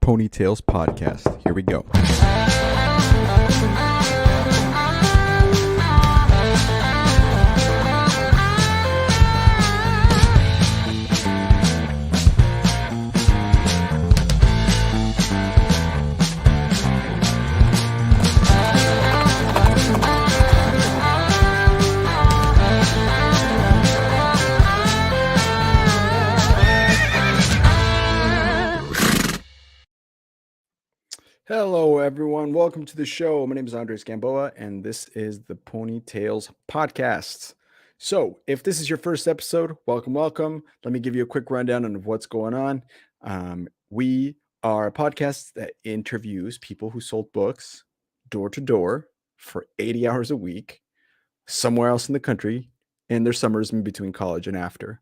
Ponytails podcast. Here we go. Hello, everyone. Welcome to the show. My name is Andres Gamboa, and this is the Ponytails podcast. So, if this is your first episode, welcome, welcome. Let me give you a quick rundown on what's going on. We are a podcast that interviews people who sold books door to door for 80 hours a week, somewhere else in the country, and their summers in between college and after.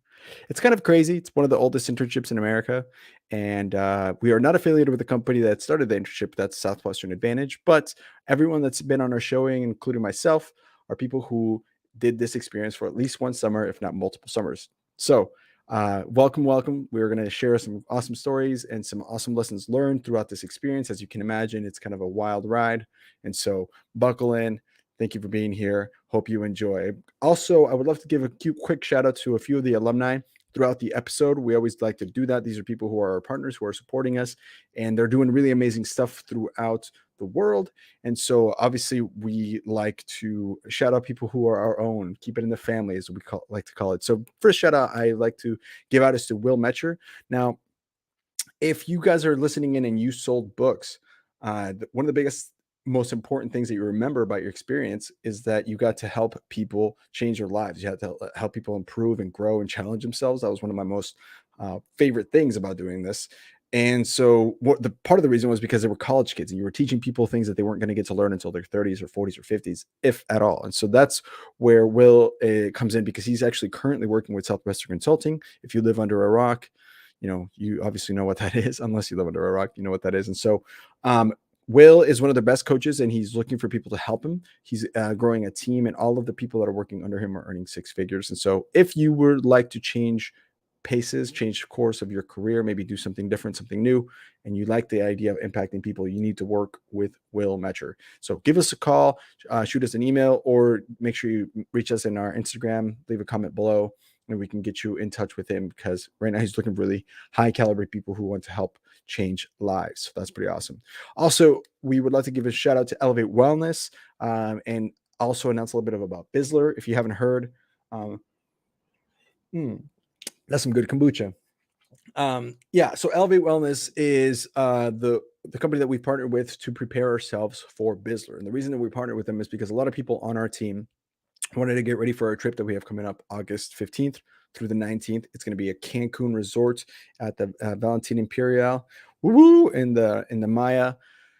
It's kind of crazy. It's one of the oldest internships in America. And we are not affiliated with the company that started the internship. That's Southwestern Advantage. But everyone that's been on our showing, including myself, are people who did this experience for at least one summer, if not multiple summers. So welcome, welcome. We're going to share some awesome stories and some awesome lessons learned throughout this experience. As you can imagine, it's kind of a wild ride. And so buckle in. Thank you for being here. Hope you enjoy. Also, I would love to give a quick shout out to a few of the alumni throughout the episode. We always like to do that. These are people who are our partners, who are supporting us, and they're doing really amazing stuff throughout the world. And so obviously we like to shout out people who are our own, keep it in the family, as we like to call it. So first shout out I like to give out is to Will Metcher. Now, if you guys are listening in and you sold books, one of the biggest most important things that you remember about your experience is that you got to help people change their lives. You had to help people improve and grow and challenge themselves. That was one of my most favorite things about doing this. And so the part of the reason was because they were college kids and you were teaching people things that they weren't going to get to learn until their 30s or 40s or 50s, if at all. And so that's where Will comes in, because he's actually currently working with Southwestern Consulting. If you live under a rock, you obviously know what that is. Unless you live under a rock, you know what that is. And so Will is one of the best coaches, and he's looking for people to help him. He's growing a team, and all of the people that are working under him are earning six figures. And so if you would like to change paces, change the course of your career, maybe do something different, something new, and you like the idea of impacting people, you need to work with Will Metcher. So give us a call, shoot us an email, or make sure you reach us in our Instagram, leave a comment below, and we can get you in touch with him, because right now he's looking for really high caliber people who want to help change lives. So that's pretty awesome. Also, we would like to give a shout out to Elevate Wellness, and also announce a little bit about Bizzler. If you haven't heard, that's some good kombucha. So Elevate Wellness is the company that we partnered with to prepare ourselves for Bizzler. And the reason that we partnered with them is because a lot of people on our team wanted to get ready for our trip that we have coming up August 15th through the 19th. It's going to be a Cancun resort at the Valentin Imperial, in the Maya,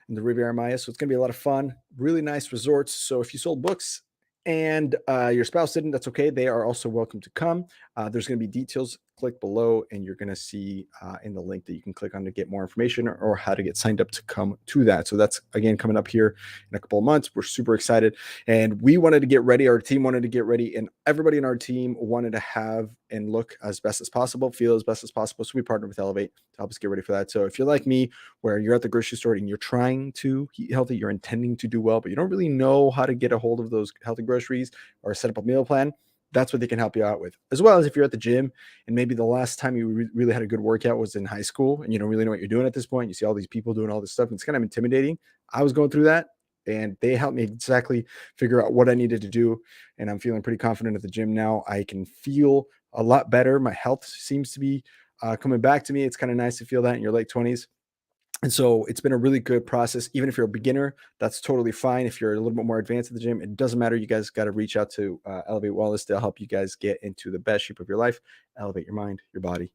in the Riviera Maya. So it's going to be a lot of fun, really nice resorts. So if you sold books and your spouse didn't, that's okay. They are also welcome to come. There's going to be details. Click below and you're going to see in the link that you can click on to get more information or how to get signed up to come to that. So that's, again, coming up here in a couple of months. We're super excited, and we wanted to get ready. Our team wanted to get ready, and everybody in our team wanted to have and look as best as possible, feel as best as possible. So we partnered with Elevate to help us get ready for that. So if you're like me, where you're at the grocery store and you're trying to eat healthy, you're intending to do well, but you don't really know how to get a hold of those healthy groceries or set up a meal plan, that's what they can help you out with. As well as if you're at the gym and maybe the last time you really had a good workout was in high school and you don't really know what you're doing at this point. You see all these people doing all this stuff, and it's kind of intimidating. I was going through that, and they helped me exactly figure out what I needed to do. And I'm feeling pretty confident at the gym now. I can feel a lot better. My health seems to be coming back to me. It's kind of nice to feel that in your late 20s. And so it's been a really good process. Even if you're a beginner, that's totally fine. If you're a little bit more advanced at the gym, it doesn't matter. You guys got to reach out to Elevate Wellness. They'll help you guys get into the best shape of your life, elevate your mind, your body,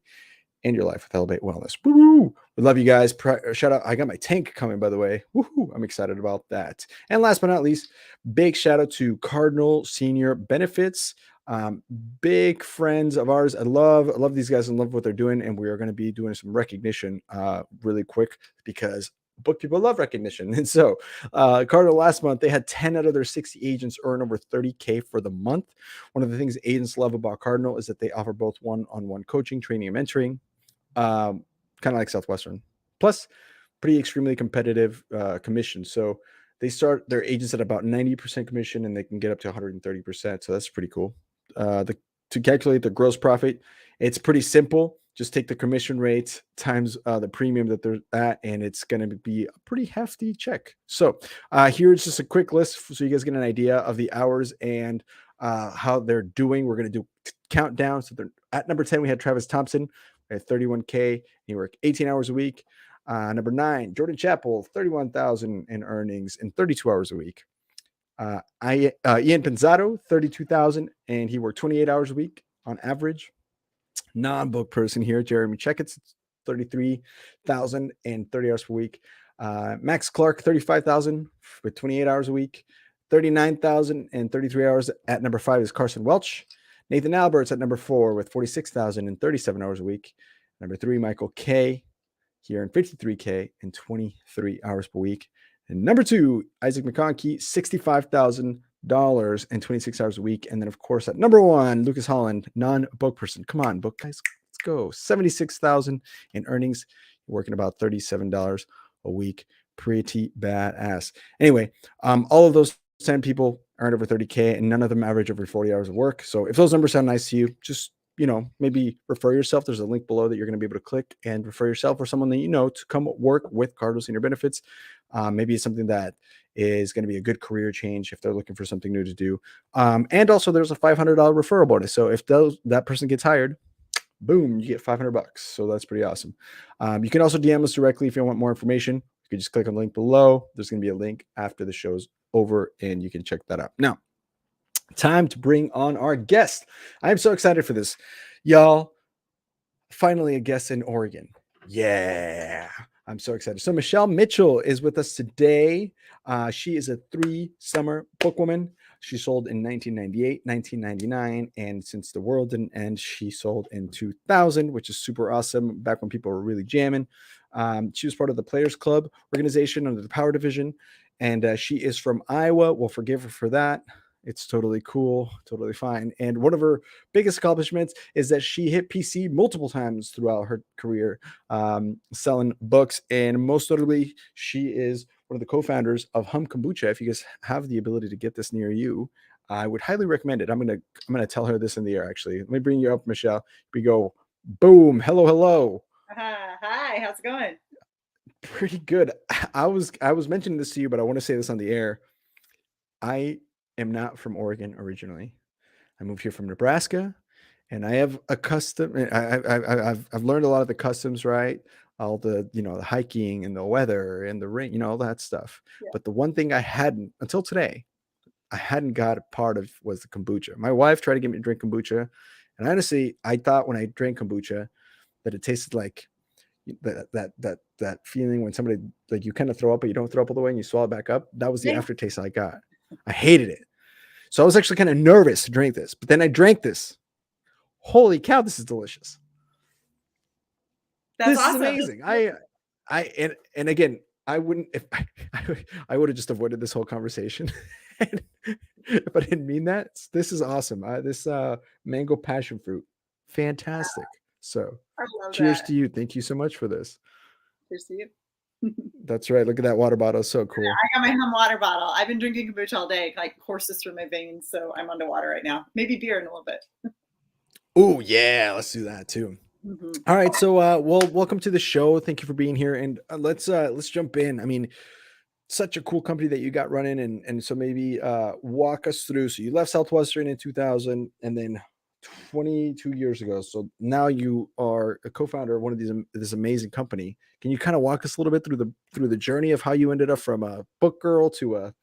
and your life with Elevate Wellness. Woo-hoo! We love you guys. Shout out. I got my tank coming, by the way. Woo-hoo! I'm excited about that. And last but not least, big shout out to Cardinal Senior Benefits. Big friends of ours. I love these guys and love what they're doing. And we are going to be doing some recognition really quick, because book people love recognition. And so Cardinal, last month, they had 10 out of their 60 agents earn over $30K for the month. One of the things agents love about Cardinal is that they offer both one-on-one coaching, training, and mentoring, kind of like Southwestern. Plus, pretty extremely competitive commission. So they start their agents at about 90% commission, and they can get up to 130%. So that's pretty cool. To calculate the gross profit, it's pretty simple. Just take the commission rates times the premium that they're at, and it's going to be a pretty hefty check. So here's just a quick list so you guys get an idea of the hours and how they're doing. We're going to do countdown. So they're at number 10. We had Travis Thompson at 31K. He worked 18 hours a week. Number 9, Jordan Chappell, 31,000 in earnings in 32 hours a week. Ian Penzato, 32,000, and he worked 28 hours a week on average. Non-book person here, Jeremy Checketts, 33,000 and 30 hours per week. Max Clark, 35,000 with 28 hours a week. 39,000 and 33 hours at number 5 is Carson Welch. Nathan Alberts at number 4 with 46,000 and 37 hours a week. Number 3, Michael K. here in 53K and 23 hours per week. And number 2, Isaac McConkey, $65,000 and 26 hours a week. And then, of course, at number 1, Lucas Holland, non-book person. Come on, book guys, let's go. 76,000 in earnings, working about $37 a week. Pretty badass. Anyway, all of those 10 people earned over 30K, and none of them average over 40 hours of work. So if those numbers sound nice to you, just maybe refer yourself. There's a link below that you're going to be able to click and refer yourself or someone that you know to come work with Cardinal Senior Benefits. Maybe it's something that is going to be a good career change if they're looking for something new to do. And also there's a $500 referral bonus. So if that person gets hired, boom, you get $500. So that's pretty awesome. You can also DM us directly if you want more information. You can just click on the link below. There's going to be a link after the show's over, and you can check that out. Now, time to bring on our guest. I'm so excited for this. Y'all, finally a guest in Oregon. Yeah, I'm so excited. So Michelle Mitchell is with us today. She is a 3-summer bookwoman. She sold in 1998, 1999, and since the world didn't end, she sold in 2000, which is super awesome, back when people were really jamming. She was part of the Players Club organization under the Power Division, and she is from Iowa. We'll forgive her for that. It's totally cool, totally fine. And one of her biggest accomplishments is that she hit PC multiple times throughout her career, selling books. And most notably, she is one of the co-founders of Kombucha. If you guys have the ability to get this near you, I would highly recommend it. I'm gonna tell her this in the air. Actually, let me bring you up, Michelle. We go, boom, hello. Hi, how's it going? Pretty good. I was mentioning this to you, but I want to say this on the air. I am not from Oregon originally. I moved here from Nebraska, and I have a custom. I've learned a lot of the customs, right? All the the hiking and the weather and the rain, all that stuff. Yeah. But the one thing I hadn't until today, I hadn't got a part of was the kombucha. My wife tried to get me to drink kombucha, and honestly, I thought when I drank kombucha that it tasted like that feeling when somebody like you kind of throw up, but you don't throw up all the way and you swallow it back up. That was the aftertaste I got. I hated it. So I was actually kind of nervous to drink this, but then I drank this. Holy cow, this is delicious. That's this awesome. is amazing. And again, I wouldn't if I would have just avoided this whole conversation. If I didn't mean that. This is awesome. This mango passion fruit, fantastic. So cheers to you. Thank you so much for this. Cheers to you. That's right. Look at that water bottle. So cool. I got my home water bottle. I've been drinking kombucha all day, like courses through my veins. So I'm under water right now. Maybe beer in a little bit. Oh yeah, let's do that too. Mm-hmm. All right. So well, welcome to the show. Thank you for being here. And let's jump in. I mean, such a cool company that you got running, and so maybe walk us through. So you left Southwestern in 2000, and then 22 years ago. So now you are a co-founder of one of this amazing company. Can you kind of walk us a little bit through the journey of how you ended up from a book girl to a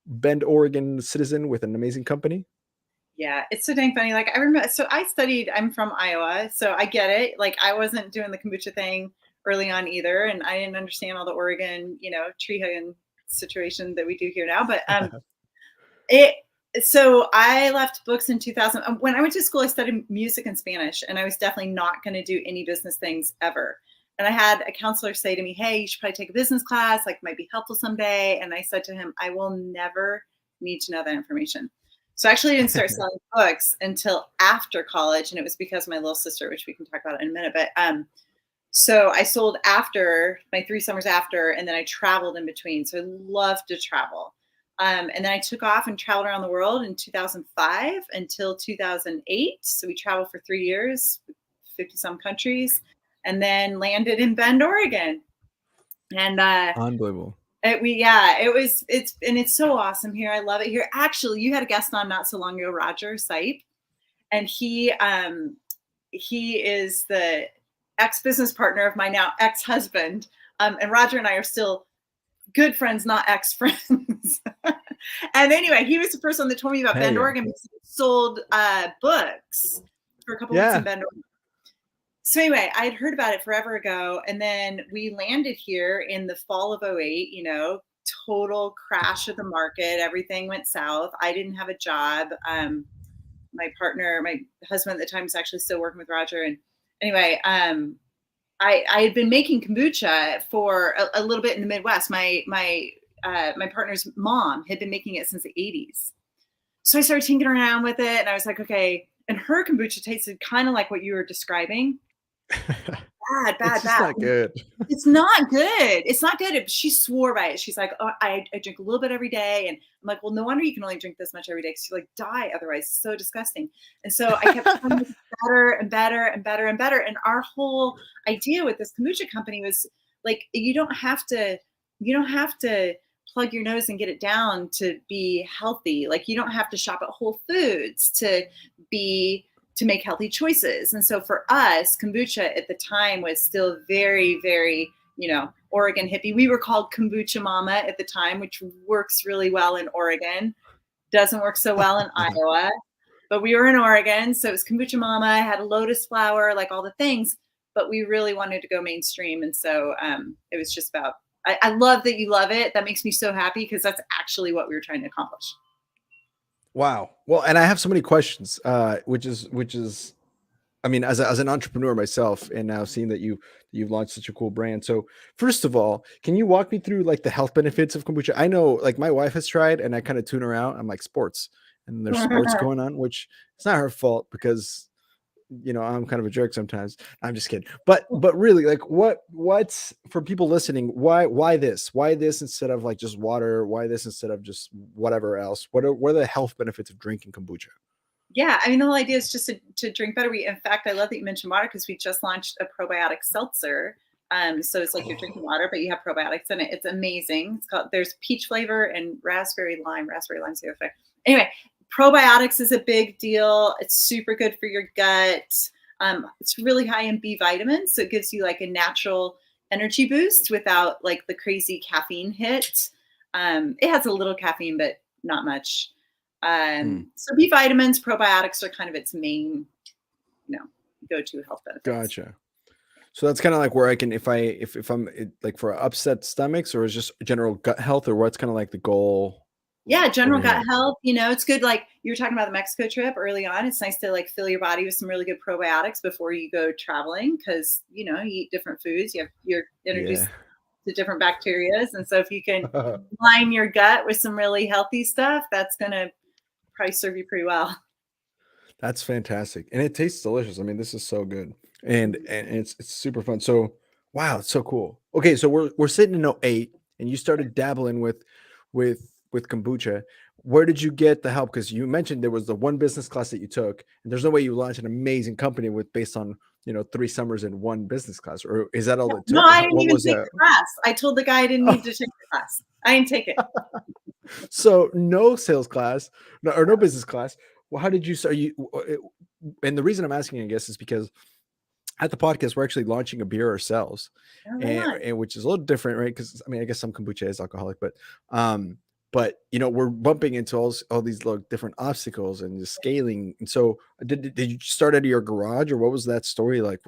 Bend, Oregon citizen with an amazing company? Yeah, it's so dang funny. Like I remember, so I'm from Iowa, so I get it. Like I wasn't doing the kombucha thing early on either, and I didn't understand all the Oregon, tree hugging situation that we do here now. But so I left books in 2000. When I went to school, I studied music and Spanish, and I was definitely not going to do any business things ever. And I had a counselor say to me, "Hey, you should probably take a business class. Like, might be helpful someday." And I said to him, "I will never need to know that information." So I actually didn't start selling books until after college, and it was because of my little sister, which we can talk about in a minute. But So I sold after my 3 summers after, and then I traveled in between. So I love to travel. And then I took off and traveled around the world in 2005 until 2008. So we traveled for 3 years, 50 some countries, and then landed in Bend, Oregon. And Unbelievable. it's so awesome here. I love it here. Actually, you had a guest on not so long ago, Roger Sipe, and he is the ex-business partner of my now ex-husband. And Roger and I are still good friends, not ex-friends. And anyway, he was the person that told me about Bend, Oregon, because he sold books for a couple weeks in Bend, Oregon. So anyway, I had heard about it forever ago. And then we landed here in the fall of 08, total crash of the market. Everything went south. I didn't have a job. My partner, my husband at the time, was actually still working with Roger. And anyway, I had been making kombucha for a little bit in the Midwest. My partner's mom had been making it since the 80s. So I started tinkering around with it, and I was like, okay. And her kombucha tasted kind of like what you were describing. Bad. It's not good. It's not good. It's not good. She swore by it. She's like, oh, I drink a little bit every day. And I'm like, well, no wonder you can only drink this much every day, because you like die otherwise. It's so disgusting. And so I kept trying to better and better and better and better. And our whole idea with this kombucha company was like, you don't have to plug your nose and get it down to be healthy. Like, you don't have to shop at Whole Foods to make healthy choices. And so for us, kombucha at the time was still very, very, Oregon hippie. We were called Kombucha Mama at the time, which works really well in Oregon. Doesn't work so well in Iowa, but we were in Oregon. So it was Kombucha Mama, had a lotus flower, like all the things, but we really wanted to go mainstream. And so it was just about, I love that you love it. That makes me so happy, because that's actually what we were trying to accomplish. Wow. Well, and I have so many questions, which is, I mean, as an entrepreneur myself, and now seeing that you've launched such a cool brand. So first of all, can you walk me through like the health benefits of kombucha? I know, like, my wife has tried, and I kind of tune her out. I'm like, sports, and there's sports going on, which it's not her fault, because I'm kind of a jerk sometimes. I'm just kidding. But really, like, what's for people listening, why this instead of like just water? Why this instead of just whatever else? What are the health benefits of drinking kombucha? Yeah, I mean, the whole idea is just to drink better. In fact, I love that you mentioned water, because we just launched a probiotic seltzer. So it's like you're drinking water, but you have probiotics in it. It's amazing. There's peach flavor and raspberry lime. Raspberry lime's the effect. Anyway, probiotics is a big deal. It's super good for your gut. It's really high in B vitamins, so it gives you like a natural energy boost without like the crazy caffeine hit. It has a little caffeine, but not much. So B vitamins, probiotics are kind of its main, go-to health benefits. Gotcha. So that's kind of like where I can, if I'm like for upset stomachs, or is just general gut health, or what's kind of like the goal? Yeah, general gut health. It's good. Like you were talking about the Mexico trip early on. It's nice to like fill your body with some really good probiotics before you go traveling, because you eat different foods. You're introduced to different bacteria, and so if you can line your gut with some really healthy stuff, that's gonna probably serve you pretty well. That's fantastic, and it tastes delicious. I mean, this is so good, and it's super fun. So wow, it's so cool. Okay, so we're sitting in 08, and you started dabbling with kombucha. Where did you get the help? Because you mentioned there was the one business class that you took, and there's no way you launched an amazing company based on 3 summers in one business class, or is that all it took? No, I didn't even take the class. I told the guy I didn't need to take the class. I didn't take it. So no sales class, no business class. Well, how did you start? And the reason I'm asking, I guess, is because at the podcast, we're actually launching a beer ourselves, and which is a little different, right? Because I mean, I guess some kombucha is alcoholic, but we're bumping into all these little different obstacles and the scaling. And so, did you start out of your garage, or what was that story like?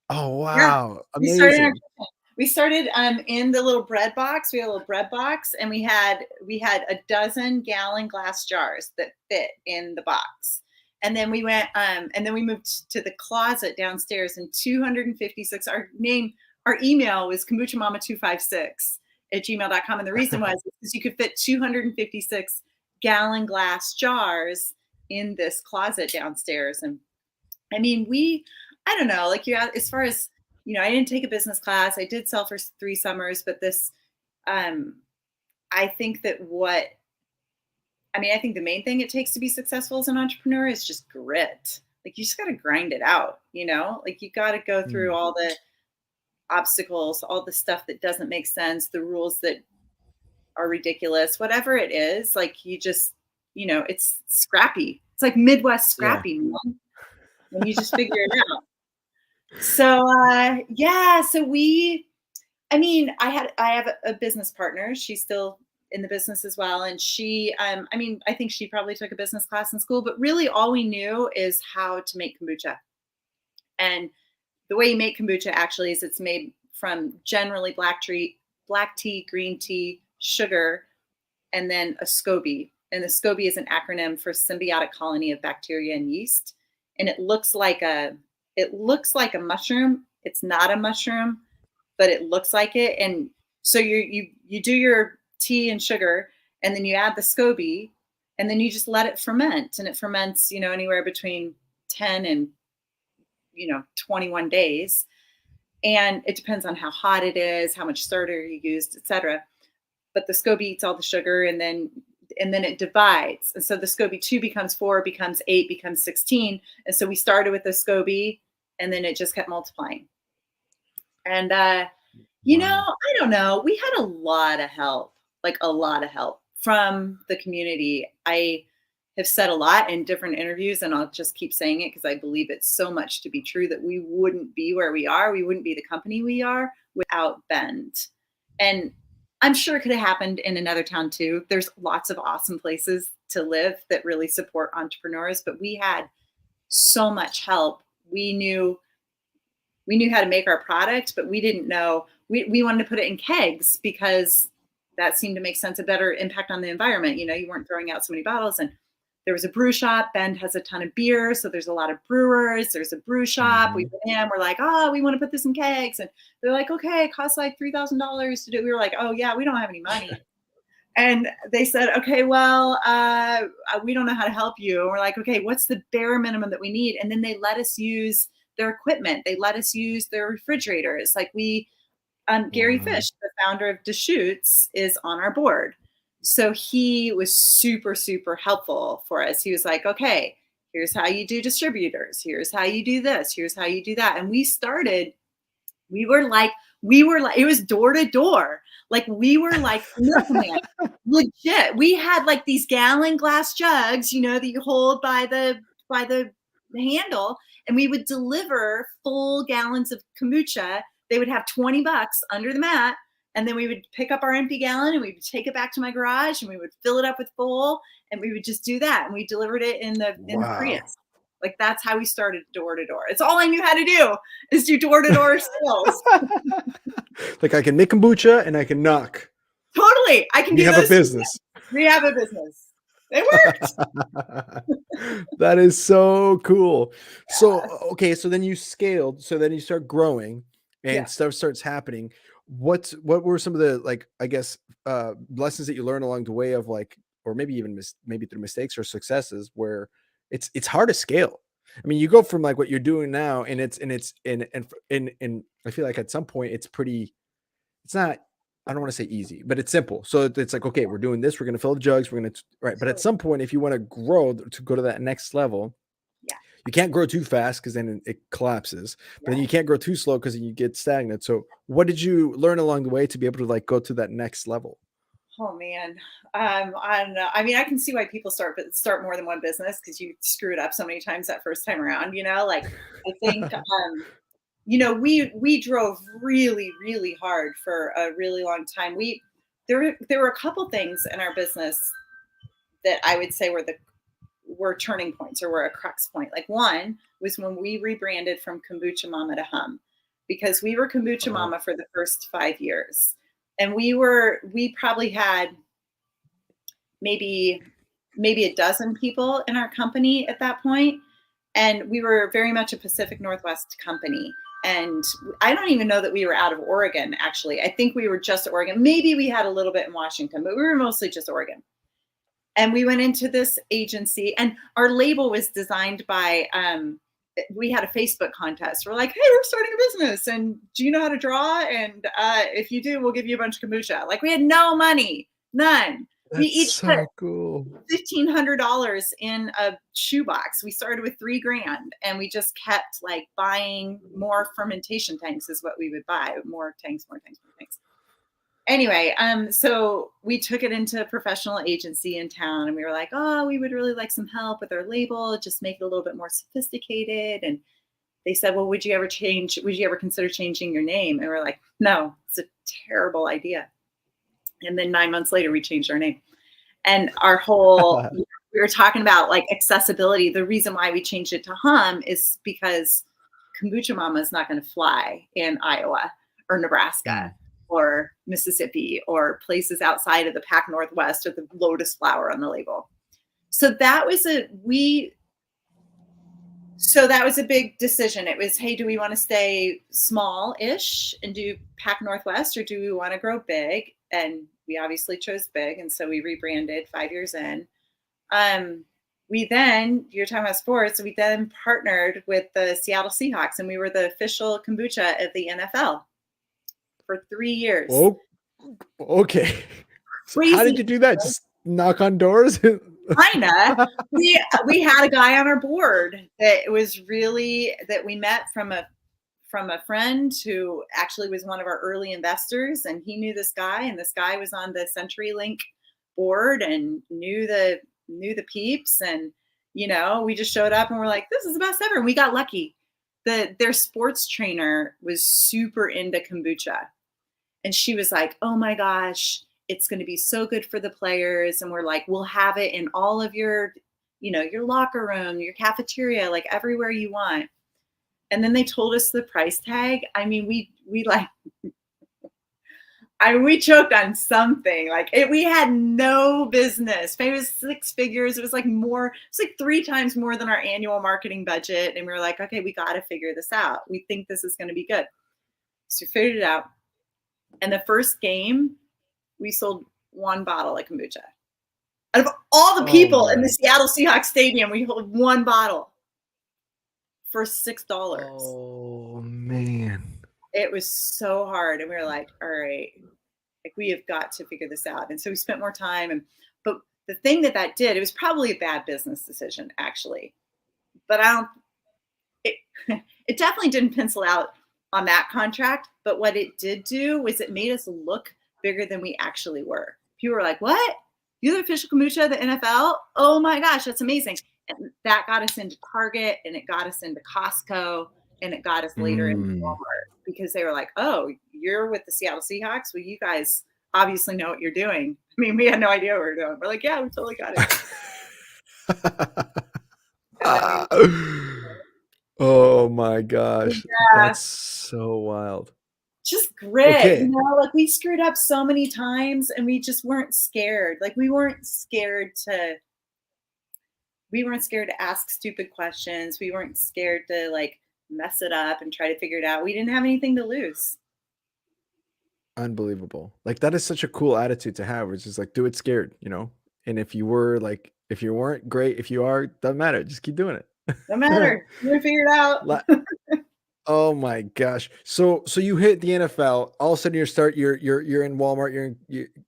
Oh wow, amazing. We started in the little bread box. We had a little bread box, and we had a dozen gallon glass jars that fit in the box. And then we went, and then we moved to the closet downstairs, and 256. Our email was kombuchamama256@gmail.com. And the reason was because you could fit 256 gallon glass jars in this closet downstairs. And I mean, I don't know, like as far as I didn't take a business class. I did sell for 3 summers, but I think that I think the main thing it takes to be successful as an entrepreneur is just grit. Like you just got to grind it out, like you got to go through all the obstacles, all the stuff that doesn't make sense, the rules that are ridiculous, whatever it is. Like you just, it's scrappy. It's like Midwest scrappy, man, when you just figure it out. So, I have a business partner. She's still in the business as well. And she, I think she probably took a business class in school, but really all we knew is how to make kombucha. And the way you make kombucha actually is it's made from generally black tea, green tea, sugar, and then a SCOBY. And the SCOBY is an acronym for symbiotic colony of bacteria and yeast. And it looks like a mushroom. It's not a mushroom, but it looks like it. And so you do your tea and sugar, and then you add the SCOBY, and then you just let it ferment. And it ferments, anywhere between 10 and 21 days. And it depends on how hot it is, how much starter you used, etc. But the SCOBY eats all the sugar, and then it divides. And so the SCOBY 2 becomes 4, becomes 8, becomes 16. And so we started with the SCOBY, and then it just kept multiplying. And, I don't know. We had a lot of help from the community. I have said a lot in different interviews, and I'll just keep saying it because I believe it's so much to be true, that we wouldn't be where we are. We wouldn't be the company we are without Bend. And I'm sure it could have happened in another town too. There's lots of awesome places to live that really support entrepreneurs, but we had so much help. We knew how to make our product, but we didn't know, we wanted to put it in kegs because that seemed to make sense, a better impact on the environment. You weren't throwing out so many bottles. And there was a brew shop. Bend has a ton of beer, so there's a lot of brewers. There's a brew shop. Mm-hmm. We went in, we're like, we want to put this in kegs. And they're like, okay, it costs like $3,000 to do. We were like, oh yeah, we don't have any money. And they said, okay, well, we don't know how to help you. And we're like, okay, what's the bare minimum that we need? And then they let us use their equipment. They let us use their refrigerators. Like Gary Fish, the founder of Deschutes, is on our board. So he was super, super helpful for us. He was like, okay, here's how you do distributors. Here's how you do this. Here's how you do that. And we were like, it was door to door. Like we were like milkman, legit. We had like these gallon glass jugs, that you hold by the handle, and we would deliver full gallons of kombucha. They would have $20 under the mat. And then we would pick up our empty gallon and we would take it back to my garage and we would fill it up with full, and we would just do that. And we delivered it in the Prius. Like that's how we started door to door. It's all I knew how to do is do door to door sales. Like I can make kombucha and I can knock. Totally. I can do have a business. We have a business. It worked. That is so cool. Yeah. So, okay. So then you scaled. So then you start growing and stuff starts happening. What were some of the, like, I guess, lessons that you learned along the way of like, or maybe even maybe through mistakes or successes where it's hard to scale? I mean, you go from like what you're doing now and I feel like at some point it's not, I don't want to say easy, but it's simple. So it's like, okay, we're doing this. We're going to fill the jugs. We're going to, right. But at some point, if you want to grow to go to that next level, you can't grow too fast because then it collapses. But then you can't grow too slow because then you get stagnant. So what did you learn along the way to be able to like go to that next level? Oh man. I don't know. I mean, I can see why people start more than one business because you screw it up so many times that first time around, like I think, we drove really, really hard for a really long time. There were a couple things in our business that I would say were turning points or were a crux point. Like one was when we rebranded from Kombucha Mama to Hum, because we were Kombucha Mama for the first 5 years. And we probably had maybe a dozen people in our company at that point. And we were very much a Pacific Northwest company. And I don't even know that we were out of Oregon, actually. I think we were just Oregon. Maybe we had a little bit in Washington, but we were mostly just Oregon. And we went into this agency, and our label was designed by we had a Facebook contest. We're like, hey, we're starting a business, and do you know how to draw? And if you do, we'll give you a bunch of kombucha. Like, we had no money, none. We That's each put so cool. $1,500 in a shoebox. We started with $3,000, and we just kept like buying more fermentation tanks is what we would buy. More tanks, more tanks, more tanks. Anyway, so we took it into a professional agency in town, and we were like, oh, we would really like some help with our label, just make it a little bit more sophisticated. And they said, well, would you ever consider changing your name? And we're like, no, it's a terrible idea. And then 9 months later, we changed our name. And our whole, we were talking about like accessibility. The reason why we changed it to Hum is because Kombucha Mama is not going to fly in Iowa or Nebraska or Mississippi or places outside of the Pac Northwest with the lotus flower on the label. So that was a big decision. It was, hey, do we want to stay small-ish and do Pac Northwest, or do we want to grow big? And we obviously chose big, and so we rebranded 5 years in. We then, you're talking about sports, we then partnered with the Seattle Seahawks, and we were the official kombucha of the NFL for 3 years. Oh, okay. So how did you do that? Just knock on doors? Kinda. We had a guy on our board that we met from a friend who actually was one of our early investors, and he knew this guy, and this guy was on the CenturyLink board and knew the peeps, and we just showed up and we're like, this is the best ever. And we got lucky. Their sports trainer was super into kombucha, and she was like, oh my gosh, it's going to be so good for the players. And we're like, we'll have it in all of your locker room, your cafeteria, like everywhere you want. And then they told us the price tag. I mean, we choked on something. We had no business. It was 6 figures. It was like 3 times more than our annual marketing budget. And we were like, okay, we got to figure this out. We think this is going to be good. So we figured it out. And the first game, we sold 1 bottle of kombucha. Out of all the people in the Seattle Seahawks stadium, we sold 1 bottle for $6. Oh man. It was so hard. And we were like, all right, we have got to figure this out. And so we spent more time. But the thing that did, it was probably a bad business decision, actually. But it definitely didn't pencil out on that contract. But what it did do was it made us look bigger than we actually were. People were like, what? You're the official kombucha of the NFL? Oh my gosh, that's amazing. And that got us into Target, and it got us into Costco, and it got us later into Walmart, because they were like, oh, you're with the Seattle Seahawks? Well, you guys obviously know what you're doing. I mean, we had no idea what we were doing. We're like, yeah, we totally got it. Oh my gosh. Yeah. That's so wild. Just grit. Okay. We screwed up so many times, and we just weren't scared. We weren't scared to ask stupid questions. We weren't scared to mess it up and try to figure it out. We didn't have anything to lose. Unbelievable. That is such a cool attitude to have. It's just do it scared, and if you weren't great, if you are, doesn't matter. Just keep doing it. Don't matter. You're gonna figure it out. Oh my gosh. So you hit the NFL, all of a sudden you're in Walmart,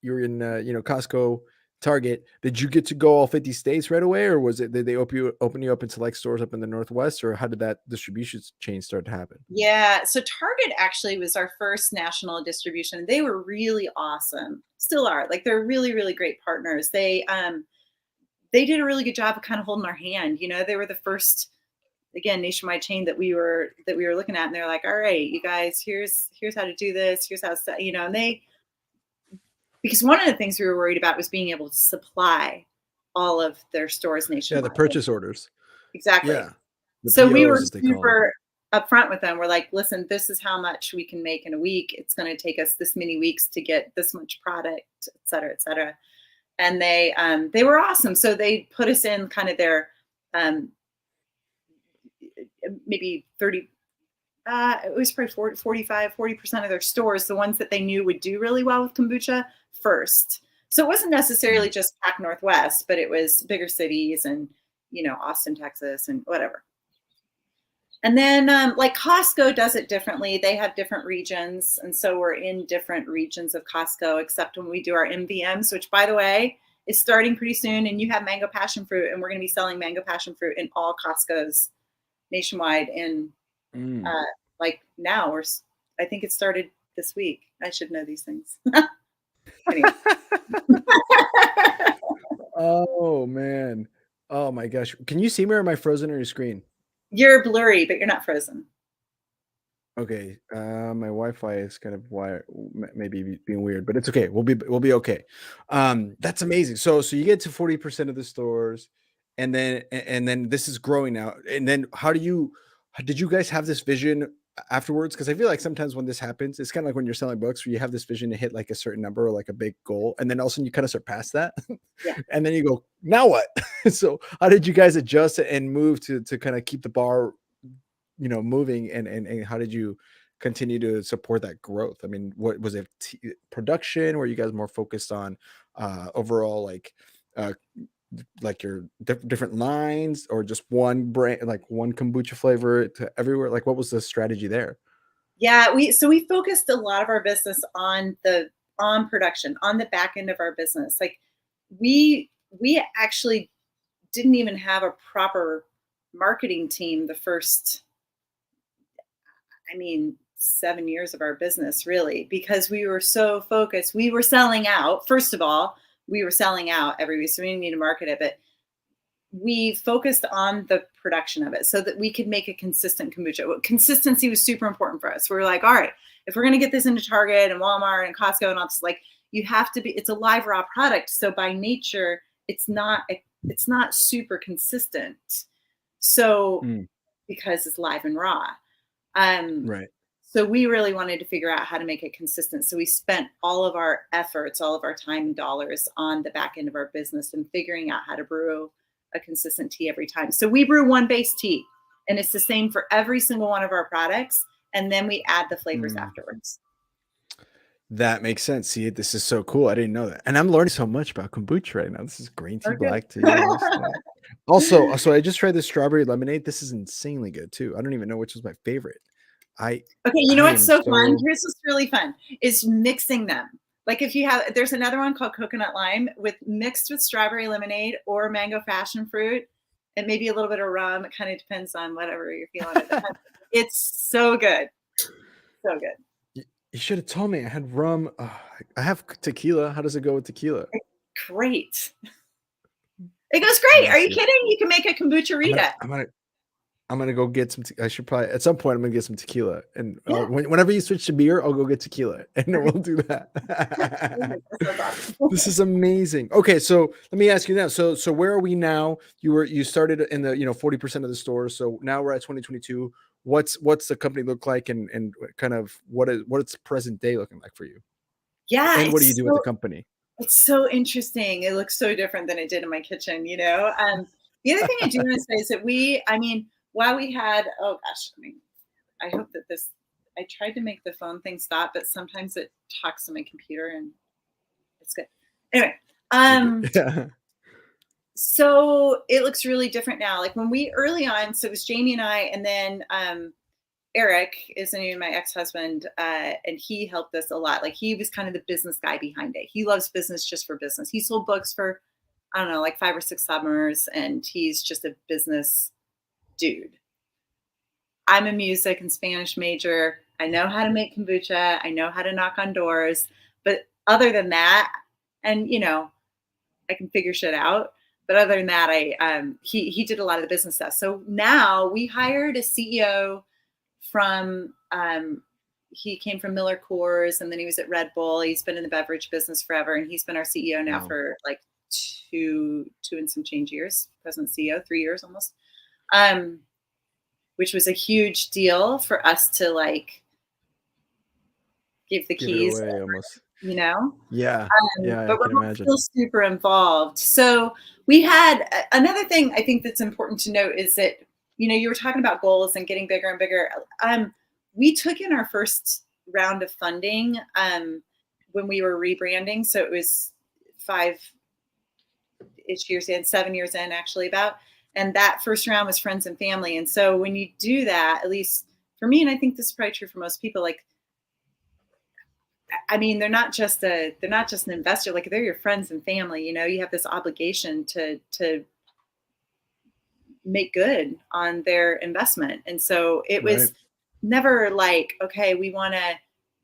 you're in Costco, Target. Did you get to go all 50 states right away, or did they open you up into stores up in the Northwest, or how did that distribution chain start to happen? Yeah. So Target actually was our first national distribution. They were really awesome. Still are. They're really, really great partners. They did a really good job of kind of holding our hand. They were the first, again, nationwide chain that we were looking at, and they're like, all right, you guys, here's how to do this. Here's how to, and because one of the things we were worried about was being able to supply all of their stores nationwide. Yeah, the purchase orders. Exactly. Yeah. So we were super upfront with them. We're like, listen, this is how much we can make in a week. It's going to take us this many weeks to get this much product, et cetera, et cetera. And they were awesome. So they put us in kind of their maybe 30, it was probably 40% of their stores, the ones that they knew would do really well with kombucha first. So it wasn't necessarily just Pac Northwest, but it was bigger cities and, Austin, Texas, and whatever. And then like Costco does it differently. They have different regions. And so we're in different regions of Costco, except when we do our MVMs, which by the way, is starting pretty soon. And you have mango passion fruit, and we're going to be selling mango passion fruit in all Costco's nationwide. And Mm. like now I think it started this week. I should know these things. Anyway. Oh man. Oh my gosh. Can you see me or am I frozen on your screen? You're blurry, but you're not frozen. Okay. My Wi-Fi is kind of maybe being weird, but it's okay. We'll be okay. That's amazing. So you get to 40% of the stores, and then this is growing now. And then did you guys have this vision afterwards? Because I feel like sometimes when this happens, it's kind of like when you're selling books where you have this vision to hit like a certain number or like a big goal, and then all of a sudden you kind of surpass that. Yeah. And then you go, now what? So how did you guys adjust and move to kind of keep the bar moving, and how did you continue to support that growth? I mean, what was it, production? Were you guys more focused on overall uh like your different lines, or just one brand, like one kombucha flavor to everywhere? Like, what was the strategy there? Yeah, we focused a lot of our business on production, on the back end of our business. Like we actually didn't even have a proper marketing team the first, I mean, 7 years of our business, really, because we were so focused. We were selling out. First of all, we were selling out every week, so we didn't need to market it, but we focused on the production of it so that we could make a consistent kombucha. Consistency was super important for us. We were like, all right, if we're going to get this into Target and Walmart and Costco and all this, like, you have to be, it's a live raw product. So by nature, it's not super consistent. So Mm, because it's live and raw. Um, right. so we really wanted to figure out how to make it consistent. So we spent all of our efforts, all of our time and dollars on the back end of our business and figuring out how to brew a consistent tea every time. So we brew one base tea, and it's the same for every single one of our products. And then we add the flavors Mm. afterwards. That makes sense. See, this is so cool. I didn't know that. And I'm learning so much about kombucha right now. This is green tea, Okay. black tea, all this stuff. Also, so I just tried this strawberry lemonade. This is insanely good too. I don't even know which was my favorite. I Okay, you know I what's am so fun? so Here's what's really fun is mixing them. Like if you have, there's another one called coconut lime with mixed with strawberry lemonade or mango passion fruit, and maybe a little bit of rum. It kind of depends on whatever you're feeling at the time. It's so good, so good. you should have told me I had rum. I have tequila. How does it go with tequila? Great. It goes I'm great. gonna Are you see. kidding? You can make a kombucha I'm gonna rita. I'm gonna I'm gonna go get some. I should probably at some point I'm gonna get some tequila, and Yeah. whenever you switch to beer, I'll go get tequila, and then we'll do that. That sounds awesome. This is amazing. Okay, so let me ask you now. So where are we now? You started in the 40% of the stores. So now we're at 2022. What's the company look like, and kind of what's present day looking like for you? Yeah, And what do you do with the company? it's so interesting. It looks so different than it did in my kitchen, you know? The other thing I do want to say is that I mean, while we had, oh gosh, I mean, I hope that I tried to make the phone thing stop, but sometimes it talks to my computer and it's good. Anyway, You're good. Yeah. so it looks really different now. Like when we early on, so it was Jamie and I, and then Eric is the name of my ex-husband, and he helped us a lot. Like he was kind of the business guy behind it. He loves business just for business. He sold books for, I don't know, like 5 or 6 summers, and he's just a business dude. I'm a music and Spanish major. I know how to make kombucha. I know how to knock on doors. But other than that, and I can figure shit out. But other than that, he did a lot of the business stuff. So now we hired a CEO from he came from Miller Coors, and then he was at Red Bull. He's been in the beverage business forever, and he's been our CEO now Wow. for like two and some change years. President CEO, 3 years almost. Um, which was a huge deal for us to like give the Give it keys, away almost. you know. Yeah. Yeah, I But we're can both imagine. still super involved. So we had another thing I think that's important to note is that you were talking about goals and getting bigger and bigger. We took in our first round of funding when we were rebranding, so it was 5-ish years in, 7 years in actually about. And that first round was friends and family. And so when you do that, at least for me, and I think this is probably true for most people, like, I mean, they're not just an investor, like they're your friends and family, you have this obligation to make good on their investment. And so it was never like, okay, we want to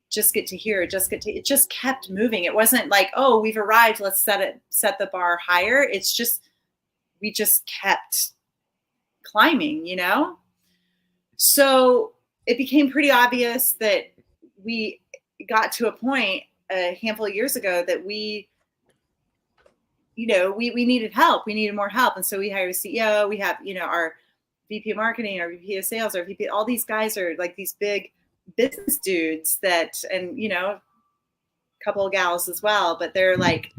just get to here, it just kept moving. It wasn't like, oh, we've arrived, let's set the bar higher. It's just, we just kept climbing, So it became pretty obvious that we got to a point a handful of years ago that we needed help. We needed more help. And so we hired a CEO. We have, our VP of marketing, our VP of sales, our VP, all these guys are like these big business dudes and, a couple of gals as well, but they're like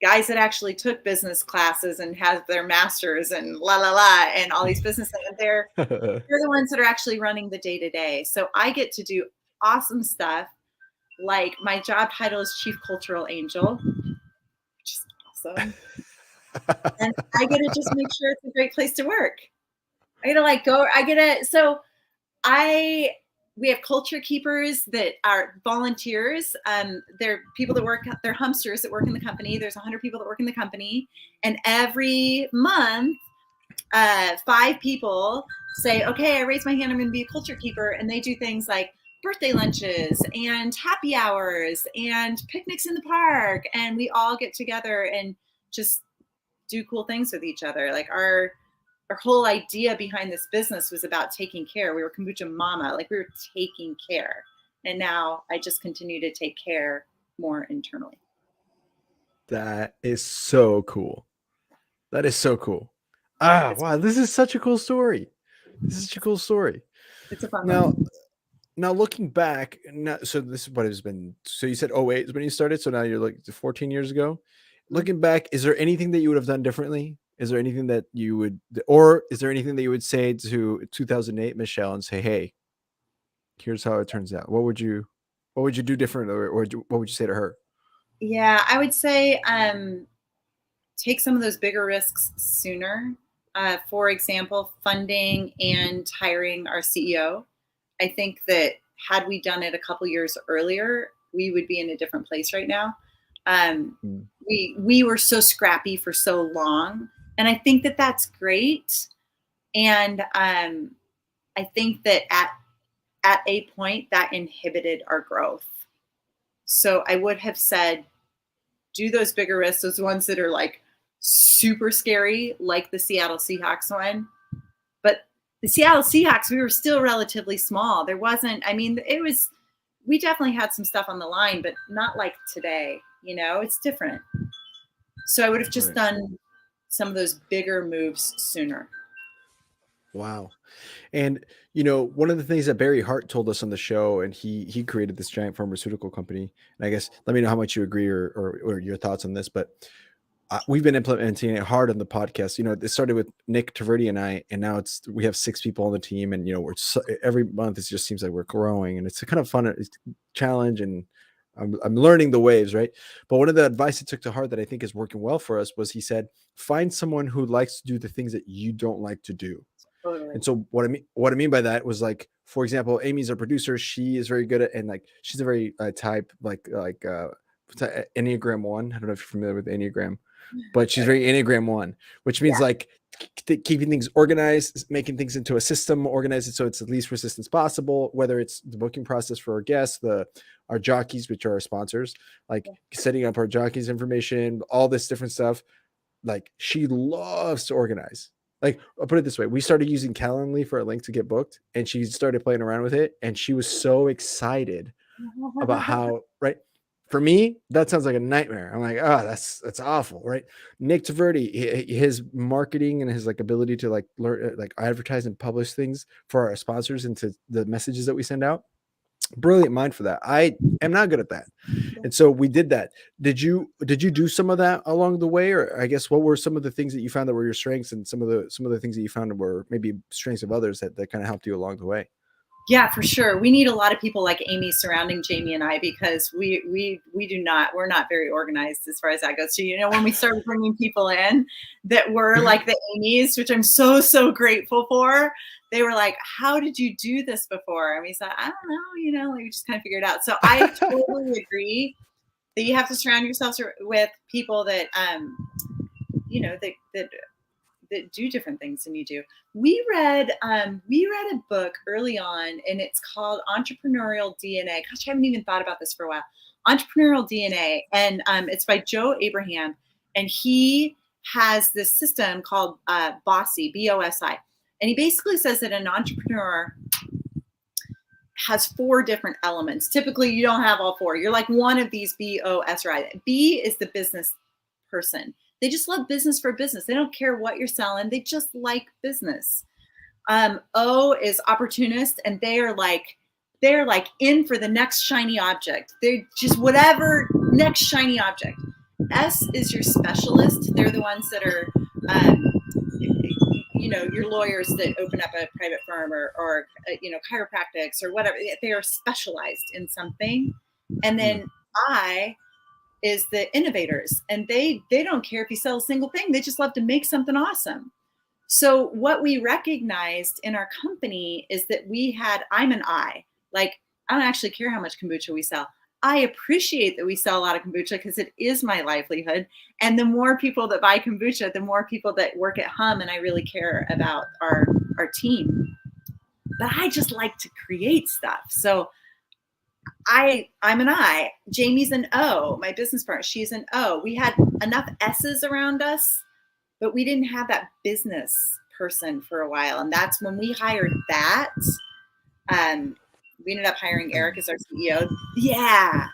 guys that actually took business classes and have their masters and and all these business things. They're the ones that are actually running the day to day. So I get to do awesome stuff. Like my job title is Chief Cultural Angel, which is awesome. And I get to just make sure it's a great place to work. We have culture keepers that are volunteers. They're people that work, they're humpsters that work in the company. There's 100 people that work in the company. And every month, 5 people say, okay, I raise my hand, I'm going to be a culture keeper. And they do things like birthday lunches and happy hours and picnics in the park. And we all get together and just do cool things with each other. Like our whole idea behind this business was about taking care. We were Kombucha Mama, like we were taking care. And now I just continue to take care more internally. That is so cool. That is so cool. Wow. This is such a cool story. It's a fun one. Now looking back, so this is what it's been. So you said 08 is when you started. So now you're like 14 years ago. Looking back, is there anything that you would have done differently? Is there anything that you would, or is there anything that you would say to 2008 Michelle and say, hey, here's how it turns out? What would you do different, or what would you say to her? Yeah, I would say take some of those bigger risks sooner. For example, funding and hiring our CEO. I think that had we done it a couple years earlier, we would be in a different place right now. We were so scrappy for so long, and I think that that's great. And I think that at a point that inhibited our growth. So I would have said, do those bigger risks, those ones that are like super scary, like the Seattle Seahawks one. But the Seattle Seahawks, we were still relatively small. We definitely had some stuff on the line, but not like today, it's different. So I would have just done some of those bigger moves sooner. Wow. And, one of the things that Barry Hart told us on the show, and he created this giant pharmaceutical company. And I guess, let me know how much you agree or your thoughts on this, but we've been implementing it hard on the podcast. It started with Nick Taverdi and I, and now we have 6 people on the team, and every month it just seems like we're growing, and it's a kind of fun challenge, and I'm learning the waves, right? But one of the advice he took to heart that I think is working well for us was, he said, find someone who likes to do the things that you don't like to do. Totally. And so what I mean by that was, like, for example, Amy's our producer. She is very good at, and like, she's a very type like Enneagram 1. I don't know if you're familiar with Enneagram, but she's very Enneagram 1, which means like keeping things organized, making things into a system, organize it so it's the least resistance possible, whether it's the booking process for our guests, our jockeys, which are our sponsors, like setting up our jockeys information, all this different stuff. Like, she loves to organize. Like, I'll put it this way. We started using Calendly for a link to get booked, and she started playing around with it, and she was so excited about how, right? For me, that sounds like a nightmare. I'm like, oh, that's awful, right? Nick Taverdi, his marketing and his like ability to like learn, like advertise and publish things for our sponsors into the messages that we send out. Brilliant mind for that. I am not good at that. And so we did that. Did you do some of that along the way? Or I guess, what were some of the things that you found that were your strengths, and some of the things that you found were maybe strengths of others that kind of helped you along the way? Yeah, for sure. We need a lot of people like Amy surrounding Jamie and I, because we're not very organized as far as that goes. So, when we started bringing people in that were like the Amy's, which I'm so grateful for, they were like, "How did you do this before?" And we said, "I don't know, like we just kind of figured it out." So I totally agree that you have to surround yourselves with people that that do different things than you do. We read a book early on, and it's called Entrepreneurial DNA. Gosh, I haven't even thought about this for a while. Entrepreneurial DNA, and it's by Joe Abraham, and he has this system called Bossy, BOSI, and he basically says that an entrepreneur has 4 different elements. Typically, you don't have all 4. You're like one of these BOSI. B is the business person. They just love business for business. They don't care what you're selling. They just like business. O is opportunist, and they're like in for the next shiny object. They're just whatever next shiny object. S is your specialist. They're the ones that are, your lawyers that open up a private firm, or chiropractics or whatever. They are specialized in something. And then I is the innovators, and they don't care if you sell a single thing. They just love to make something awesome. So what we recognized in our company is that I'm an I. Like, I don't actually care how much kombucha we sell. I appreciate that we sell a lot of kombucha because it is my livelihood. And the more people that buy kombucha, the more people that work at Hum, and I really care about our team. But I just like to create stuff. So I'm an I. Jamie's an O. My business partner, she's an O. We had enough S's around us, but we didn't have that business person for a while. And that's when we hired that. We ended up hiring Eric as our CEO. Yeah,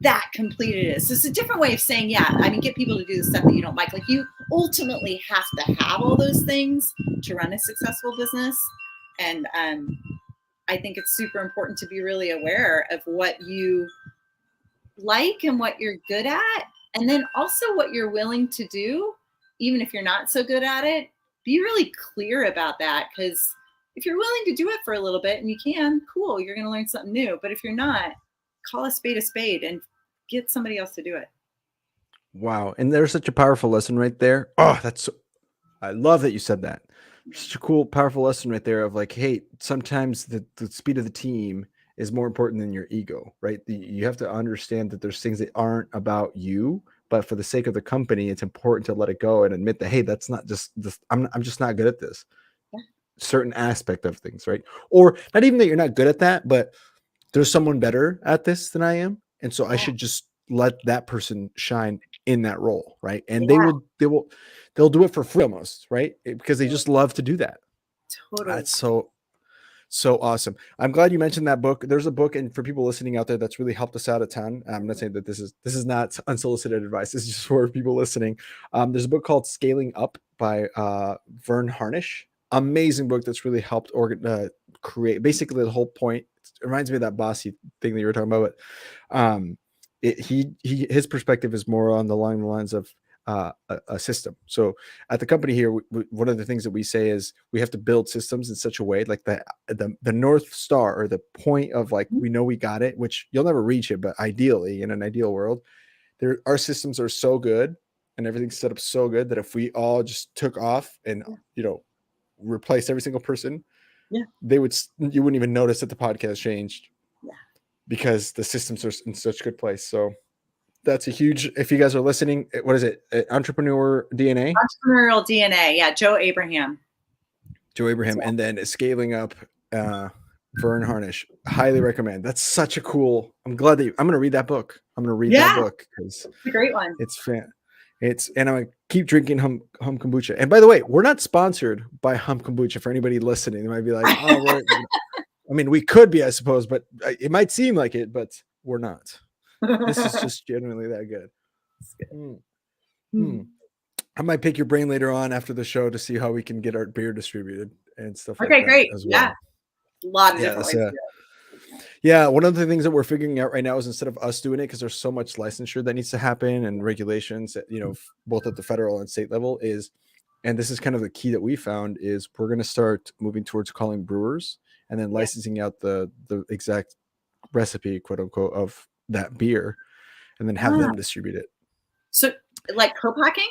that completed it. So it's a different way of saying, yeah, I mean, get people to do the stuff that you don't like. Like, you ultimately have to have all those things to run a successful business. And I think it's super important to be really aware of what you like and what you're good at. And then also what you're willing to do, even if you're not so good at it. Be really clear about that, because if you're willing to do it for a little bit, and you can, cool, you're going to learn something new. But if you're not, call a spade and get somebody else to do it. Wow. And there's such a powerful lesson right there. Oh, I love that you said that. Such a cool, powerful lesson right there of like, hey, sometimes the speed of the team is more important than your ego, right? You have to understand that there's things that aren't about you, but for the sake of the company, it's important to let it go and admit that, hey, that's not just this. I'm just not good at this certain aspect of things, right? Or not even that you're not good at that, but there's someone better at this than I am. And so I should just let that person shine in that role, right? And they'll do it for free almost, right? Because they just love to do that. Totally. That's so awesome. I'm glad you mentioned that book. There's a book, and for people listening out there, that's really helped us out a ton. I'm not saying that this is not unsolicited advice. This is just for people listening. There's a book called Scaling Up by Vern Harnish. Amazing book that's really helped create basically the whole point. It reminds me of that bossy thing that you were talking about. But his perspective is more on along the lines of a system. So at the company here, one of the things that we say is we have to build systems in such a way, like the North Star, or the point of like, we know we got it, which you'll never reach it, but ideally, in an ideal world, our systems are so good and everything's set up so good that if we all just took off and replace every single person, you wouldn't even notice that the podcast changed, because the systems are in such good place. So that's a huge, if you guys are listening, what is it? Entrepreneur DNA? Entrepreneurial DNA. Yeah. Joe Abraham. And then Scaling Up, Vern Harnish. Highly recommend. That's such a cool, I'm glad that I'm going to read that book. I'm going to read that book, because it's a great one. And I'm going to keep drinking Hum Kombucha. And by the way, we're not sponsored by Hum Kombucha. For anybody listening, they might be like, oh, I mean, we could be, I suppose, but it might seem like it, but we're not. This is just genuinely that good. I might pick your brain later on after the show to see how we can get our beer distributed and stuff like that. Great. As well. Yeah. A lot of different ways. Yeah, one of the things that we're figuring out right now is, instead of us doing it, because there's so much licensure that needs to happen and regulations, both at the federal and state level, and this is kind of the key that we found, is we're going to start moving towards calling brewers and then Yeah. licensing out the exact recipe, quote unquote, of that beer, and then have Ah, them distribute it. so like co-packing?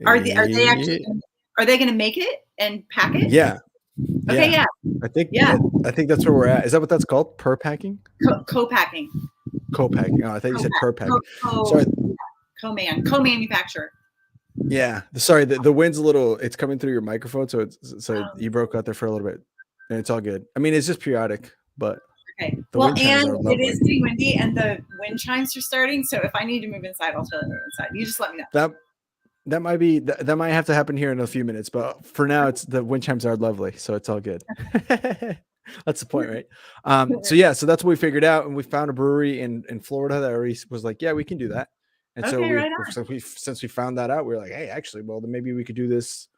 Are they actually are they going to make it and pack it? Yeah. Okay, yeah. I think Yeah. I think that's where we're at. Is that what that's called? Per packing? Co-packing. Co-packing. Oh, I thought you said per pack. Co- Sorry. Co-manufacturer. Yeah. Sorry, the wind's a little, it's coming through your microphone, so you broke out there for a little bit. And it's all good. I mean, it's just periodic, but okay. The Well, wind chimes and are it lovely. is getting windy and the wind chimes are starting. So if I need to move inside, I'll totally move inside. You just let me know. That might be that might have to happen here in a few minutes, but for now it's the wind chimes are lovely, so it's all good. That's the point, right? So that's what we figured out, and we found a brewery in Florida that already was like, yeah, we can do that. And so Okay, right on. since we found that out, we were like, hey, actually, well, then maybe we could do this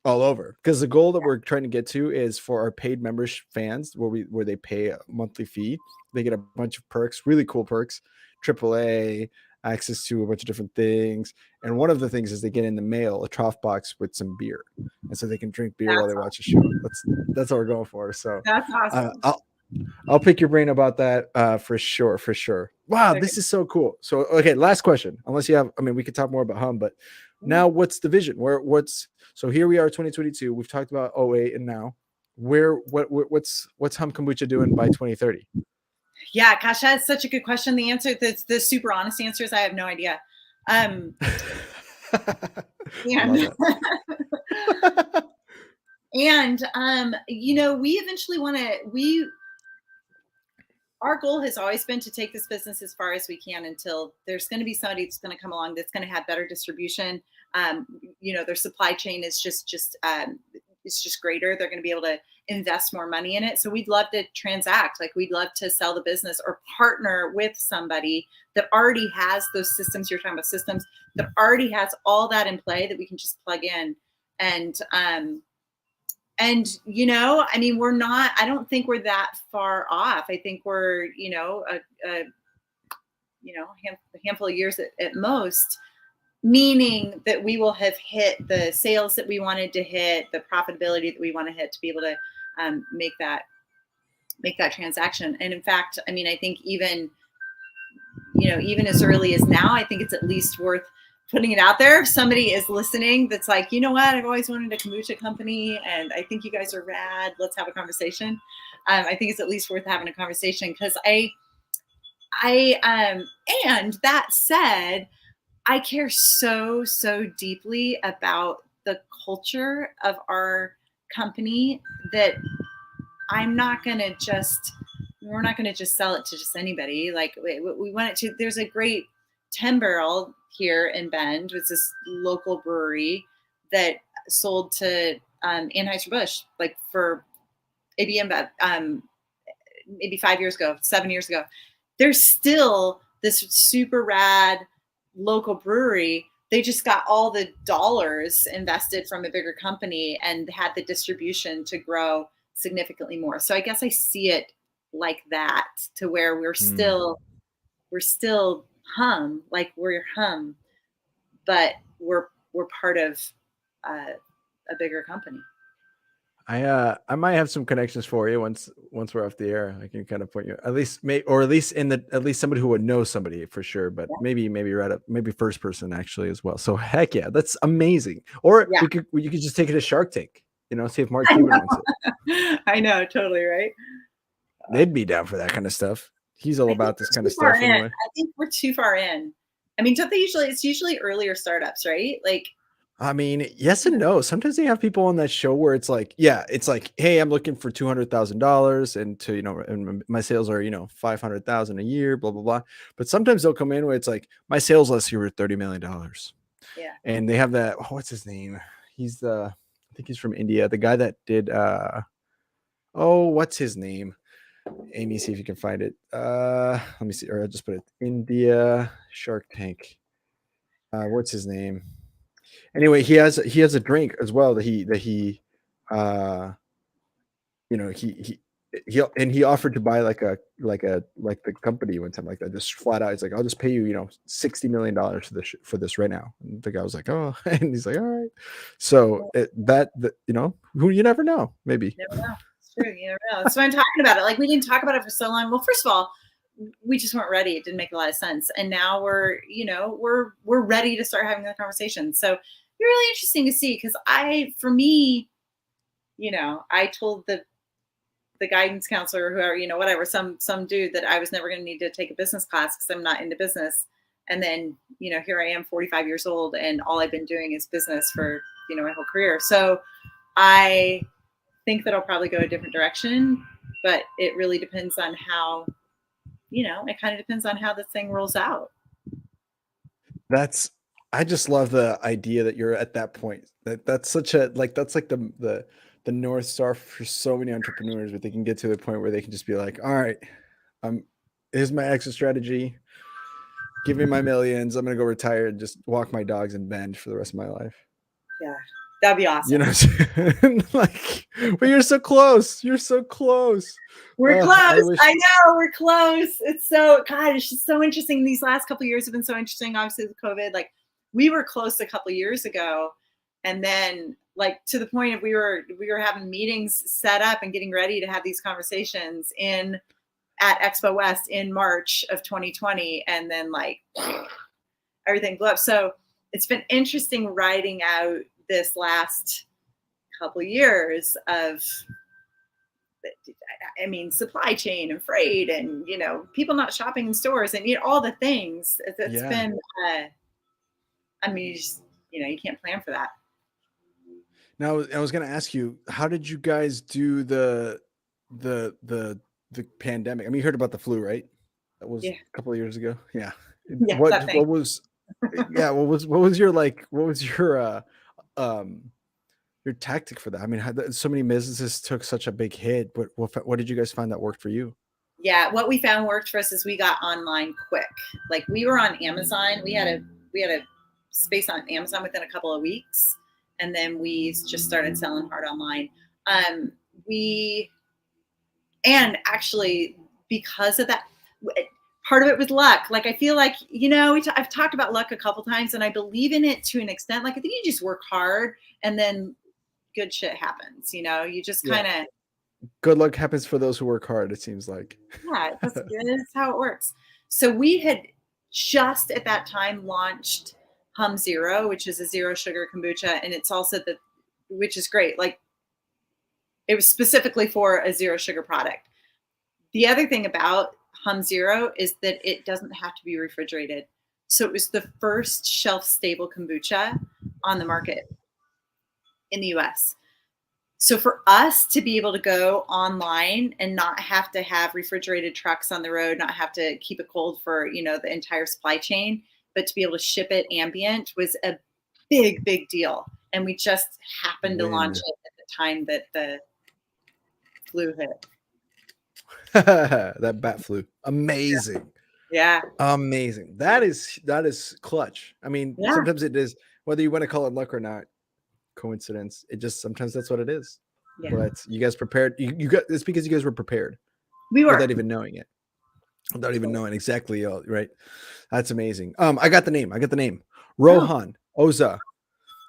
all over, because the goal that we're trying to get to is for our paid members fans, where they pay a monthly fee. They get a bunch of perks, really cool perks, AAA, access to a bunch of different things, and one of the things is they get in the mail a trough box with some beer, and so they can drink beer while they watch the show. That's what we're going for. So That's awesome. I'll pick your brain about that for sure. Wow, Okay. this is so cool. So okay, last question. Unless you have, I mean, we could talk more about Hum, but now what's the vision? So here we are, 2022. We've talked about 08 and now. What's Hum Kombucha doing by 2030? Yeah, gosh, that's such a good question. The answer, the super honest answer is I have no idea. And we eventually our goal has always been to take this business as far as we can until there's going to be somebody that's going to come along that's going to have better distribution. Their supply chain is just it's just greater. They're going to be able to invest more money in it. So we'd love to transact. Like, we'd love to sell the business or partner with somebody that already has those systems. You're talking about systems that already has all that in play that we can just plug in. I don't think we're that far off. I think we're, a handful of years at most, meaning that we will have hit the sales that we wanted to hit, the profitability that we want to hit, to be able to make that transaction. And in fact, I mean, I think even as early as now, I think it's at least worth putting it out there. If somebody is listening that's like, you know what, I've always wanted a kombucha company and I think you guys are rad, let's have a conversation. I think it's at least worth having a conversation, because and that said, I care so deeply about the culture of our company that we're not going to just sell it to just anybody. Like, we want it to, there's a great 10 Barrel here in Bend, which is this local brewery that sold to Anheuser-Busch, like for AB InBev, maybe 7 years ago. There's still this super rad local brewery. They just got all the dollars invested from a bigger company and had the distribution to grow significantly more. So I guess I see it like that, to where we're still Hum, like we're Hum, but we're part of a bigger company. I might have some connections for you once we're off the air. I can kind of point you at least somebody who would know somebody for sure, but maybe right up, maybe first person actually as well. So heck yeah, that's amazing. Or you could just take it to Shark Tank, see if Mark Cuban wants it. I know, totally, right? They'd be down for that kind of stuff. He's all about this kind of stuff anyway. I think we're too far in. I mean, don't they it's usually earlier startups, right? Like, I mean, yes and no. Sometimes they have people on that show where it's like, hey, I'm looking for $200,000 and and my sales are, $500,000 a year, blah, blah, blah. But sometimes they'll come in where it's like, my sales last year were $30 million. Yeah. And they have that, what's his name? I think he's from India. The guy that did, what's his name? Amy, see if you can find it. Let me see, or I'll just put it, India Shark Tank. What's his name? Anyway, he has a drink as well that he he offered to buy like the company one time like that, just flat out. He's like, I'll just pay you, $60 million for this right now. And the guy was like, oh, and he's like, all right. So who, you never know, maybe. Never know. It's true. You never know. That's why I'm talking about it. Like, we didn't talk about it for so long. Well, first of all, we just weren't ready. It didn't make a lot of sense. And now we're ready to start having the conversation. So it's really interesting to see, because for me, I told the guidance counselor or whoever, whatever, some dude, that I was never going to need to take a business class because I'm not into business. And then, here I am, 45 years old, and all I've been doing is business for, my whole career. So I think that I'll probably go a different direction, but it really depends on how, it kind of depends on how this thing rolls out. I just love the idea that you're at that point. That's such a, like, that's like the North Star for so many entrepreneurs, where they can get to the point where they can just be like, all right, here's my exit strategy. Give me my millions. I'm going to go retire and just walk my dogs and bend for the rest of my life. Yeah. That'd be awesome. Like, but you're so close. You're so close. We're close. I know, we're close. It's just so interesting. These last couple of years have been so interesting. Obviously, with COVID, like, we were close a couple of years ago, and then, like, to the point of we were having meetings set up and getting ready to have these conversations at Expo West in March of 2020, and then, like, everything blew up. So it's been interesting riding out this last couple of years of, supply chain and freight, and people not shopping in stores, and all the things. It's been you can't plan for that. Now, I was going to ask you, how did you guys do the pandemic? I mean, you heard about the flu, right? That was a couple of years ago. Yeah. What was your tactic for that? I mean, so many businesses took such a big hit, but what did you guys find that worked for you? Yeah, what we found worked for us is we got online quick. Like, we were on Amazon. We had a space on Amazon within a couple of weeks, and then we just started selling hard online. And actually, because of that, part of it was luck. Like, I feel like, I've talked about luck a couple times, and I believe in it to an extent. Like, I think you just work hard, and then good shit happens. You just kind of, good luck happens for those who work hard, it seems like. Yeah, that's how it works. So we had just at that time launched Hum Zero, which is a zero sugar kombucha, and it's also which is great. Like, it was specifically for a zero sugar product. The other thing about Hum Zero is that it doesn't have to be refrigerated. So it was the first shelf stable kombucha on the market in the US. So for us to be able to go online and not have to have refrigerated trucks on the road, not have to keep it cold for, the entire supply chain, but to be able to ship it ambient was a big, big deal. And we just happened to launch it at the time that the flu hit. That bat flu. Amazing. Yeah. Amazing. That is clutch. I mean, sometimes it is, whether you want to call it luck or not, coincidence. It just, sometimes that's what it is. Yeah. But you guys prepared. It's because you guys were prepared. We were. Without even knowing it. Without even knowing exactly, right? That's amazing. I got the name. Rohan Oza.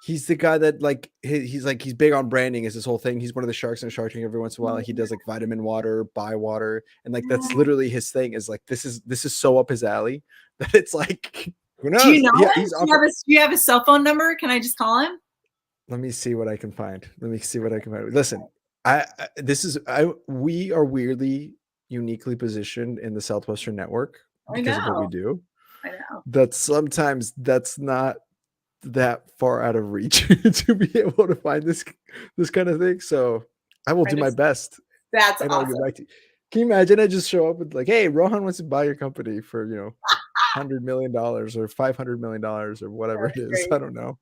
He's the guy that, like, he's big on branding, is his whole thing. He's one of the sharks in a Shark Tank. Every once in a while, he does like vitamin water, buy water, and like that's literally his thing. Is like, this is so up his alley that it's like, who knows? Do you know him? Do you have a cell phone number? Can I just call him? Let me see what I can find. Listen, we are weirdly, uniquely positioned in the Southwestern network because of what we do. I know. That sometimes that's not that far out of reach to be able to find this kind of thing. So I will do my best. That's and awesome. I'll get back to you. Can you imagine? I just show up with like, hey, Rohan wants to buy your company for, $100 million or $500 million or whatever it is. Great. I don't know.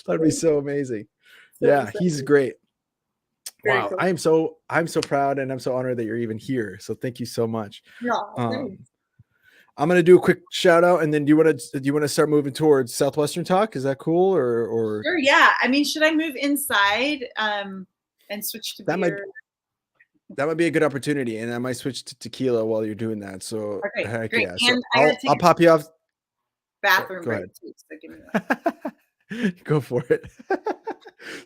That'd be so amazing. He's great. Wow. Cool. I'm so proud, and I'm so honored that you're even here. So thank you so much. I'm going to do a quick shout out, and then do you want to start moving towards Southwestern talk? Is that cool? Or Sure. Yeah. I mean, should I move inside and switch to beer? That might be a good opportunity, and I might switch to tequila while you're doing that. So Okay, heck great. yeah. So And I gotta I'll take a pop you off. bathroom Go break ahead. too, so give me one. Go for it.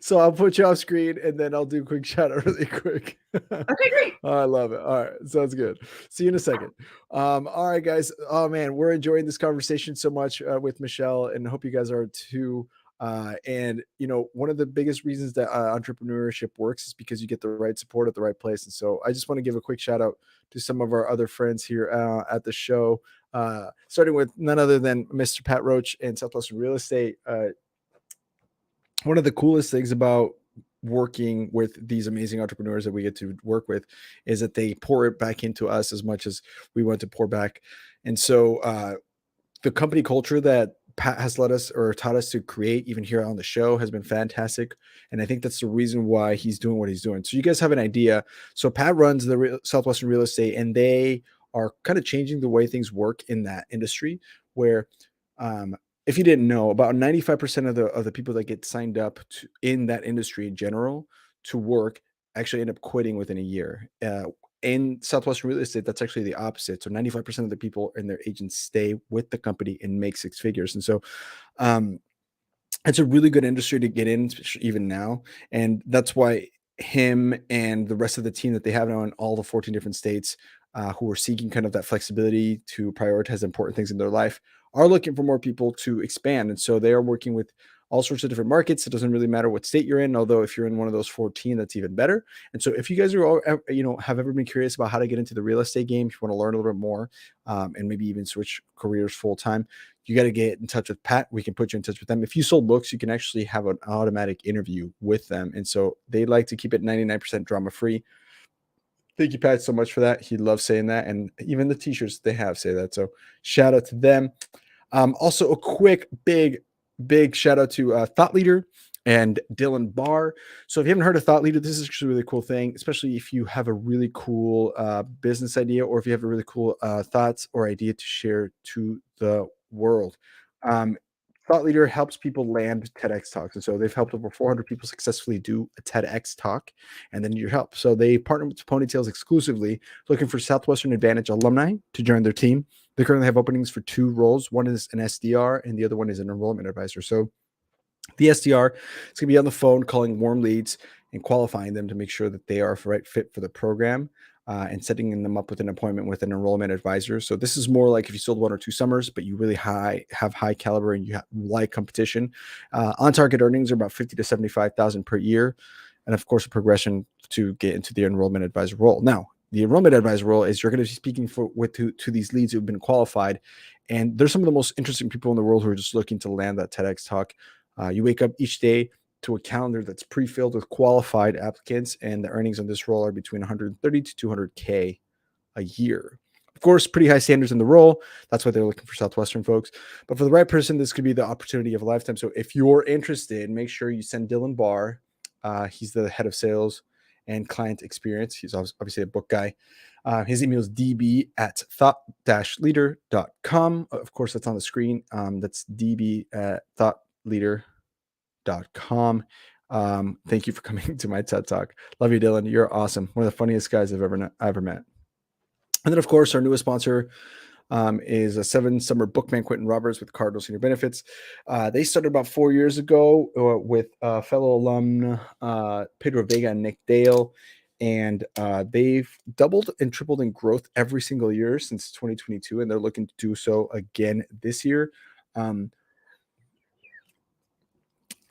So I'll put you off screen and then I'll do a quick shout out really quick. Okay, great. Oh, I love it. All right. Sounds good. See you in a second. All right, guys. Oh man, we're enjoying this conversation so much with Michelle, and hope you guys are too. And one of the biggest reasons that entrepreneurship works is because you get the right support at the right place. And so I just want to give a quick shout out to some of our other friends here at the show, starting with none other than Mr. Pat Roach and Southwestern Real Estate. One of the coolest things about working with these amazing entrepreneurs that we get to work with is that they pour it back into us as much as we want to pour back. And so the company culture that Pat has let us or taught us to create, even here on the show, has been fantastic. And I think that's the reason why he's doing what he's doing. So you guys have an idea. So Pat runs the Southwestern Real Estate, and they are kind of changing the way things work in that industry. Where, if you didn't know, about 95% of the people that get signed up in that industry in general to work actually end up quitting within a year. In Southwestern real estate, that's actually the opposite. So 95% of the people and their agents stay with the company and make six figures. And so um, it's a really good industry to get in even now. And that's why him and the rest of the team that they have now in all the 14 different states, who are seeking kind of that flexibility to prioritize important things in their life, are looking for more people to expand. And so they are working with all sorts of different markets. It doesn't really matter what state you're in, although if you're in one of those 14, that's even better. And so if you guys are all, have ever been curious about how to get into the real estate game, if you want to learn a little bit more, and maybe even switch careers full time, you got to get in touch with Pat. We can put you in touch with them. If you sold books, you can actually have an automatic interview with them. And so they like to keep it 99% drama free. Thank you, Pat, so much for that. He loves saying that. And even the t-shirts they have say that. So shout out to them. Also, a quick, big shout out to Thought Leader and Dylan Barr. So if you haven't heard of Thought Leader, this is actually a really cool thing, especially if you have a really cool business idea, or if you have a really cool thoughts or idea to share to the world. Um, Thought Leader helps people land TEDx talks. And so they've helped over 400 people successfully do a TEDx talk, and then your help. So they partner with Ponytails exclusively, looking for Southwestern Advantage alumni to join their team. They currently have openings for two roles. One is an SDR, and the other one is an enrollment advisor. So the SDR is going to be on the phone calling warm leads and qualifying them to make sure that they are a right fit for the program, and setting them up with an appointment with an enrollment advisor. So this is more like if you sold one or two summers, but you really have high caliber and you like competition. On target earnings are about 50 to 75,000 per year, and of course a progression to get into the enrollment advisor role. Now, the enrollment advisor role is you're going to be speaking to these leads who've been qualified, and they're some of the most interesting people in the world who are just looking to land that TEDx talk. You wake up each day to a calendar that's pre-filled with qualified applicants, and the earnings on this role are between 130 to 200K a year. Of course, pretty high standards in the role. That's why they're looking for Southwestern folks. But for the right person, this could be the opportunity of a lifetime. So if you're interested, make sure you send Dylan Barr. He's the head of sales and client experience. He's obviously a book guy. His email is db@thought-leader.com. Of course, that's on the screen. That's db@thoughtleader.com. Thank you for coming to my TED Talk. Love you, Dylan. You're awesome. One of the funniest guys I've ever met. And then, of course, our newest sponsor is a 7-summer book banquet in Roberts with Cardinal Senior Benefits. They started about 4 years ago with fellow alum Pedro Vega and Nick Dale. And they've doubled and tripled in growth every single year since 2022. And they're looking to do so again this year.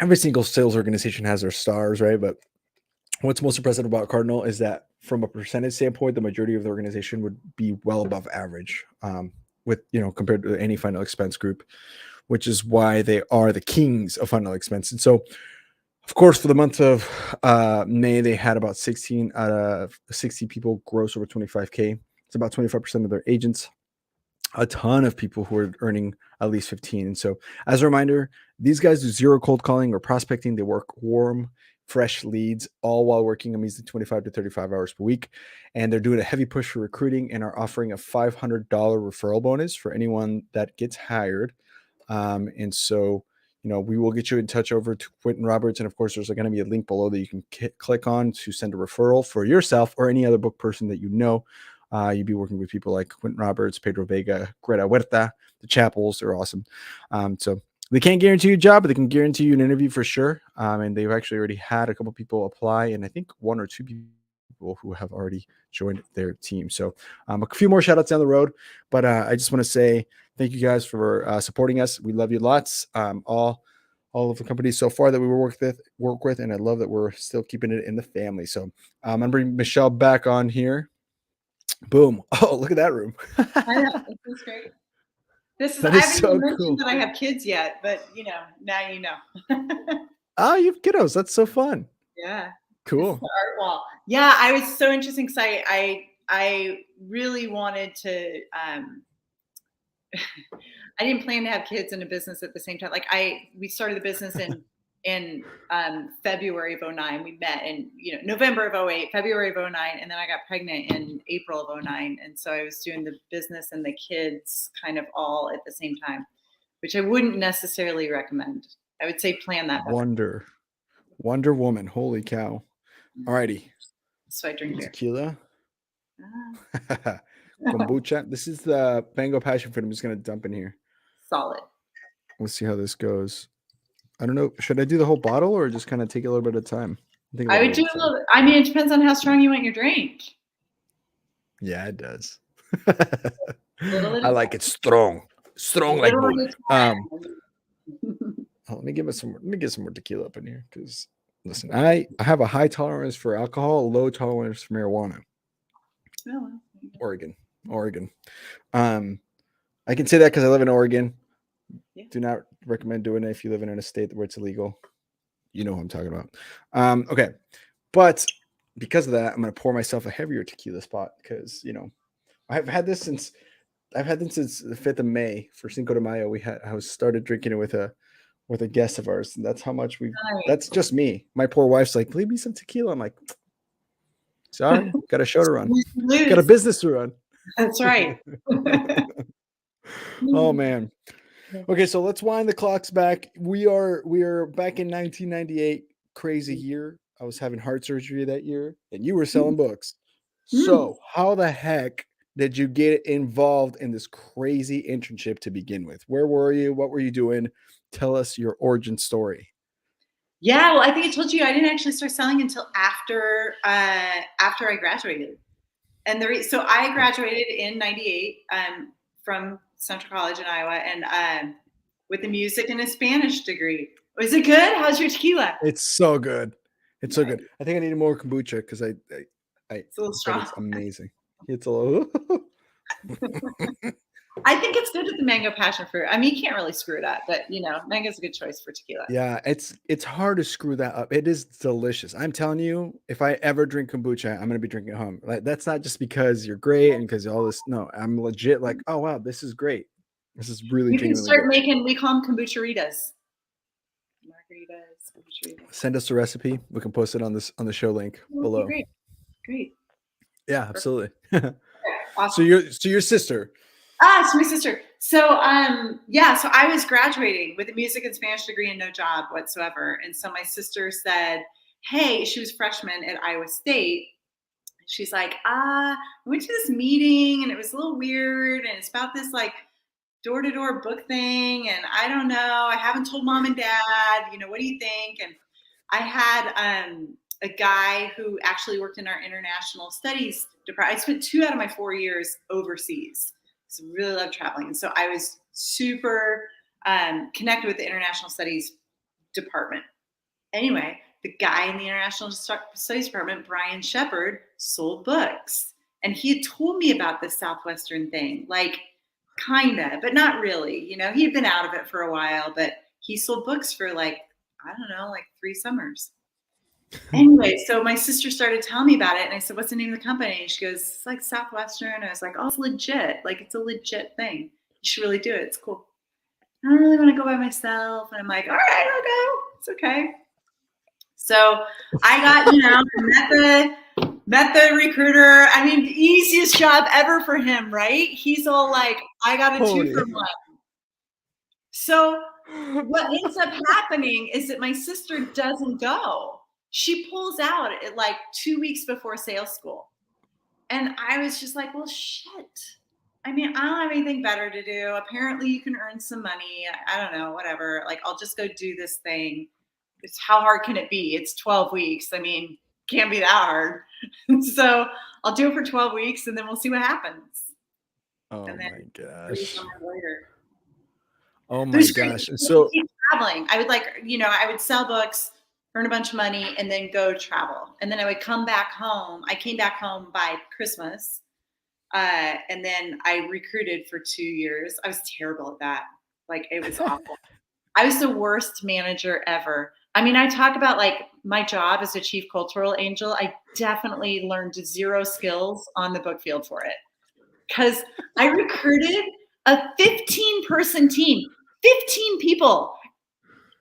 Every single sales organization has their stars, right? But what's most impressive about Cardinal is that from a percentage standpoint, the majority of the organization would be well above average, with compared to any final expense group, which is why they are the kings of final expense. And so, of course, for the month of May, they had about 16 out of 60 people gross over 25K. It's about 25% of their agents. A ton of people who are earning at least 15. And so, as a reminder, these guys do zero cold calling or prospecting. They work warm, fresh leads, all while working a measly 25 to 35 hours per week. And they're doing a heavy push for recruiting and are offering a $500 referral bonus for anyone that gets hired. And so, we will get you in touch over to Quentin Roberts. And of course, there's going to be a link below that you can click on to send a referral for yourself or any other book person that you'd be working with people like Quentin Roberts, Pedro Vega, Greta Huerta, the Chapels. They're awesome. So they can't guarantee you a job, but they can guarantee you an interview for sure. And they've actually already had a couple people apply, and I think 1 or 2 people who have already joined their team. So a few more shout outs down the road, but I just want to say thank you guys for supporting us. We love you lots. All of the companies so far that we work with, and I love that we're still keeping it in the family. So I'm gonna bring Michelle back on here. Boom. Oh, look at that room. I know. This is great. That I is haven't so even mentioned cool. that I have kids yet, but now you know. Oh, you have kiddos. That's so fun. Yeah. Cool. It's the art wall. Yeah, I was so interesting because I really wanted to I didn't plan to have kids in a business at the same time. Like we started the business in February of 2009. We met in November of 2008, February of 2009, and then I got pregnant in April of 2009. And so I was doing the business and the kids kind of all at the same time, which I wouldn't necessarily recommend. I would say plan that better. Wonder Woman. Holy cow. Alrighty. So I drink beer. Tequila. Kombucha. This is the mango passion fruit. I'm just gonna dump in here. Solid. We'll see how this goes. I don't know. Should I do the whole bottle or just kind of take a little bit of time? I would do a little. I mean, it depends on how strong you want your drink. Yeah, it does. I like it strong like bull. Let me get some more tequila up in here because listen, I have a high tolerance for alcohol, low tolerance for marijuana. Oh, Oregon. I can say that because I live in Oregon. Yeah. Do not recommend doing it if you live in a state where it's illegal. You know what I'm talking about. Okay. But because of that, I'm going to pour myself a heavier tequila spot because, I've had this since the 5th of May for Cinco de Mayo. I started drinking it with a guest of ours. And that's how much that's just me. My poor wife's like, leave me some tequila. I'm like, sorry, got a show to run. Got a business to run. That's right. Oh man. Okay, so let's wind the clocks back. We are back in 1998. Crazy year. I was having heart surgery that year, and you were selling books. So how the heck did you get involved in this crazy internship to begin with? Where were you? What were you doing? Tell us your origin story. Yeah, well, I think I told you I didn't actually start selling until after I graduated. And so I graduated in 98 from Central College in Iowa, and with a music and a Spanish degree. Was it good? How's your tequila? It's so good. It's so good. I think I need more kombucha because it's a little strong. It's amazing. It's a little. I think it's good with the mango passion fruit. I mean, you can't really screw it up, but mango's a good choice for tequila. Yeah, it's hard to screw that up. It is delicious. I'm telling you, if I ever drink kombucha, I'm gonna be drinking it home. Like that's not just because you're great and because all this. No, I'm legit like, oh wow, this is great. This is really. You can start making. We call them kombucharitas. Margaritas. Send us a recipe. We can post it on the show link below. Great. Yeah, absolutely. Okay, awesome. So your sister. It's my sister. So so I was graduating with a music and Spanish degree and no job whatsoever. And so my sister said, hey, she was a freshman at Iowa State. She's like, I went to this meeting and it was a little weird. And it's about this like door-to-door book thing. And I don't know, I haven't told mom and dad, what do you think? And I had a guy who actually worked in our international studies department. I spent 2 out of my 4 years overseas. So really love traveling. And so I was super connected with the international studies department. Anyway, the guy in the international studies department, Brian Shepard, sold books. And he had told me about this Southwestern thing, like kind of, but not really. He had been out of it for a while, but he sold books for like 3 summers. Anyway, so my sister started telling me about it, and I said, what's the name of the company? And she goes, it's like Southwestern. I was like, oh, it's legit. Like, it's a legit thing. You should really do it. It's cool. I don't really want to go by myself. And I'm like, all right, I'll go. It's okay. So I got, met the recruiter. I mean, the easiest job ever for him, right? He's all like, I got a 2 for 1. So what ends up happening is that my sister doesn't go. She pulls out at like 2 weeks before sales school. And I was just like, well, shit. I mean, I don't have anything better to do. Apparently you can earn some money. I don't know, whatever. Like, I'll just go do this thing. It's how hard can it be? It's 12 weeks. I mean, can't be that hard. So I'll do it for 12 weeks and then we'll see what happens. Oh And then my 3 gosh. summers later. Oh It my was great. gosh. And I would so keep traveling. I would I would sell books, earn a bunch of money, and then go travel. And then I would come back home. I came back home by Christmas. And then I recruited for 2 years. I was terrible at that. Like, it was awful. I was the worst manager ever. I mean, I talk about like my job as a chief cultural angel. I definitely learned 0 skills on the book field for it because I recruited a 15-person team, 15 people.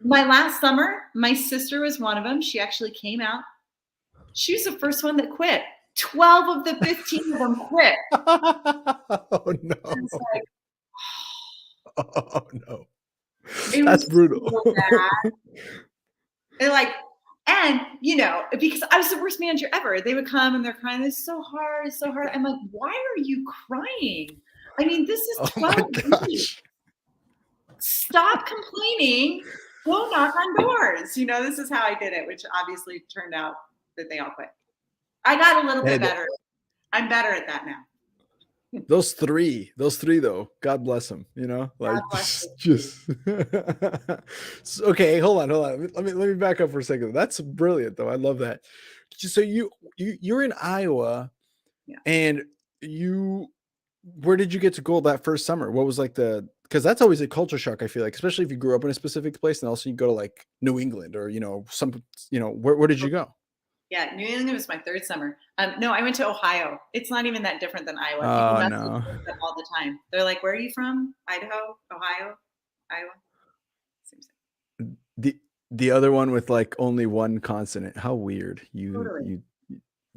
My last summer, my sister was one of them. She actually came out. She was the first one that quit. 12 of the 15 of them quit. oh no. And it's like, Oh no. it That's was brutal. so bad. And like, and because I was the worst manager ever. They would come and they're crying. It's so hard. It's so hard. I'm like, why are you crying? I mean, this is Oh 12 my weeks. gosh. Stop complaining. Go knock on doors. This is how I did it, which obviously turned out that they all quit. I got a little bit better. I'm better at that now. Those three though, God bless them, like God bless just okay, hold on. Let me back up for a second. That's brilliant though. I love that. So you're in Iowa, Yeah. and where did you get to go that first summer? What was like because that's always a culture shock, I feel like, especially if you grew up in a specific place and also you go to like New England or where did you go? Yeah, New England was my 3rd summer. No, I went to Ohio. It's not even that different than Iowa. People Oh message no. me all the time. They're like, "Where are you from? Idaho, Ohio, Iowa?" Seems The other one with like only one consonant. How weird. Totally.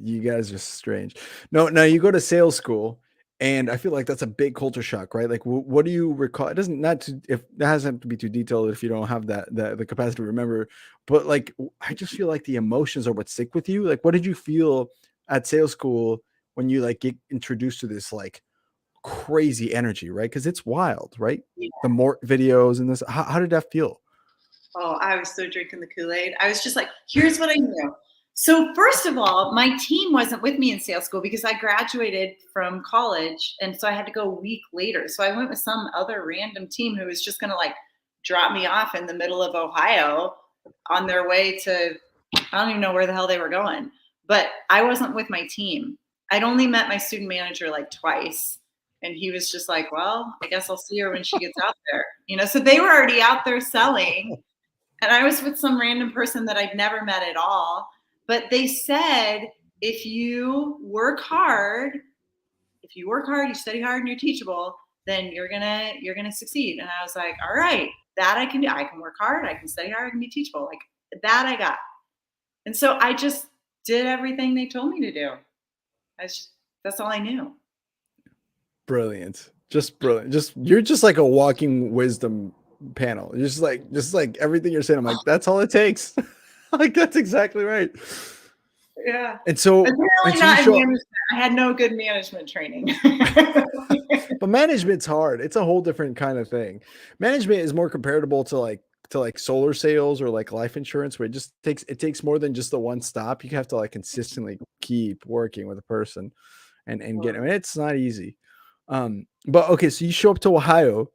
You guys are strange. No, you go to sales school, and I feel like that's a big culture shock, right? Like, what do you recall? It doesn't not to if it hasn't to be too detailed if you don't have the capacity to remember. But like, I just feel like the emotions are what stick with you. Like, what did you feel at sales school when you like get introduced to this like crazy energy, right? Because it's wild, right? Yeah. The more videos and this. How did that feel? Oh, I was so drinking the Kool-Aid. I was just like, here's what I knew. So first of all, my team wasn't with me in sales school because I graduated from college. And so I had to go a week later. So I went with some other random team who was just going to like drop me off in the middle of Ohio on their way to, I don't even know where the hell they were going, but I wasn't with my team. I'd only met my student manager like twice. And he was just like, well, I guess I'll see her when she gets out there. So they were already out there selling. And I was with some random person that I'd never met at all. But they said, if you work hard, you study hard, and you're teachable, then you're gonna succeed. And I was like, all right, that I can do. I can work hard, I can study hard, I can be teachable. Like that I got. And so I just did everything they told me to do. That's all I knew. Brilliant. Just brilliant. You're just like a walking wisdom panel. You're just like everything you're saying. I'm like, that's all it takes. Like that's exactly right. Yeah. And so, Apparently not in management. I had no good management training. But management's hard. It's a whole different kind of thing. Management is more comparable to like solar sales or like life insurance, where it takes more than just the one stop. You have to like consistently keep working with a person and get. I mean, it's not easy. But okay, so you show up to Ohio,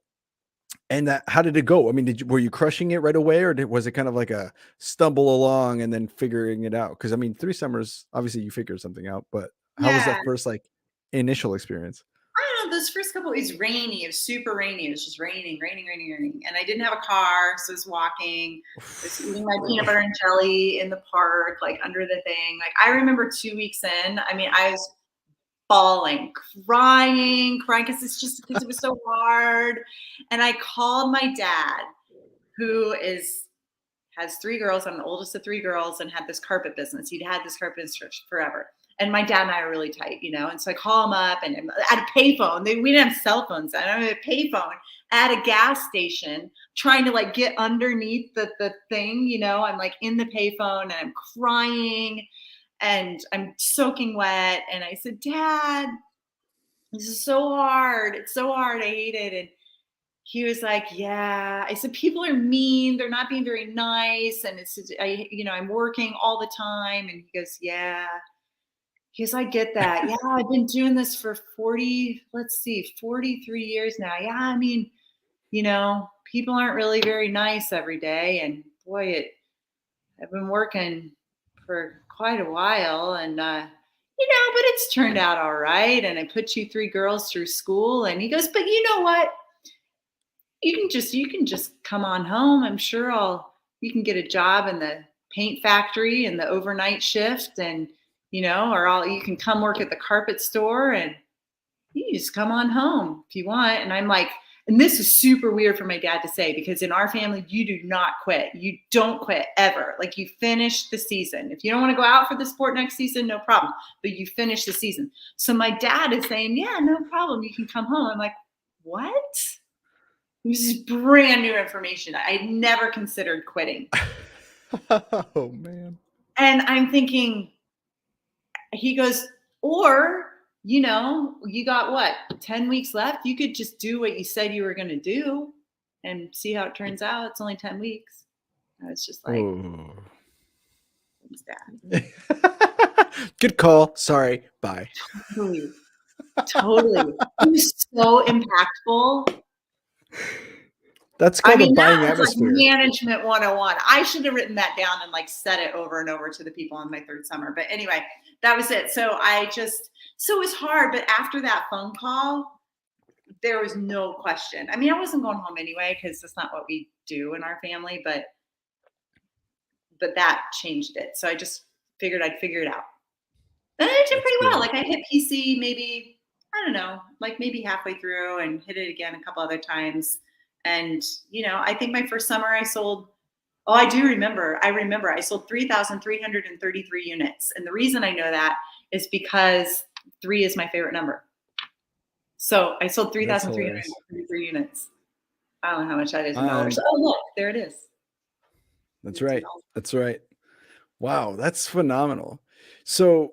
and how did it go? I mean, were you crushing it right away, or was it kind of like a stumble along and then figuring it out? Because I mean, 3 summers, obviously you figured something out, but how was that first like initial experience? I don't know. Those first couple, it was rainy. It was super rainy. It was just raining. And I didn't have a car, so I was walking. I was eating my peanut butter and jelly in the park, like under the thing. Like I remember 2 weeks in, I mean, I was bawling, crying because it was so hard. And I called my dad, who has 3 girls. I'm the oldest of 3 girls and had this carpet business. He'd had this carpet business forever. And my dad and I are really tight, and so I call him up and at a payphone. We didn't have cell phones. I don't have a payphone at a gas station trying to like get underneath the thing, I'm like in the payphone and I'm crying and I'm soaking wet. And I said, Dad, this is so hard. It's so hard. I hate it. And he was like, yeah. I said, people are mean. They're not being very nice. And I'm working all the time. And he goes, yeah. He goes, I get that. Yeah, I've been doing this for 43 years now. Yeah, I mean, people aren't really very nice every day. And boy, I've been working for quite a while. And, but it's turned out all right. And I put you 3 girls through school. And he goes, but you know what? You can just come on home. I'm sure you can get a job in the paint factory and the overnight shift and, or you can come work at the carpet store and you just come on home if you want. And I'm like, and this is super weird for my dad to say, because in our family, you do not quit. You don't quit ever. Like you finish the season. If you don't want to go out for the sport next season, no problem, but you finish the season. So my dad is saying, yeah, no problem. You can come home. I'm like, what? This is brand new information. I'd never considered quitting. Oh, man. And I'm thinking, he goes, or, you got what, 10 weeks left? You could just do what you said you were going to do and see how it turns out. It's only 10 weeks. I was just like, thanks, Dad. Good call. Sorry. Bye. Totally. It was so impactful. That's called a buying that was atmosphere. like management 101. I should have written that down and like said it over and over to the people on my 3rd summer. But anyway, that was it. So so it was hard. But after that phone call, there was no question. I mean, I wasn't going home anyway, because that's not what we do in our family, but that changed it. So I just figured I'd figure it out. And I did pretty well. Like I hit PC maybe, I don't know, like maybe halfway through and hit it again a couple other times. And, I think my first summer I sold, I remember I sold 3,333 units. And the reason I know that is because 3 is my favorite number. So I sold 3,333 units. I don't know how much that is in dollars. Oh, look, there it is. That's right. That's right. Wow, that's phenomenal. So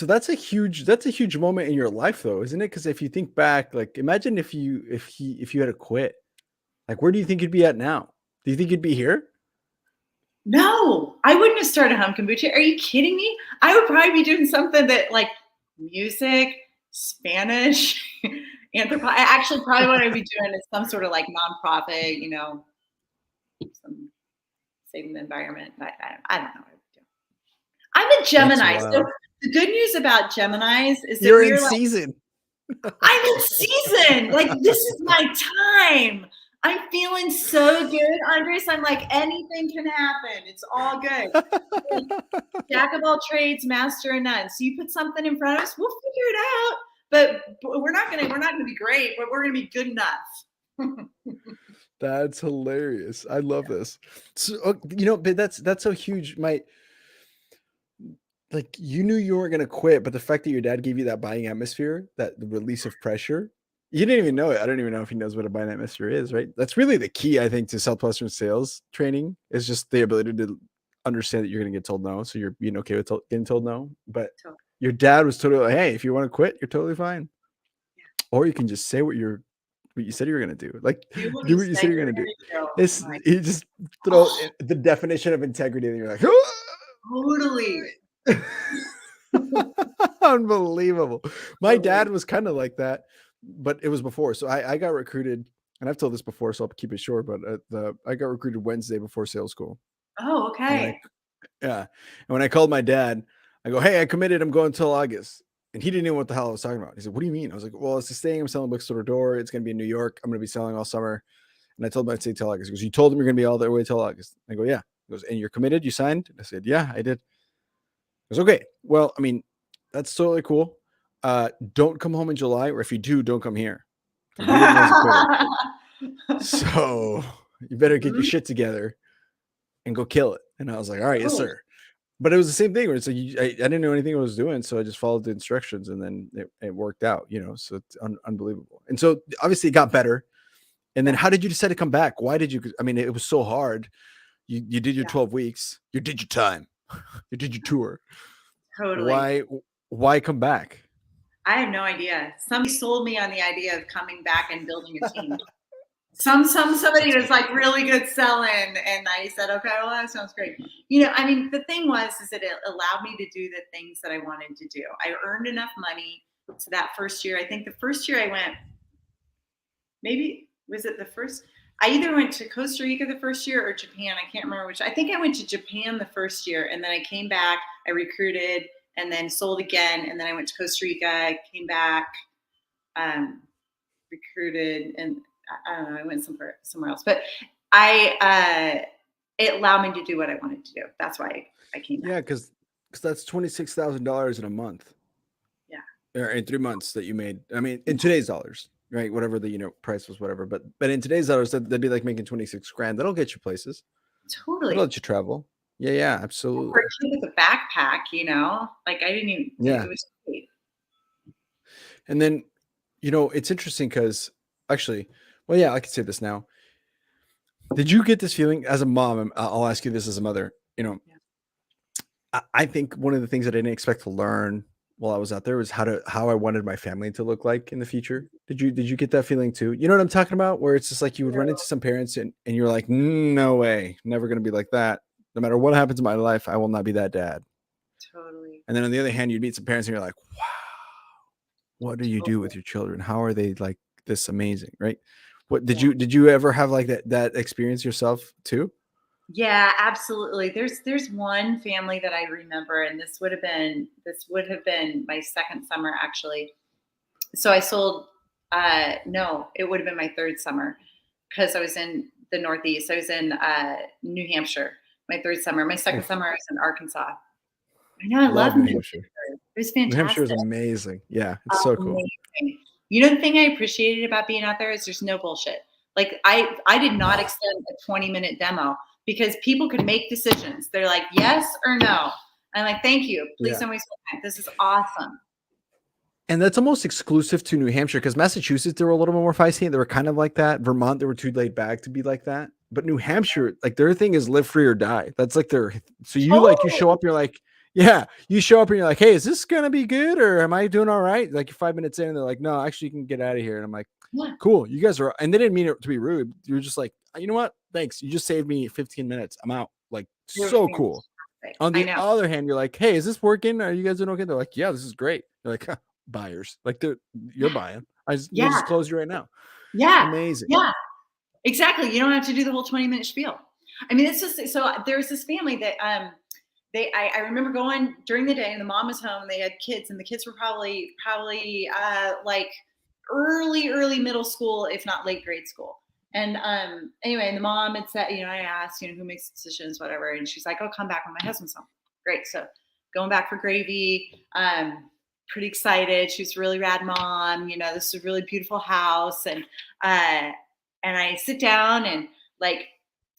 that's a huge moment in your life, though, isn't it? Because if you think back, like imagine if you had to quit, like where do you think you'd be at now? Do you think you'd be here? No, I wouldn't have started Hum Kombucha. Are you kidding me? I would probably be doing something that like music, Spanish, anthropology. Actually, probably what I'd be doing is some sort of like nonprofit, some saving the environment. But I don't know what I would do. I'm a Gemini. So the good news about Geminis is that you're in season. I'm in season. Like this is my time. I'm feeling so good, Andres. I'm like, anything can happen. It's all good. Jack of all trades, master of none. So you put something in front of us, we'll figure it out. But we're not gonna be great, but we're gonna be good enough. That's hilarious. I love this. So but that's so huge. Like you knew you weren't gonna quit, but the fact that your dad gave you that buying atmosphere, that the release of pressure. You didn't even know it. I don't even know if he knows what a buying atmosphere is, right? That's really the key, I think, to Southwestern sales training is just the ability to understand that you're going to get told no. So you're being okay with getting told no. But your dad was totally like, hey, if you want to quit, you're totally fine. Yeah. Or you can just say what you said you were going to do. Like do what you said you're going to do. You just throw the definition of integrity and you're like, totally. Unbelievable. My dad was kind of like that. But it was before. So I got recruited, and I've told this before, so I'll keep it short, but I got recruited Wednesday before sales school. Oh, okay. And when I called my dad, I go, hey, I committed. I'm going until August. And he didn't know what the hell I was talking about. He said, what do you mean? I was like, well, it's this thing. I'm selling books door to door. It's going to be in New York. I'm going to be selling all summer. And I told him I'd stay till August. He goes, you told him you're going to be all the way till August. I go, yeah. He goes, and you're committed? You signed? I said, yeah, I did. He goes, okay. Well, I mean, that's totally cool. Don't come home in July, or if you do, don't come here. So you better get your shit together and go kill it. And I was like, all right, yes, sir. But it was the same thing where it's like I didn't know anything I was doing, so I just followed the instructions, and then it worked out, so it's unbelievable. And so obviously it got better. And then Yeah. how did you decide to come back? Why did you? I mean, it was so hard. You did your Yeah. 12 weeks. You did your time. You did your tour. Totally. Why come back? I have no idea. Somebody sold me on the idea of coming back and building a team. Somebody That's was like really good selling, and I said, okay, well, that sounds great. I mean, the thing was is that it allowed me to do the things that I wanted to do. I earned enough money to that first year. I think the first year I went, maybe was it the first? I either went to Costa Rica the first year or Japan. I can't remember which. I think I went to Japan the first year, and then I came back. I recruited, and then sold again, and then I went to Costa Rica. I came back, recruited, and I don't know. I went somewhere else, but it allowed me to do what I wanted to do. That's why I came back. Yeah, because that's $26,000 in a month. Yeah. Or in 3 months that you made. I mean, in today's dollars, right? Whatever the price was, whatever. But in today's dollars, that'd be like making 26 grand. That'll get you places. That'll Totally. let you travel. Yeah, For a absolutely. kid with a backpack, like I didn't even. Yeah. It was great. And then, it's interesting because actually, well, yeah, I can say this now. Did you get this feeling as a mom? I'll ask you this as a mother. Yeah. I think one of the things that I didn't expect to learn while I was out there was how I wanted my family to look like in the future. Did you get that feeling too? You know what I'm talking about? Where it's just like you would run into some parents and you're like, no way, never gonna be like that. No matter what happens in my life, I will not be that dad. Totally. And then on the other hand, you'd meet some parents and you're like, wow, what do you do Totally. with your children? How are they like this amazing? Right? What did Yeah. you ever have like that experience yourself too? Yeah, absolutely. There's one family that I remember, and this would have been my second summer actually. So I sold. No, it would have been my third summer because I was in the Northeast. I was in New Hampshire. My third summer. My second Oof, summer, I was in Arkansas. I know. I love love New New Hampshire. Hampshire. It was New Hampshire is fantastic. amazing. Yeah, it's so cool. Amazing. The thing I appreciated about being out there is there's no bullshit. Like I did not extend a 20-minute demo because people could make decisions. They're like, yes or no. I'm like, thank you. Please Yeah. don't waste my time. This is awesome. And that's almost exclusive to New Hampshire because Massachusetts, they were a little bit more feisty. They were kind of like that. Vermont, they were too laid back to be like that. But New Hampshire, like their thing is live free or die. That's like so you show Totally. up, you're like, yeah, you show up and you're like, hey, is this going to be good? Or am I doing all right? Like 5 minutes in and they're like, no, actually you can get out of here. And I'm like, Yeah. cool. You guys are, and they didn't mean it to be rude. You were just like, you know what? Thanks. You just saved me 15 minutes. I'm out. Like They were so cool. fantastic. On I the know. other hand, you're like, hey, is this working? Are you guys doing okay? They're like, yeah, this is great. You're like, huh, buyers. Like you're Yeah. buying. We'll Yeah. just close you right now. Yeah. Amazing. Yeah. Exactly. You don't have to do the whole 20-minute spiel. I mean, it's just so there's this family that I remember going during the day and the mom was home and they had kids and the kids were probably like early middle school, if not late grade school. And anyway, and the mom had said, I asked, who makes decisions, whatever, and she's like, "Oh, come back when my husband's home." Great. So going back for gravy. Pretty excited. She was a really rad mom. This is a really beautiful house, uh, and I sit down and like,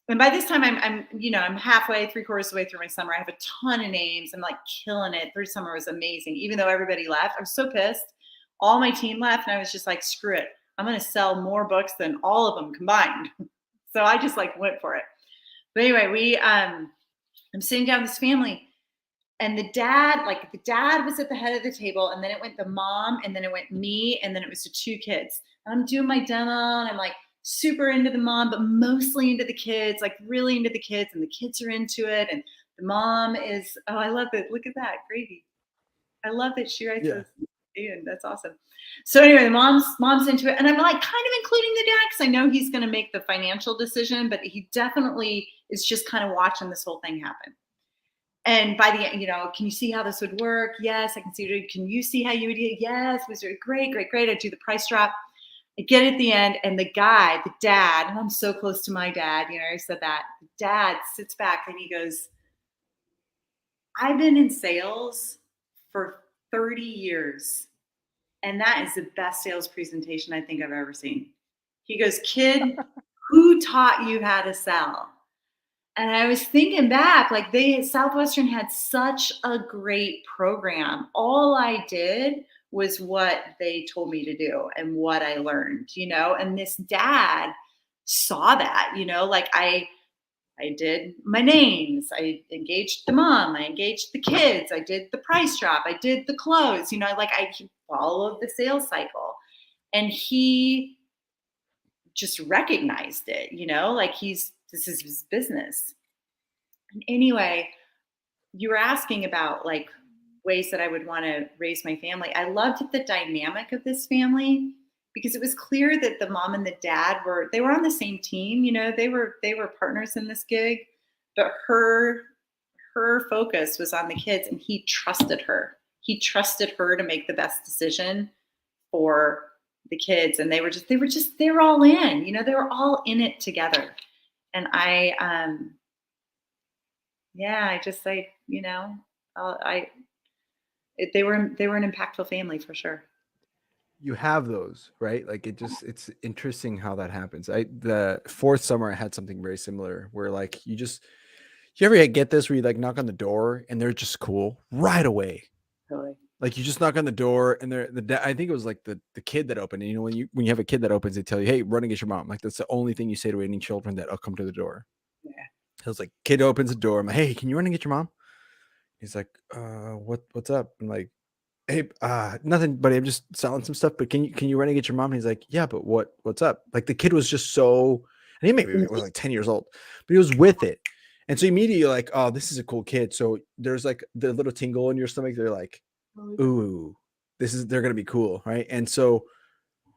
and by this time I'm halfway, three-quarters of the way through my summer. I have a ton of names. I'm like killing it. Third summer was amazing. Even though everybody left, I was so pissed. All my team left, and I was just like, screw it. I'm going to sell more books than all of them combined. So I just like went for it. But anyway, I'm sitting down with this family, and the dad was at the head of the table, and then it went the mom, and then it went me, and then it was the two kids. And I'm doing my demo, and I'm like super into the mom, but mostly into the kids, like really into the kids, and the kids are into it. And the mom is, oh, I love it. Look at that. Gravy. I love that she writes Yeah. this. Dude, that's awesome. So anyway, the mom's into it, and I'm like kind of including the dad because I know he's going to make the financial decision, but he definitely is just kind of watching this whole thing happen. And by the end, can you see how this would work? Yes, I can see it. Can you see how you would do it? Yes, it was great, great, great. I do the price drop. I get it at the end, and the dad, and I'm so close to my dad, I said that. The dad sits back and he goes, I've been in sales for 30 years, and that is the best sales presentation I think I've ever seen. He goes, kid, who taught you how to sell? And I was thinking back, like Southwestern had such a great program. All I did was what they told me to do and what I learned, and this dad saw that, like I did my names, I engaged the mom, I engaged the kids, I did the price drop, I did the close, like I followed the sales cycle. And he just recognized it, like this is his business. And anyway, you were asking about like ways that I would want to raise my family. I loved the dynamic of this family because it was clear that the mom and the dad were on the same team, they were partners in this gig, but her focus was on the kids and he trusted her. He trusted her to make the best decision for the kids, and they were all in, they were all in it together. And I they were an impactful family for sure. You have those, right? Like it's interesting how that happens. The fourth summer I had something very similar where like you ever get this where you like knock on the door and they're just cool right away. Totally. Like you just knock on the door and I think it was like the kid that opened. And when you have a kid that opens, they tell you, "Hey, run and get your mom." Like that's the only thing you say to any children that come to the door. Yeah. It was like kid opens the door. I'm like, "Hey, can you run and get your mom?" He's like, what's up?" I'm like, "Hey, nothing, buddy. I'm just selling some stuff. But can you run and get your mom?" And he's like, "Yeah, but what's up?" Like the kid was just so, and he maybe was like 10 years old, but he was with it. And so immediately you're like, "Oh, this is a cool kid." So there's like the little tingle in your stomach. They're like, "Ooh, they're gonna be cool, right?" And so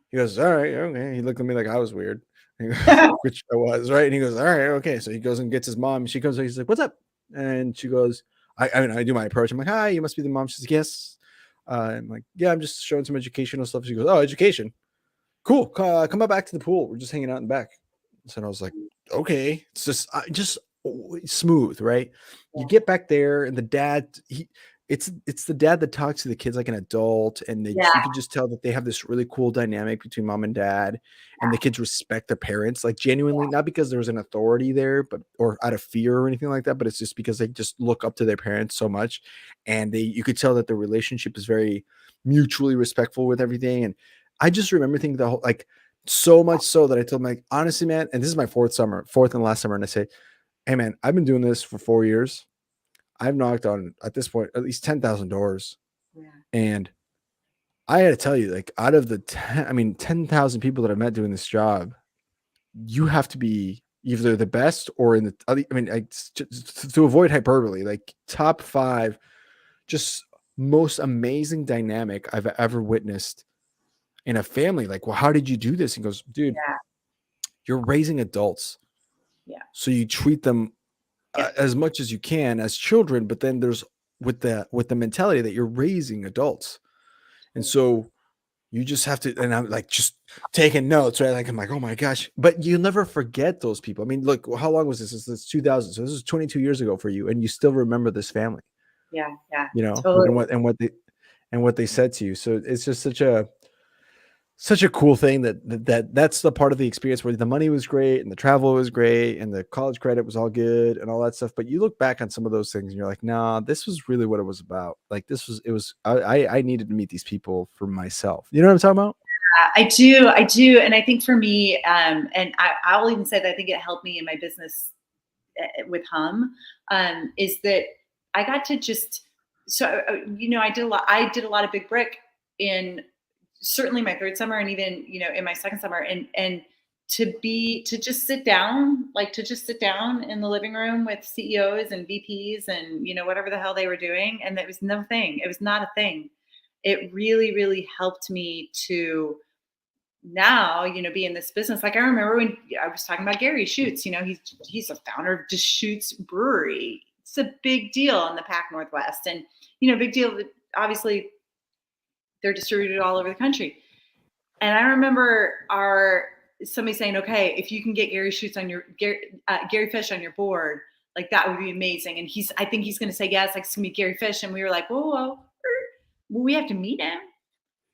he goes, "All right, okay." He looked at me like I was weird, which I was, right? And he goes, "All right, okay." So he goes and gets his mom. She comes, he's like, "What's up?" And she goes, I mean, I do my approach. I'm like, "Hi, you must be the mom." She's like, "Yes." I'm like, "Yeah, I'm just showing some educational stuff." She goes, "Oh, education. Cool. Come back to the pool. We're just hanging out in the back." So I was like, "Okay." It's just smooth, right? You get back there, and the dad, it's the dad that talks to the kids like an adult, and Yeah. you can just tell that they have this really cool dynamic between mom and dad, and the kids respect their parents, like genuinely, not because there's an authority there, but or out of fear or anything like that, but it's just because they just look up to their parents so much, and you could tell that the relationship is very mutually respectful with everything. And I just remember thinking the whole like so much so that I told him like, honestly, man, and this is my fourth and last summer, and I say, "Hey, man, I've been doing this for 4 years. I've knocked on at this point at least 10,000 doors, Yeah. and I got to tell you, like out of the 10,000 people that I've met doing this job, you have to be either the best or in the. I mean, to avoid hyperbole, like top five, just most amazing dynamic I've ever witnessed in a family." Like, "Well, how did you do this?" And goes, "Dude, Yeah. you're raising adults, Yeah. so you treat them Yeah. as much as you can as children, but then there's with the mentality that you're raising adults, and so you just have to." And I'm like just taking notes, right? Like I'm like, "Oh my gosh!" But you'll never forget those people. I mean, look, how long was this? This is 2000, so this is 22 years ago for you, and you still remember this family, Yeah. Yeah. and Totally. what they said to you. So it's just such a cool thing that's the part of the experience where the money was great and the travel was great and the college credit was all good and all that stuff. But you look back on some of those things and you're like, "Nah, this was really what it was about. Like I needed to meet these people for myself." You know what I'm talking about? I do, and I think for me, and I'll even say that I think it helped me in my business with is that I got to just I did a lot of big brick in certainly my third summer and even in my second summer, and to just sit down in the living room with CEOs and VPs and whatever the hell they were doing, and it was nothing. It was not a thing. It really, really helped me to now, be in this business. Like I remember when I was talking about Gary Schutz, he's a founder of Deschutes Brewery. It's a big deal in the Pac Northwest, and big deal that obviously they're distributed all over the country. And I remember somebody saying, "Okay, if you can get Gary Schutz on Gary Fish on your board, like that would be amazing." And I think he's going to say yes, like it's going to be Gary Fish. And we were like, whoa, we have to meet him.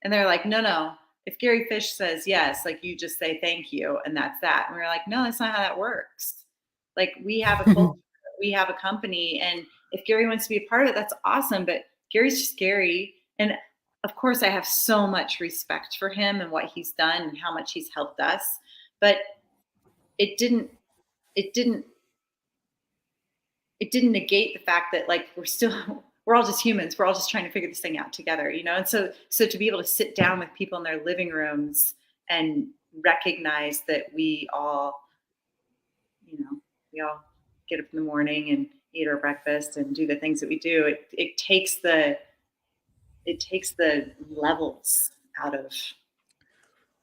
And they're like, no. If Gary Fish says yes, like you just say thank you, and that's that. And we were like, no, that's not how that works. Like we have a culture, we have a company, and if Gary wants to be a part of it, that's awesome. But Gary's just Gary. And of course, I have so much respect for him and what he's done and how much he's helped us. But it didn't negate the fact that like we're all just humans. We're all just trying to figure this thing out together, you know? And so to be able to sit down with people in their living rooms and recognize that we all get up in the morning and eat our breakfast and do the things that we do, it takes the levels out of.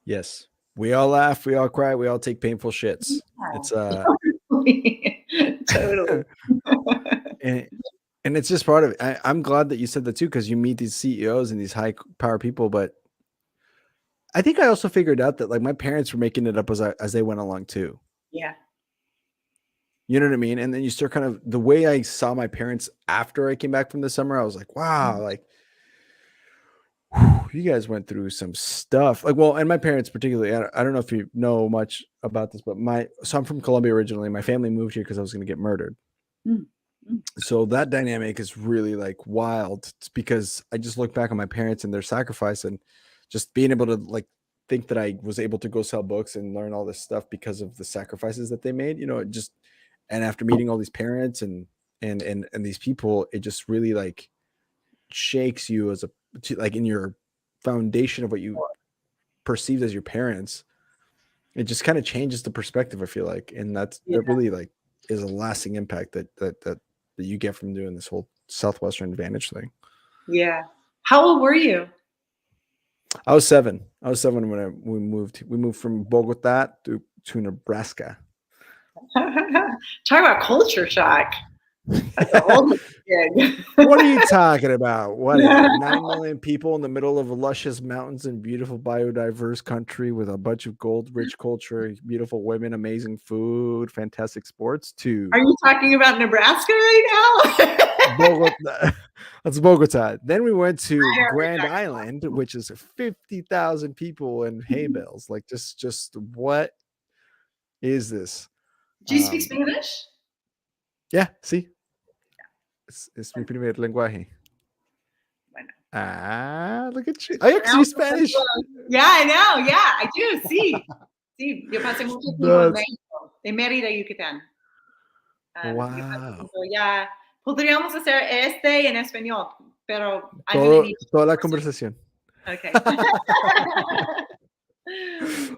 Yes. We all laugh, we all cry, we all take painful shits. Yeah. It's Totally. and it's just part of it. I'm glad that you said that too, because you meet these CEOs and these high power people. But I think I also figured out that like my parents were making it up as they went along too. Yeah. You know what I mean? And then you start kind of the way I saw my parents after I came back from the summer, I was like, wow, like you guys went through some stuff. Like, well, and my parents particularly, I don't know if you know much about this, but so I'm from Colombia originally. My family moved here because I was going to get murdered. So that dynamic is really like wild. It's because I just look back on my parents and their sacrifice and just being able to like think that I was able to go sell books and learn all this stuff because of the sacrifices that they made, you know, and after meeting all these parents and these people, it just really like shakes you like in your foundation of what you perceived as your parents. It just kind of changes the perspective, I feel like. And that really like is a lasting impact that you get from doing this whole Southwestern Advantage thing. Yeah. How old were you? I was 7 when we moved from Bogota to Nebraska. Talk about culture shock. That's a whole gig. What are you talking about? What is it? 9 million people in the middle of luscious mountains and beautiful biodiverse country with a bunch of gold-rich culture, beautiful women, amazing food, fantastic sports. Are you talking about Nebraska right now? Bogota. That's Bogota. Then we went to Grand Island, which is 50,000 people and hay bales. Like just what is this? Do you speak Spanish? Yeah, sí. Es mi primer lenguaje. Bueno. Look at you. I actually speak Spanish. Yeah, I know. Yeah, I do. Sí. Sí, yo pasé mucho tiempo en México, de Mérida, Yucatán. Wow. Ya podríamos hacer en español, pero toda la conversación. Okay.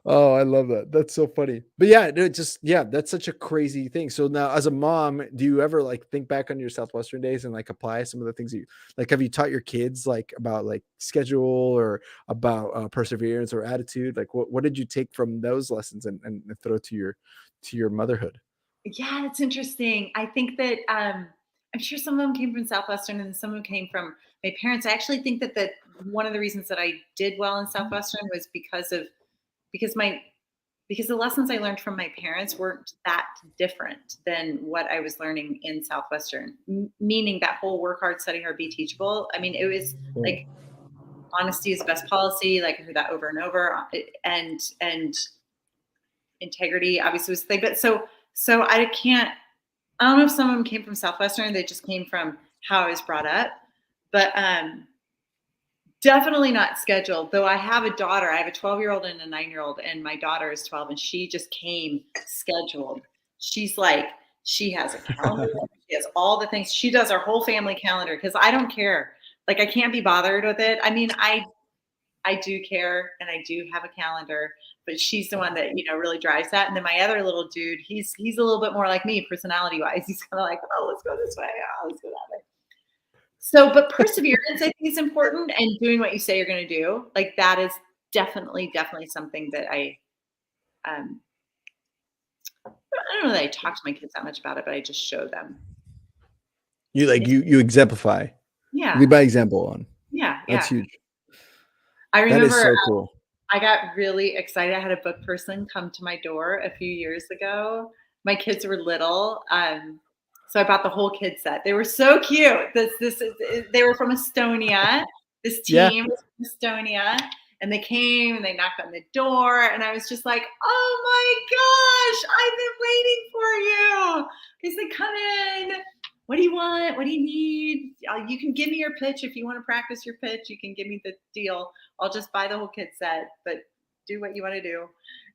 Oh, I love that. That's so funny. But yeah, that's such a crazy thing. So now as a mom, do you ever like think back on your Southwestern days and like apply some of the things you like? Have you taught your kids like about like schedule or about perseverance or attitude? Like what did you take from those lessons and throw to your motherhood? Yeah, that's interesting. I think that I'm sure some of them came from Southwestern and some of them came from my parents. I actually think that one of the reasons that I did well in Southwestern was because the lessons I learned from my parents weren't that different than what I was learning in Southwestern, meaning that whole work hard, study hard, be teachable. I mean, it was like honesty is the best policy. Like I heard that over and over, and integrity obviously was the thing. But so I don't know if some of them came from Southwestern. They just came from how I was brought up, but definitely not scheduled. Though I have a daughter. I have a 12-year-old and a 9-year-old, and my daughter is 12, and she just came scheduled. She's like, she has a calendar. She has all the things. She does our whole family calendar because I don't care. Like I can't be bothered with it. I mean, I do care and I do have a calendar, but she's the one that, really drives that. And then my other little dude, he's a little bit more like me personality wise. He's kind of like, oh, let's go this way. Oh, let's go that way. So, but perseverance, I think is important, and doing what you say you're going to do. Like that is definitely something that I don't know that I talk to my kids that much about it, but I just show them. You exemplify. Yeah. Lead by example on. Yeah. That's huge. I remember that is so cool. I got really excited. I had a book person come to my door a few years ago. My kids were little. So I bought the whole kid set. They were so cute. They were from Estonia. This team was from Estonia. And they came and they knocked on the door. And I was just like, oh my gosh, I've been waiting for you. He's like, come in. What do you want? What do you need? You can give me your pitch. If you want to practice your pitch, you can give me the deal. I'll just buy the whole kit set, but do what you want to do.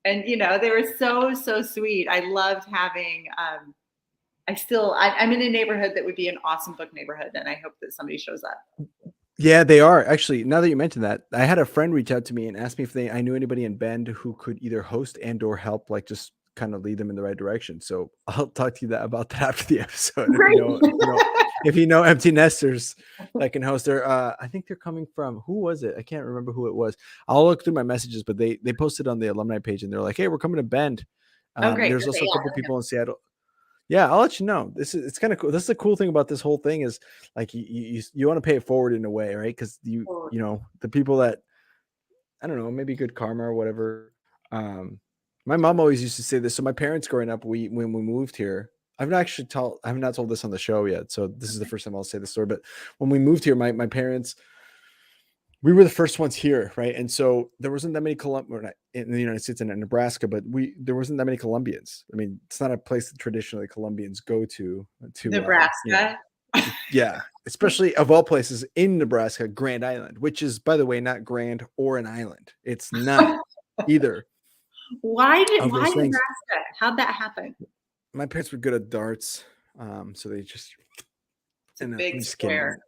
And, they were so, so sweet. I loved having, I'm in a neighborhood that would be an awesome book neighborhood. And I hope that somebody shows up. Yeah, they are. Actually, now that you mentioned that, I had a friend reach out to me and ask me if I knew anybody in Bend who could either host and or help, like just kind of lead them in the right direction. So I'll talk to you about that after the episode. Great. If you know empty nesters that can host their, I think they're coming from, who was it? I can't remember who it was. I'll look through my messages, but they posted on the alumni page and they're like, hey, we're coming to Bend. Oh, great. There's also a couple people in Seattle. Yeah, I'll let you know. It's kind of cool. This is the cool thing about this whole thing is like you want to pay it forward in a way, right? Because the people that, I don't know, maybe good karma or whatever. My mom always used to say this. So my parents growing up, when we moved here, I have not told this on the show yet. So this is the first time I'll say the story. But when we moved here, my parents, we were the first ones here, right? And so there wasn't that many in the United States and in Nebraska, but there wasn't that many Colombians. I mean, it's not a place that traditionally Colombians go to Nebraska. Yeah, especially of all places in Nebraska, Grand Island, which is, by the way, not grand or an island. It's not either. Why Nebraska? How'd that happen? My parents were good at darts, so they just it's a big square.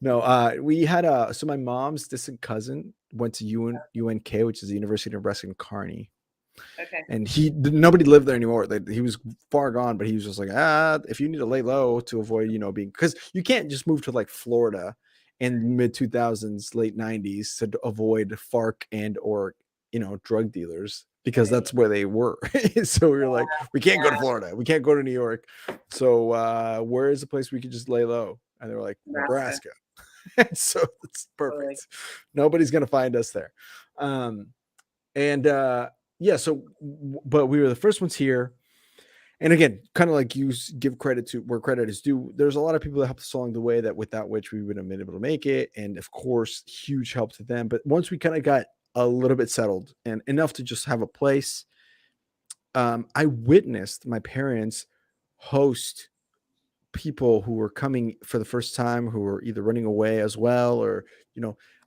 No, we had so my mom's distant cousin went to UNK, which is the University of Nebraska in Kearney. Okay. And nobody lived there anymore. He was far gone, but he was just like, if you need to lay low to avoid, being, because you can't just move to like Florida in mid 2000s, late 90s to avoid FARC and or drug dealers, because that's where they were. So we were like, we can't go to Florida, we can't go to New York. So where is the place we could just lay low? And they were like, Nebraska. So it's perfect. Really? Nobody's gonna find us there. Yeah, so, but we were the first ones here. And again, kind of like you give credit to where credit is due. There's a lot of people that helped us along the way that without which we wouldn't have been able to make it. And of course, huge help to them. But once we kind of got a little bit settled and enough to just have a place, I witnessed my parents host people who were coming for the first time, who were either running away as well, or,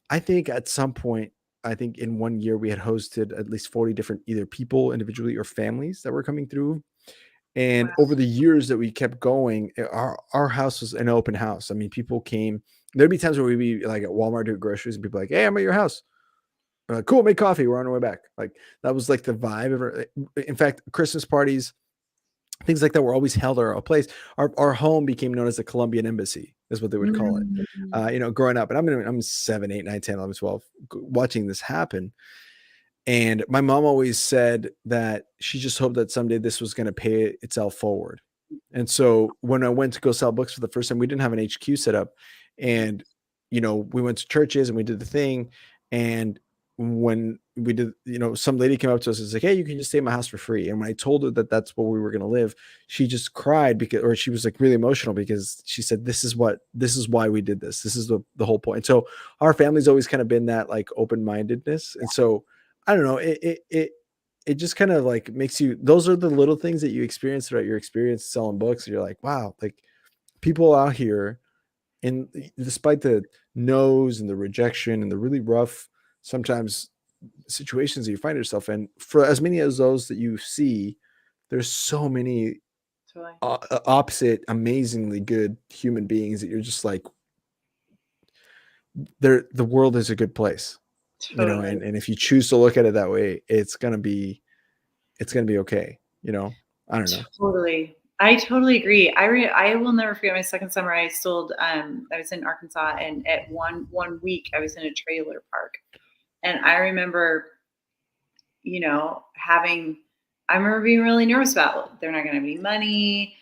I think at some point, in 1 year we had hosted at least 40 different either people individually or families that were coming through. And over the years that we kept going, our house was an open house. I mean, people came. There'd be times where we'd be like at Walmart doing groceries and people like, hey, I'm at your house. Like, cool, make coffee. We're on our way back. Like that was like the vibe of it. In fact, Christmas parties, things like that were always held at our place. Our home became known as the Colombian Embassy, is what they would call it. Growing up, and I'm 7, 8, 9, 10, 11, 12, watching this happen. And my mom always said that she just hoped that someday this was going to pay itself forward. And so when I went to go sell books for the first time, we didn't have an HQ set up. And, we went to churches and we did the thing. And when we did, some lady came up to us and was like, hey, you can just stay in my house for free. And when I told her that that's where we were going to live, she just cried or she was like really emotional because she said, this is why we did this. This is the whole point. And so our family's always kind of been that like open-mindedness. And so I don't know, it just kind of like makes you, those are the little things that you experience throughout your experience selling books. And you're like, wow, like people out here, and despite the no's and the rejection and the really rough sometimes situations that you find yourself in, for as many as those that you see, there's so many opposite, amazingly good human beings that you're just like, the world is a good place. Totally. And if you choose to look at it that way, it's gonna be okay. I don't know. Totally. I totally agree. I will never forget my second summer. I was in Arkansas, and at one week I was in a trailer park, and I remember, I remember being really nervous about they're not gonna have any money.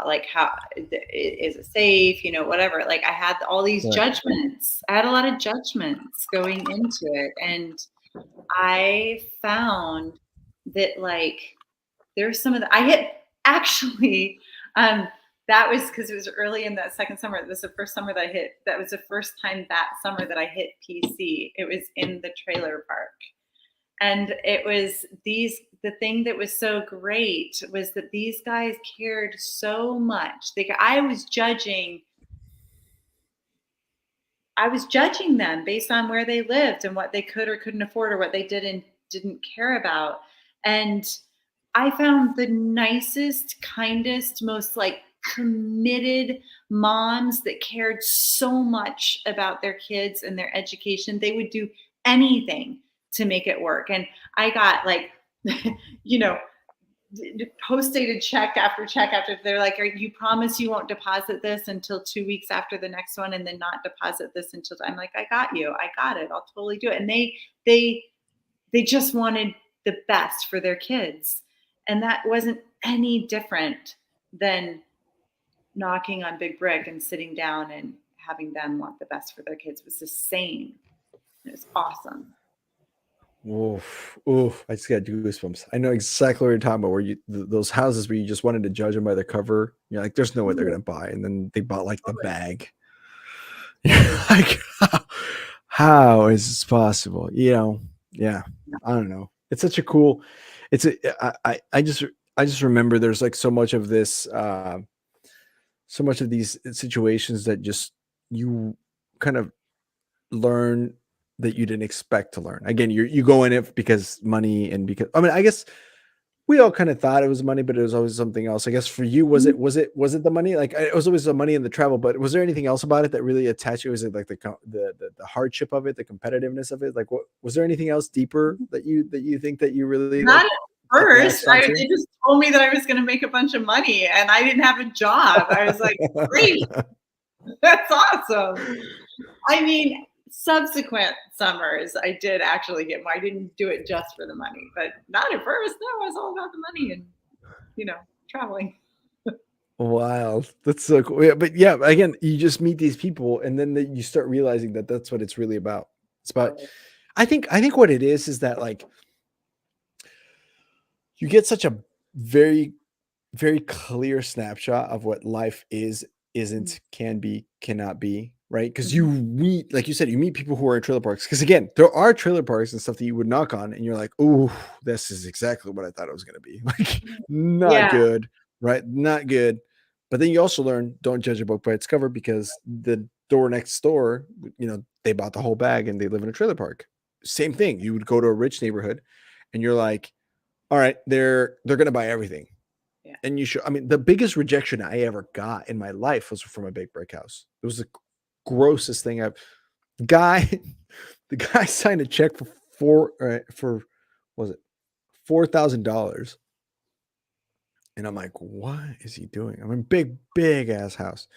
Like how is it safe, whatever. Like I had all these judgments. I had a lot of judgments going into it. And I found that like, there's some of the, I hit actually, that was because it was early in that second summer. It was the first summer that was the first time that summer that I hit PC. It was in the trailer park. And it was the thing that was so great was that these guys cared so much. I was judging them based on where they lived and what they could or couldn't afford or what they did and didn't care about. And I found the nicest, kindest, most like committed moms that cared so much about their kids and their education. They would do anything to make it work. And I got like, you know, post-dated check after they're like, you promise you won't deposit this until 2 weeks after the next one and then not deposit this until I'm like, I got you, I got it, I'll totally do it. And they just wanted the best for their kids. And that wasn't any different than knocking on Big Brick and sitting down and having them want the best for their kids. It was the same. It was awesome. Oof, oof! I just got goosebumps. I know exactly what you're talking about. Where those houses where you just wanted to judge them by their cover. You're like, there's no way they're gonna buy, and then they bought like the bag. You're like, how is this possible? Yeah. I don't know. It's such a cool. I just remember there's like so much of this, so much of these situations that just you kind of learn that you didn't expect to learn. Again, you go in it because money and because I mean, I guess we all kind of thought it was money, but it was always something else. I guess for you, was it the money? Like it was always the money and the travel, but was there anything else about it that really attached you? Was it like the hardship of it, the competitiveness of it? Like what was there anything else deeper that you think that you really Not like, at first. onto? They just told me that I was going to make a bunch of money and I didn't have a job. I was like, great. That's awesome. I mean, subsequent summers, I did actually get more. I didn't do it just for the money, but not at first. No, it was all about the money and, traveling. Wild. That's so cool. Yeah, but yeah, again, you just meet these people, and then you start realizing that that's what it's really about. It's about. I think what it is that like you get such a very very clear snapshot of what life is, isn't, can be, cannot be, right? Because you meet, like you said, you meet people who are in trailer parks. Because again, there are trailer parks and stuff that you would knock on, and you're like, oh, this is exactly what I thought it was going to be. Like, not Yeah. good, right? Not good. But then you also learn, don't judge a book by its cover, because the door next door, they bought the whole bag and they live in a trailer park. Same thing. You would go to a rich neighborhood, and you're like, all right, they're going to buy everything. Yeah. And I mean, the biggest rejection I ever got in my life was from a bake brick house. It was the grossest thing the guy signed a check for was it $4,000. And I'm like, what is he doing? I'm in big ass house.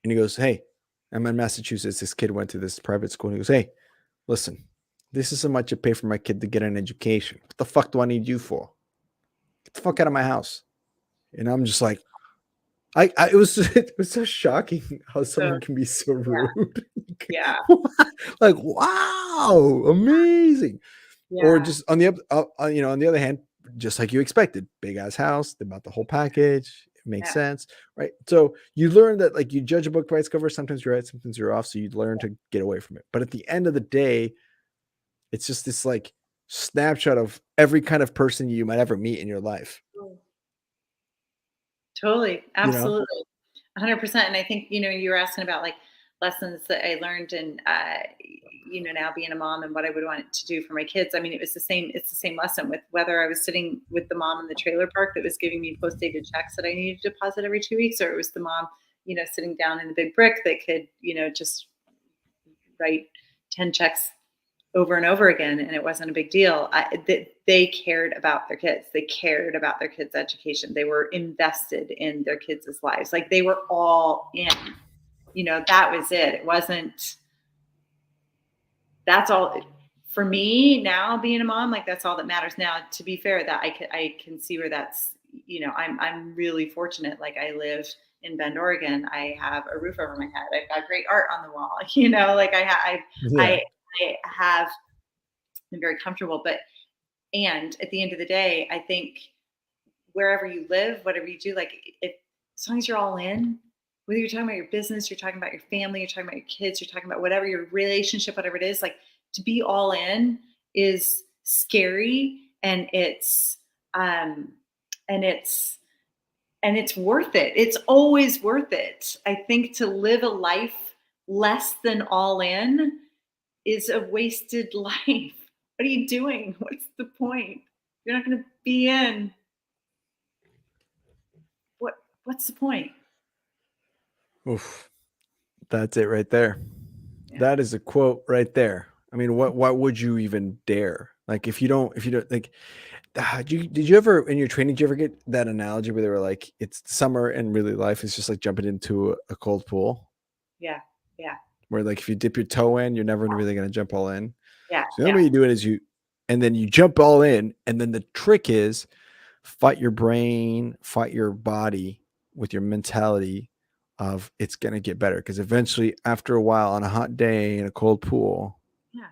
And he goes, hey, I'm in Massachusetts. This kid went to this private school. And he goes, hey, listen, this is how much I pay for my kid to get an education. What the fuck do I need you for? Get the fuck out of my house. And I'm just like, it was so shocking how someone can be so rude. Yeah. Like, wow, amazing. Yeah. Or just on the other hand, just like you expected, big ass house, they bought the whole package. It makes sense, right? So you learn that like you judge a book by its cover. Sometimes you're right, sometimes you're off. So you learn to get away from it. But at the end of the day, it's just this like snapshot of every kind of person you might ever meet in your life. Totally. Absolutely. 100%. And I think, you were asking about like lessons that I learned and, now being a mom and what I would want to do for my kids. I mean, it's the same lesson with whether I was sitting with the mom in the trailer park that was giving me post-dated checks that I needed to deposit every 2 weeks, or it was the mom, sitting down in the Big Brick that could, just write 10 checks over and over again, and it wasn't a big deal. They cared about their kids. They cared about their kids' education. They were invested in their kids' lives. Like they were all in. That was it. It wasn't. That's all for me now. Being a mom, like that's all that matters now. To be fair, that I can see where that's. I'm really fortunate. Like I live in Bend, Oregon. I have a roof over my head. I've got great art on the wall. Like I have been very comfortable, and at the end of the day, I think wherever you live, whatever you do, like as long as you're all in, whether you're talking about your business, you're talking about your family, you're talking about your kids, you're talking about whatever your relationship, whatever it is, like to be all in is scary and it's um, and it's and it's worth it. It's always worth it. I think to live a life less than all in is a wasted life. What are you doing? What's the point? You're not going to be in. What's the point? Oof. That's it right there. Yeah. That is a quote right there. I mean, why would you even dare? Like, if you don't like, did you ever in your training, did you ever get that analogy where they were like, it's summer and really life is just like jumping into a cold pool? Yeah. Yeah. Where like if you dip your toe in, you're never really going to jump all in. Yeah. So the only way you do it is and then you jump all in. And then the trick is fight your brain, fight your body with your mentality of it's going to get better. Because eventually, after a while, on a hot day in a cold pool, Yeah.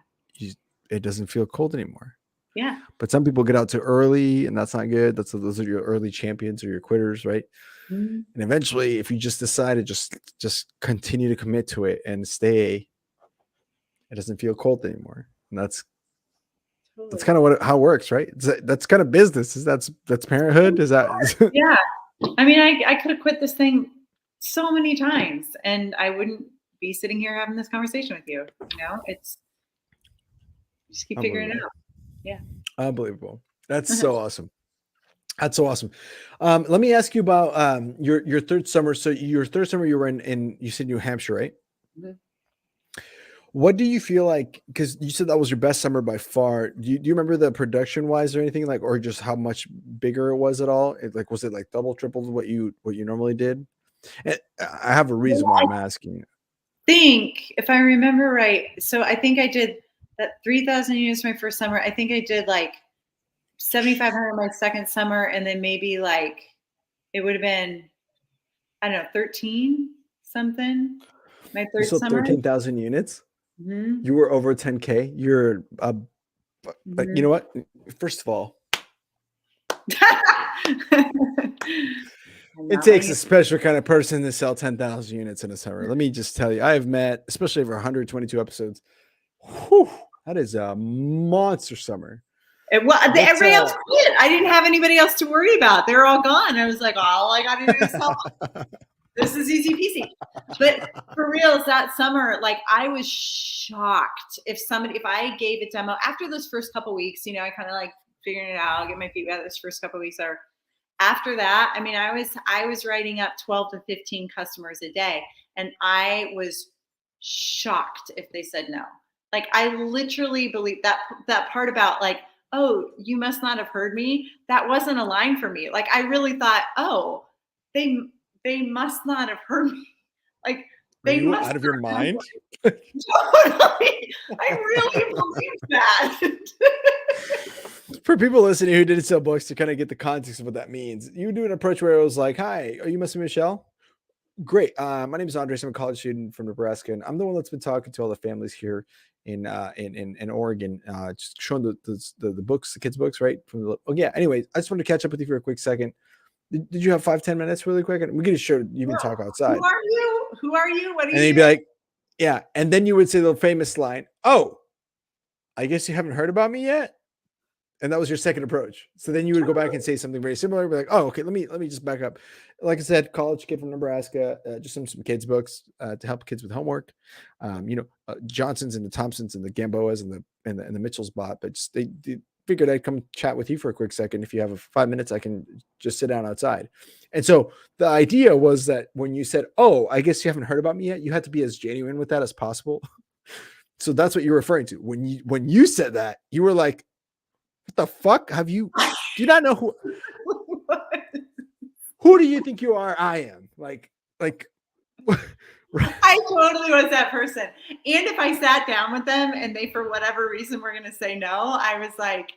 it doesn't feel cold anymore. Yeah. But some people get out too early, and that's not good. Those are your early champions or your quitters, right? Mm-hmm. And eventually, if you just decide to just continue to commit to it and stay, it doesn't feel cold anymore. And that's kind of how it works, right? That's kind of business. That's parenthood. Is that? Yeah. I mean, I could have quit this thing so many times, and I wouldn't be sitting here having this conversation with you. It's just keep figuring it out. Yeah. Unbelievable. That's so awesome. That's so awesome. Let me ask you about your third summer. So your third summer you were in you said New Hampshire, right? Mm-hmm. What do you feel like? Because you said that was your best summer by far. Do you remember the production wise or anything like, or just how much bigger it was at all? Was it like double, triple what you normally did? And I have a reason why I'm asking. Think if I remember right. So I think I did that 3,000 units my first summer. I think I did like 7,500 my second summer, and then maybe like it would have been, I don't know, 13 something my You third sold summer. 13,000 units. Mm-hmm. You were over 10K. You're Mm-hmm. you know what? First of all, it takes a special kind of person to sell 10,000 units in a summer. Let me just tell you, I have met, especially over 122 episodes. Whew, that is a monster summer. Everybody else quit. I didn't have anybody else to worry about. They're all gone. I was like, all I got to do is sell. This is easy peasy. But for reals, that summer, like I was shocked if I gave a demo after those first couple weeks, I kind of like figuring it out, I'll get my feet wet this first couple weeks. Or after that, I mean, I was writing up 12 to 15 customers a day, and I was shocked if they said no. Like I literally believe that part about like, oh, you must not have heard me. That wasn't a line for me. Like I really thought, oh, they must not have heard me. Like they you must out of your mind. Totally. I really believe that. For people listening who didn't sell books, to kind of get the context of what that means, you do an approach where it was like, "Hi, are you Mr. Michelle? Great. My name is Andres. I'm a college student from Nebraska, and I'm the one that's been talking to all the families here in Oregon, just showing the books, the kids' books, right? Yeah. Anyways, I just wanted to catch up with you for a quick second. Did you have 5-10 minutes really quick? And we can sure you can talk outside. Who are you? Who are you? What are you? And he'd be like, yeah. And then you would say the famous line, "Oh, I guess you haven't heard about me yet." And that was your second approach. So then you would go back and say something very similar. Be like, "Oh, okay, let me just back up." Like I said, college kid from Nebraska, just some kids books to help kids with homework. Johnsons and the Thompsons and the Gamboas and the Mitchells bought, but just they figured I'd come chat with you for a quick second. If you have 5 minutes, I can just sit down outside. And so the idea was that when you said, "Oh, I guess you haven't heard about me yet," you had to be as genuine with that as possible. So that's what you're referring to. When you said that, you were like, "What the fuck? Do you not know who do you think you are? I am like I totally was that person. And if I sat down with them and they, for whatever reason, were going to say no, I was like,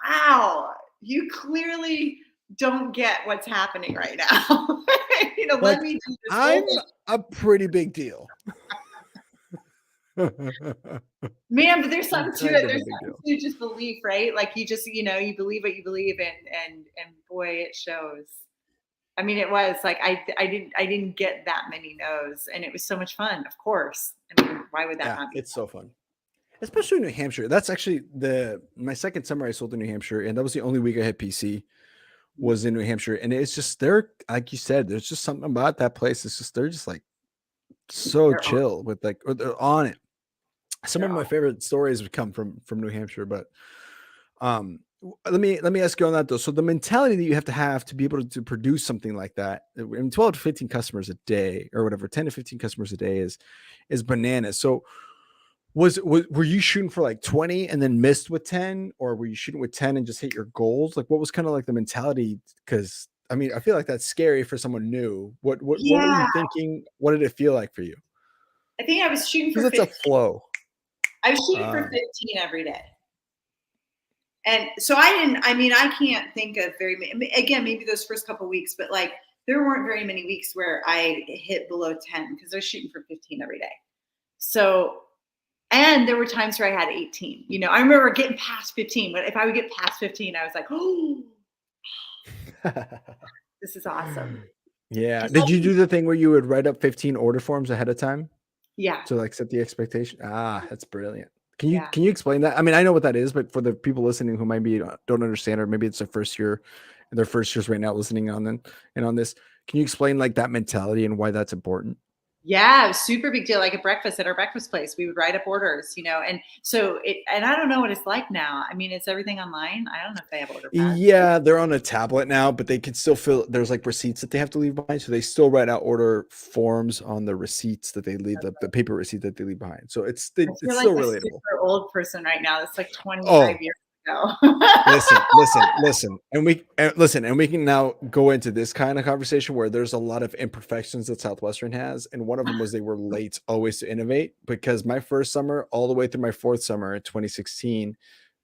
wow, you clearly don't get what's happening right now. Let me do this. I'm a pretty big deal. Man, but there's something to it. There's something to just belief, right? Like you just, you believe what you believe in, and boy, it shows. I mean, it was like I didn't get that many no's, and it was so much fun. Of course, I mean, why would that not be? It's so fun. especially in New Hampshire. That's actually my second summer I sold in New Hampshire, and that was the only week I had PC was in New Hampshire. And it's just they're like you said, there's just something about that place. It's just they're just like so They're on. chill with like or they're on it. Some of They're my on. favorite stories would come from New Hampshire, but let me ask you on that though. So the mentality that you have to be able to produce something like that, I mean, 12 to 15 customers a day or whatever, 10 to 15 customers a day is bananas. So were you shooting for like 20 and then missed with 10, or were you shooting with 10 and just hit your goals? Like what was kind of like the mentality? Because I mean, I feel like that's scary for someone new. What were you Yeah, thinking? What did it feel like for you? I think I was shooting Because for it's a 15. flow. I was shooting for Uh, 15 every day. And so I didn't, I mean, I can't think of very many, I mean, again, maybe those first couple of weeks, but like there weren't very many weeks where I hit below 10 because I was shooting for 15 every day. So, and there were times where I had 18. You know, I remember getting past 15. But if I would get past 15, I was like, oh, this is awesome. yeah. Because Did you do the thing where you would write up 15 order forms ahead of time yeah, to like set the expectation? Ah, that's brilliant. Can you yeah. can you explain that? I mean, I know what that is, but for the people listening who might be don't understand, or maybe it's their first years right now listening on then and on this, can you explain like that mentality and why that's important? Yeah, it was super big deal. Like at breakfast at our breakfast place, we would write up orders, you know, and so it, and I don't know what it's like now. I mean, it's everything online. I don't know if they have order pads. Yeah, they're on a tablet now, but they can still fill. There's like receipts that they have to leave behind, so they still write out order forms on the receipts that they leave, the paper receipt that they leave behind. So I it's feel like still a relatable. super old person right now. That's like 25 Oh, years ago. listen, and we can now go into this kind of conversation where there's a lot of imperfections that Southwestern has, and one of them was they were late always to innovate. Because my first summer, all the way through my fourth summer in 2016,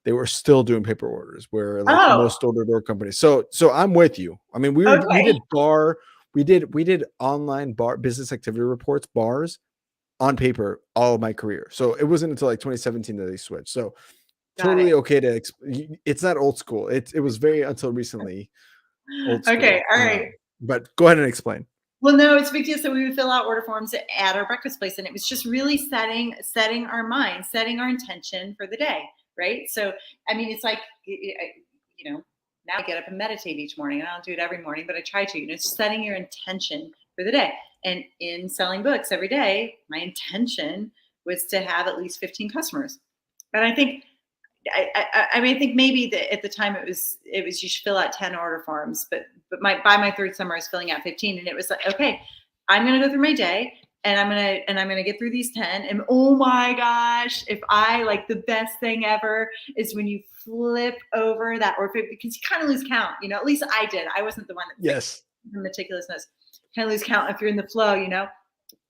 they were still doing paper orders, where like Oh, most door-to-door companies. So I'm with you. I mean, we okay. did we did online bar business activity reports bars on paper all of my career. So it wasn't until like 2017 that they switched. So Got it. totally okay to it's not old school. It was very until recently old Okay. school. All right. But go ahead and explain. Well, no, it's a big deal. So we would fill out order forms at our breakfast place, and it was just really setting our mind, setting our intention for the day, right? So, I mean, it's like you know, now I get up and meditate each morning, and I don't do it every morning, but I try to. You know, it's setting your intention for the day. And in selling books every day, my intention was to have at least 15 customers. And I think I mean, I think maybe that at the time it was you should fill out 10 order forms, but by my third summer I was filling out 15, and it was like, okay, I'm gonna go through my day and I'm gonna get through these 10. And oh my gosh, if I like the best thing ever is when you flip over that or because you kind of lose count, you know, at least I did. I wasn't the one that's like Yes. the meticulousness. Kind of lose count if you're in the flow, you know.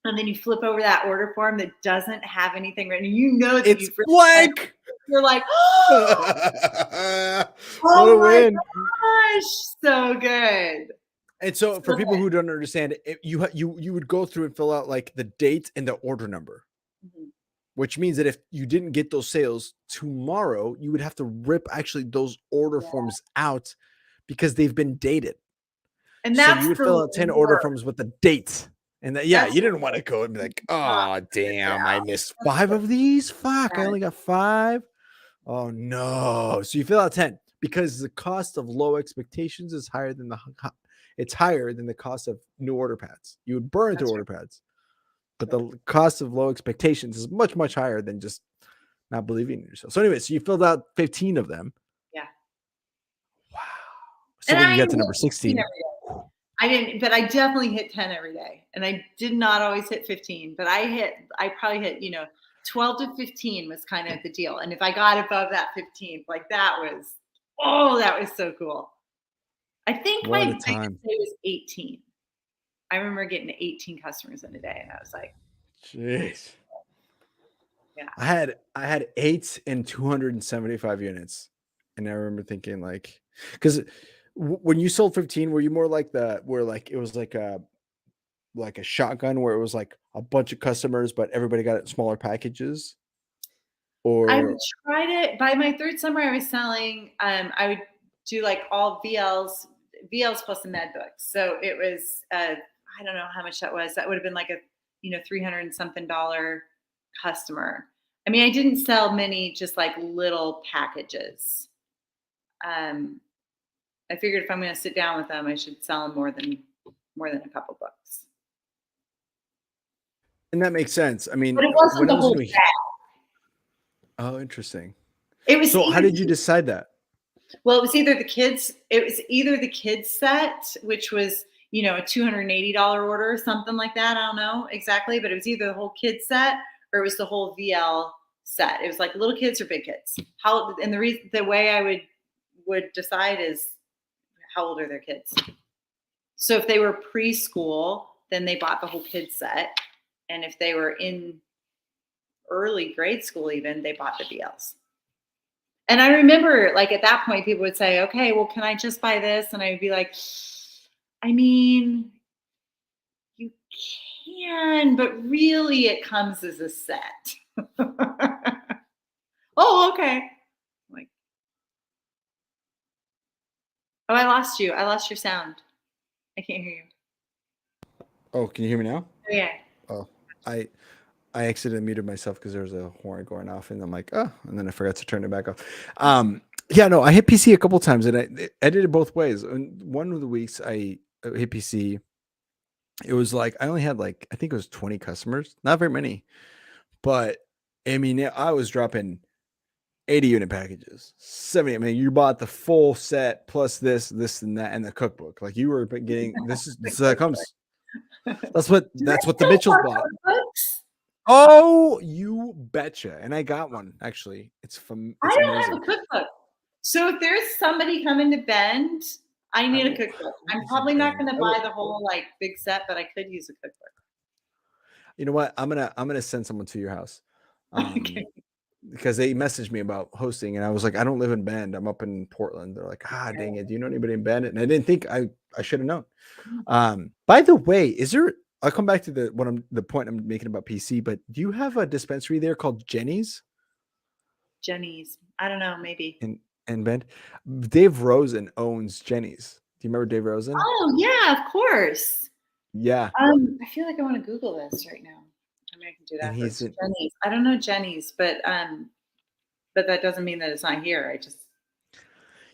And then you flip over that order form that doesn't have anything written. And you know that It's you've written, blank. you're like, What oh a my win. gosh, so good. And so for So people good. who don't understand it, you would go through and fill out like the date and the order number, Mhm. which means that if you didn't get those sales tomorrow, you would have to rip actually those order Yeah. forms out because they've been dated. And So you that's would the fill out 10 order work. forms with the date. And that, yeah, That's you the didn't want to go and be like, not oh, good. Yeah. damn, I missed 5 of these. Fuck, I Yes. only got 5. Oh, no. So you fill out 10 because the cost of low expectations is higher than it's higher than the cost of new order pads. You would burn through That's right. order pads, but That's right. the cost of low expectations is much, much higher than just not believing in yourself. So anyway, so you filled out 15 of them. Yeah. Wow. So And when I you didn't get to hit number 15 16, every day. I didn't, but I definitely hit 10 every day. And I did not always hit 15, but I probably hit, 12 to 15 was kind of the deal. And if I got above that 15, like that was so cool. I think what a my biggest time. day was 18. I remember getting 18 customers in a day, and I was like, Jeez. yeah. I had 8 and 275 units, and I remember thinking like, because when you sold 15, were you more like where like it was like a shotgun where it was like a bunch of customers, but everybody got it in smaller packages, I would or try to by my third summer I was selling, I would do like all VLs plus the med books. So it was I don't know how much that was. That would have been like a 300 and something dollar customer. I mean, I didn't sell many just like little packages. I figured if I'm going to sit down with them, I should sell them more than a couple books. And that makes sense. I But mean, it wasn't when I the was whole doing, set. oh, interesting. It was So how either did you decide that? Well, it was either the kids set, which was, a $280 order or something like that. I don't know exactly, but it was either the whole kids set or it was the whole VL set. It was like little kids or big kids. The way I would decide is how old are their kids. So if they were preschool, then they bought the whole kids set, and if they were in early grade school, even they bought the VLs. And I remember, like, at that point, people would say, okay, well, can I just buy this? And I would be like, I mean, you can, but really it comes as a set. Oh, okay. I'm like, oh, I lost you. I lost your sound. I can't hear you. Oh, can you hear me now? Yeah. Oh, I I accidentally muted myself because there was a horn going off, and I'm like, oh, and then I forgot to turn it back off. Yeah, no, I hit PC a couple times, and I did it both ways. And one of the weeks I hit PC, it was like I only had like I think it was 20 customers, not very many, but I mean I was dropping 80 unit packages, 70. I mean, you bought the full set plus this, and that, and the cookbook. Like you were getting this that comes. That's what the Mitchells bought. Books? Oh, you betcha. And I got one actually. It's I don't amazing. have a cookbook. So if there's somebody coming to Bend, I need a cookbook. I'm probably not going to buy the whole like big set, but I could use a cookbook. You know what? I'm gonna send someone to your house. Okay. Because they messaged me about hosting, and I was like, I don't live in Bend. I'm up in Portland. They're like, dang it. Do you know anybody in Bend? And I didn't think I should have known. By the way, I'll come back to the point I'm making about PC, but do you have a dispensary there called Jenny's? Jenny's. I don't know, maybe. In Bend? Dave Rosen owns Jenny's. Do you remember Dave Rosen? Oh yeah, of course. Yeah. I feel like I want to Google this right now. I mean, I can do that And first. Jenny's. I don't know Jenny's, but that doesn't mean that it's not here.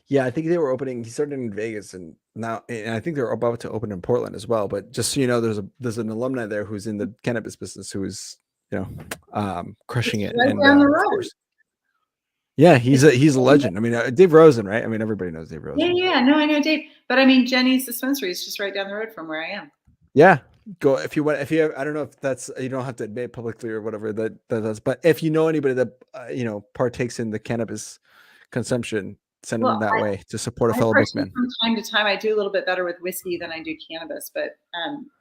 Yeah, I think they were opening. He started in Vegas, and I think they're about to open in Portland as well. But just so you know, there's an alumni there who's in the cannabis business who is crushing it. Right and down the of road. course, yeah, he's a legend. I mean, Dave Rosen, right? I mean, everybody knows Dave Rosen. Yeah. No, I know Dave, but I mean, Jenny's dispensary is just right down the road from where I am. Yeah, go if you want. If you, I don't know if that's you don't have to admit publicly or whatever that does. But if you know anybody that partakes in the cannabis consumption, send them that way to support a fellow bookman. From time to time, I do a little bit better with whiskey than I do cannabis, but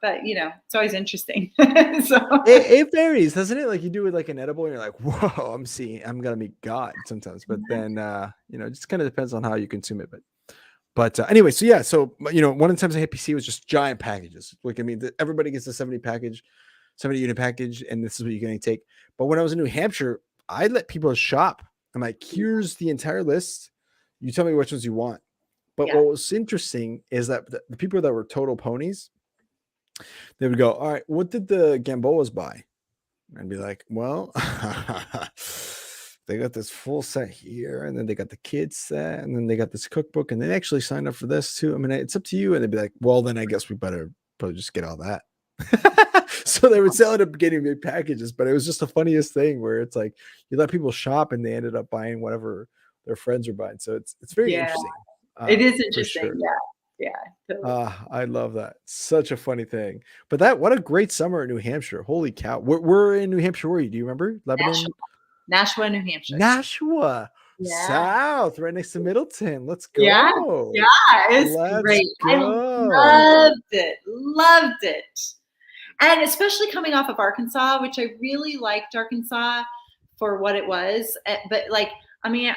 it's always interesting. So it varies, doesn't it? Like you do with like an edible, and you're like, whoa, I'm gonna meet God sometimes. But then it just kind of depends on how you consume it. But anyway, so yeah, one of the times I hit PC was just giant packages. Like I mean, everybody gets a 70 unit package, and this is what you're going to take. But when I was in New Hampshire, I let people shop. I'm like, here's the entire list. You tell me which ones you want. But what was interesting is that the people that were total ponies, they would go, all right, what did the Gamboas buy? And I'd be like, well, they got this full set here, and then they got the kids set, and then they got this cookbook, and they actually signed up for this too. I mean, it's up to you. And they'd be like, well, then I guess we better probably just get all that. So they would sell it up getting big packages, but it was just the funniest thing where it's like you let people shop and they ended up buying whatever their friends are buying. So it's very interesting. It is interesting. Sure. Yeah. Totally. I love that. Such a funny thing. But what a great summer in New Hampshire. Holy cow. We're in New Hampshire. Where are you? Do you remember? Lebanon? Nashua, New Hampshire. Nashua. Yeah. South, right next to Middleton. Let's go. Yeah, it's great. Go. I loved it. And especially coming off of Arkansas, which I really liked Arkansas for what it was. But like, I mean,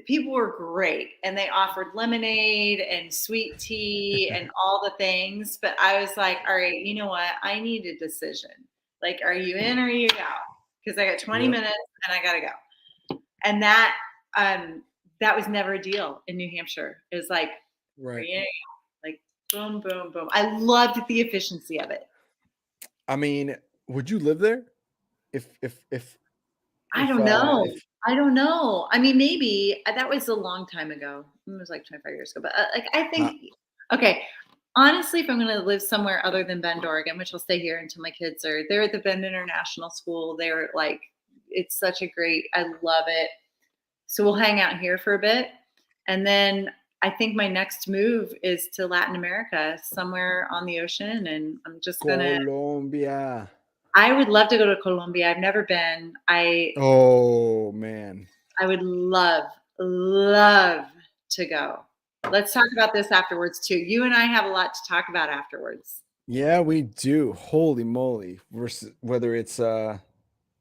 people were great, and they offered lemonade and sweet tea and all the things. But I was like, all right, you know what? I need a decision. Like, are you in or are you out? Because I got 20 minutes and I got to go. And that was never a deal in New Hampshire. It was like, like boom, boom, boom. I loved the efficiency of it. I mean, would you live there? if I don't know. I don't know. I mean, maybe that was a long time ago. It was like 25 years ago. But like, I uh, think, okay, honestly, if I'm going to live somewhere other than Bend, Oregon, which I'll stay here until my kids are, they're at the Bend International School. They're like, it's such a great, I love it. So we'll hang out here for a bit. And then I think my next move is to Latin America, somewhere on the ocean. And I'm just going to, Colombia. I would love to go to Colombia. I've never been. Oh man. I would love to go. Let's talk about this afterwards too. You and I have a lot to talk about afterwards. Yeah, we do. Holy moly. Whether it's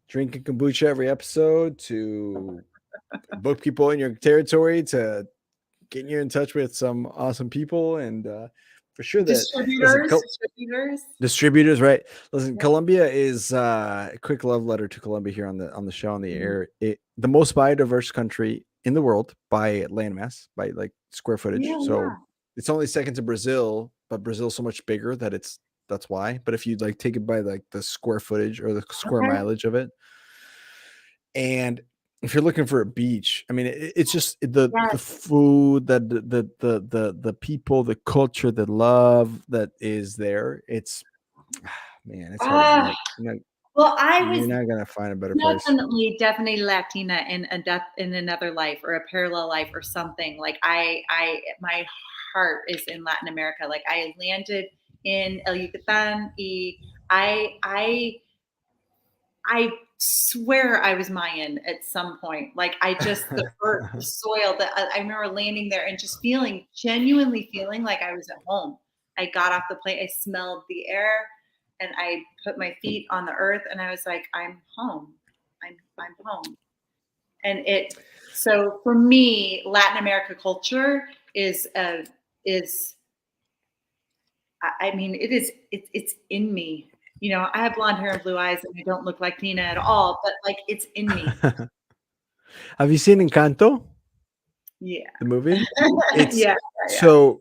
drinking kombucha every episode, to book people in your territory, to getting you in touch with some awesome people, and for sure that listen, distributors, right? Listen, Yeah. Colombia is a quick love letter to Colombia here on the show, on the air. The most biodiverse country in the world by landmass, by like square footage. Yeah, So yeah. it's only second to Brazil, but Brazil's so much bigger that that's why. But if you like take it by like the square footage or the square Okay. mileage of it, and if you're looking for a beach, I mean, it's just the Yes. food, the people, the culture, the love that is there. It's man, it's hard. Well, I You're was not gonna find a better place. definitely Latina in in another life or a parallel life or something. Like my heart is in Latin America. Like I landed in El Yucatan. I swear I was Mayan at some point. Like I just the earth, the soil. That I remember landing there and just genuinely feeling like I was at home. I got off the plane. I smelled the air, and I put my feet on the earth, and I was like, I'm home. I'm home. And so for me, Latin America culture is I mean it's in me. You know, I have blonde hair and blue eyes, and I don't look like Tina at all, but like it's in me. Have you seen Encanto, Yeah. the movie? It's Yeah. so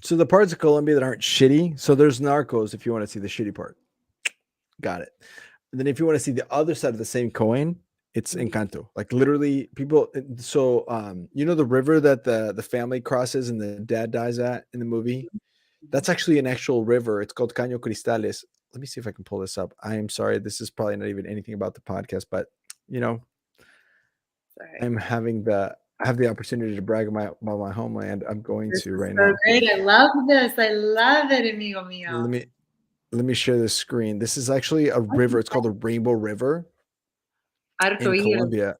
the parts of Colombia that aren't shitty. So there's Narcos if you want to see the shitty part. Got it. And then if you want to see the other side of the same coin, it's Encanto. Like literally people. So you know the river that the family crosses and the dad dies at in the movie? That's actually an actual river. It's called Caño Cristales. Let me see if I can pull this up. I am sorry. This is probably not even anything about the podcast, but you know, I have the opportunity to brag about my homeland. I'm going This to is right so now. great. I love this. I love it, amigo mío. Let me share this screen. This is actually a river. It's called the Rainbow River in Arcoíris. Colombia.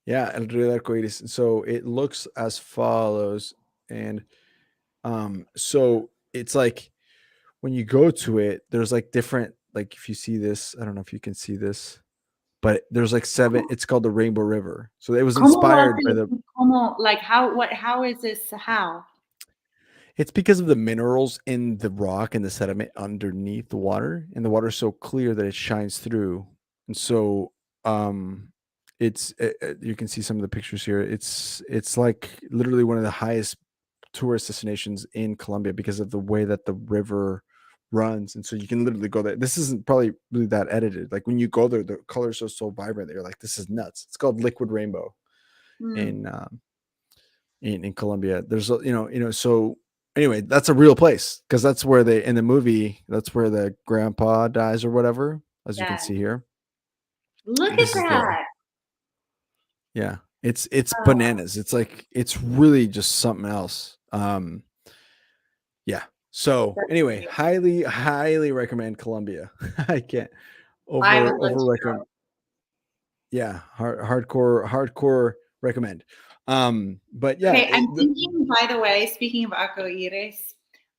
Yeah, El Río de Arcoíris. So it looks as follows. And so it's like when you go to it, there's like different, like if you see this, I don't know if you can see this, but there's like 7, it's called the Rainbow River. So it was inspired by How is this? How? it's because of the minerals in the rock and the sediment underneath the water, and the water is so clear that it shines through. And so you can see some of the pictures here. It's like literally one of the highest tourist destinations in Colombia because of the way that the river runs. And so you can literally go there. This isn't probably really that edited. Like when you go there, the colors are so vibrant that you're like, this is nuts. It's called Liquid Rainbow in Colombia. There's so anyway, that's a real place because that's where they in the movie, that's where the grandpa dies or whatever, as you can see here. Look at that. Yeah, it's bananas. It's like it's really just something else. Yeah. So anyway, highly recommend Colombia. I can't over recommend. Yeah, hardcore recommend. But yeah. Okay, I'm thinking, by the way, speaking of Arcoíris,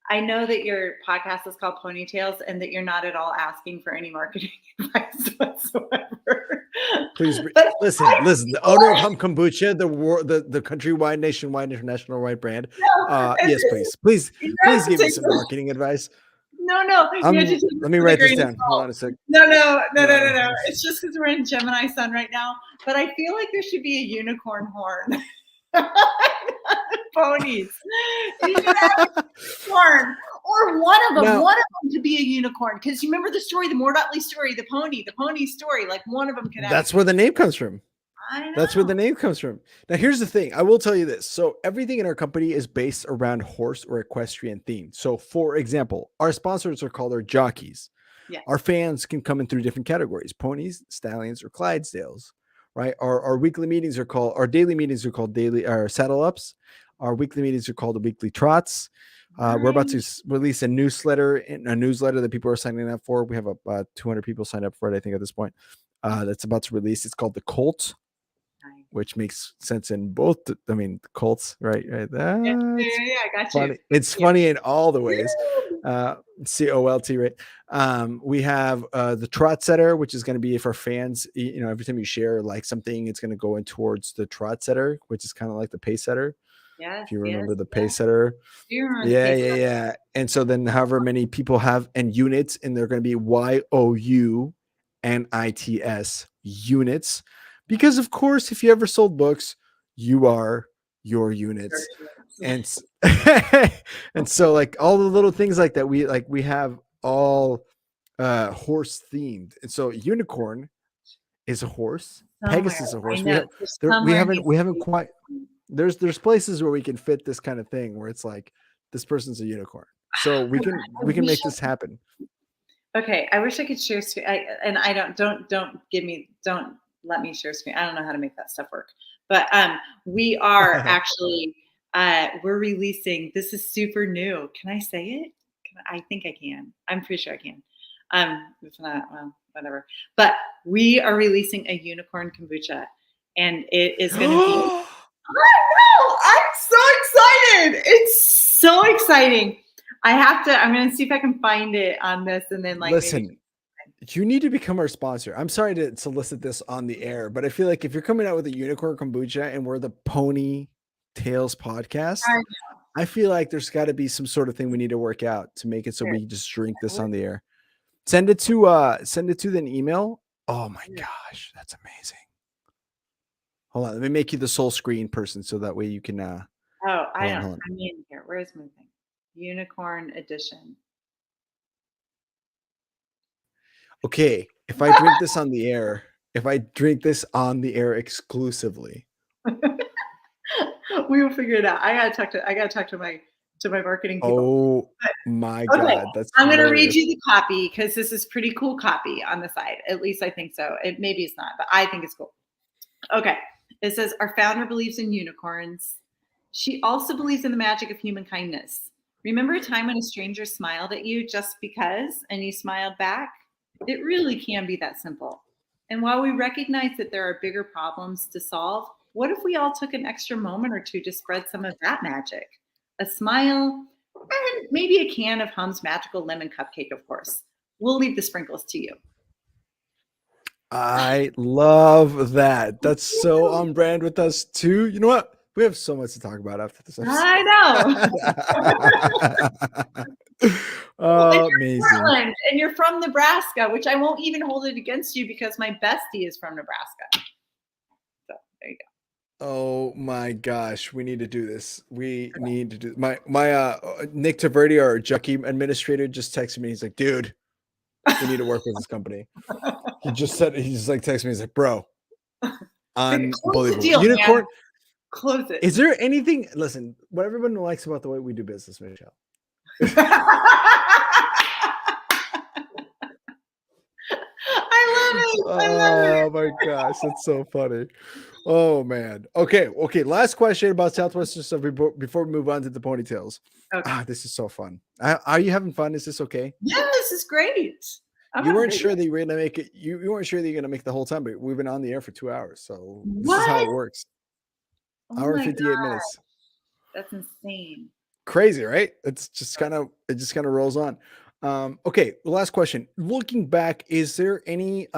I know that your podcast is called Ponytails and that you're not at all asking for any marketing advice whatsoever. Please listen. The owner of Kombucha, the countrywide, nationwide, international wide brand. Yes, please give me some marketing advice. No. Let me write this down. Hold on a sec. No. It's just because we're in Gemini Sun right now. But I feel like there should be a unicorn horn. Ponies. You should have a horn Or one of them. Now, One of them could be a unicorn. Because you remember the story, the Mort Utley story, the pony story. Like one of them could have. that's where the name comes from. I know. That's where the name comes from. Now, here's the thing. I will tell you this. So everything in our company is based around horse or equestrian theme. So for example, our sponsors are called our jockeys. Yes. Our fans can come in through different categories: ponies, stallions, or Clydesdales, right? Our weekly meetings are called, our daily meetings are called daily or saddle ups. Our weekly meetings are called the weekly trots. We're about to release a newsletter that people are signing up for. We have about 200 people signed up for it, I think, at this point. That's about to release. It's called the Colt, which makes sense in both. I mean, Colts, right? Yeah, I got funny. you. It's funny in all the ways. COLT, right? We have the Trot Setter, which is going to be for fans. You know, every time you share like something, it's going to go in towards the Trot Setter, which is kind of like the Pace Setter. Yes, if you remember yes, the Pace Setter. Yeah. And so then however many people have and units, and they're going to be YOUNITS units. Because of course, if you ever sold books, you are your units. And and so like all the little things like that, we have all horse themed. And so unicorn is a horse. Pegasus is a horse. We haven't quite, there's places where we can fit this kind of thing where it's like this person's a unicorn. So we can make this happen. Okay, I wish I could share screen. I don't let me share screen. I don't know how to make that stuff work. But we are actually we're releasing. This is super new. Can I say it? I think I can. I'm pretty sure I can. If not, well, whatever. But we are releasing a unicorn kombucha, and it is going to be. I know. I'm so excited. It's so exciting. I'm going to see if I can find it on this and then listen, you need to become our sponsor. I'm sorry to solicit this on the air, but I feel like if you're coming out with a unicorn kombucha and we're the Pony Tales podcast, I feel like there's got to be some sort of thing we need to work out to make it so we just drink this on the air. Send it to an email. Oh my gosh, that's amazing. Hold on, let me make you the sole screen person so that way you can I'm in here. Where's my thing? Unicorn edition. Okay, if I drink this on the air, exclusively, we will figure it out. I gotta talk to my marketing people. Oh my God, that's I'm gonna read you the copy because this is pretty cool copy on the side. At least I think so. Maybe it's not, but I think it's cool. Okay, it says our founder believes in unicorns. She also believes in the magic of human kindness. Remember a time when a stranger smiled at you just because, and you smiled back? It really can be that simple. And while we recognize that there are bigger problems to solve, what if we all took an extra moment or two to spread some of that magic? A smile, and maybe a can of Hum's magical lemon cupcake, of course. We'll leave the sprinkles to you. I love that. That's so on brand with us too. You know what? We have so much to talk about after this episode. I know. Amazing. Portland, and you're from Nebraska, which I won't even hold it against you because my bestie is from Nebraska. So there you go. Oh my gosh, we need to do this. We need to do my Nick Taverdi, our Jucky administrator, just texted me. He's like, dude, we need to work with this company. He just like texted me. He's like, bro, unbelievable. Deal, unicorn. man. Close it. Is there anything? Listen, what everyone likes about the way we do business, Michelle. I love it. Oh my gosh, that's so funny. Oh man. Okay. Last question about Southwestern stuff before we move on to the ponytails. Okay. This is so fun. Are you having fun? Is this okay? Yeah, this is great. You weren't sure that you were gonna make it. You weren't sure that you're gonna make the whole time, but we've been on the air for 2 hours, so this is how it works. Hour and 58 minutes. That's insane. Crazy, right? It just kind of rolls on. Okay, the last question. Looking back, is there anything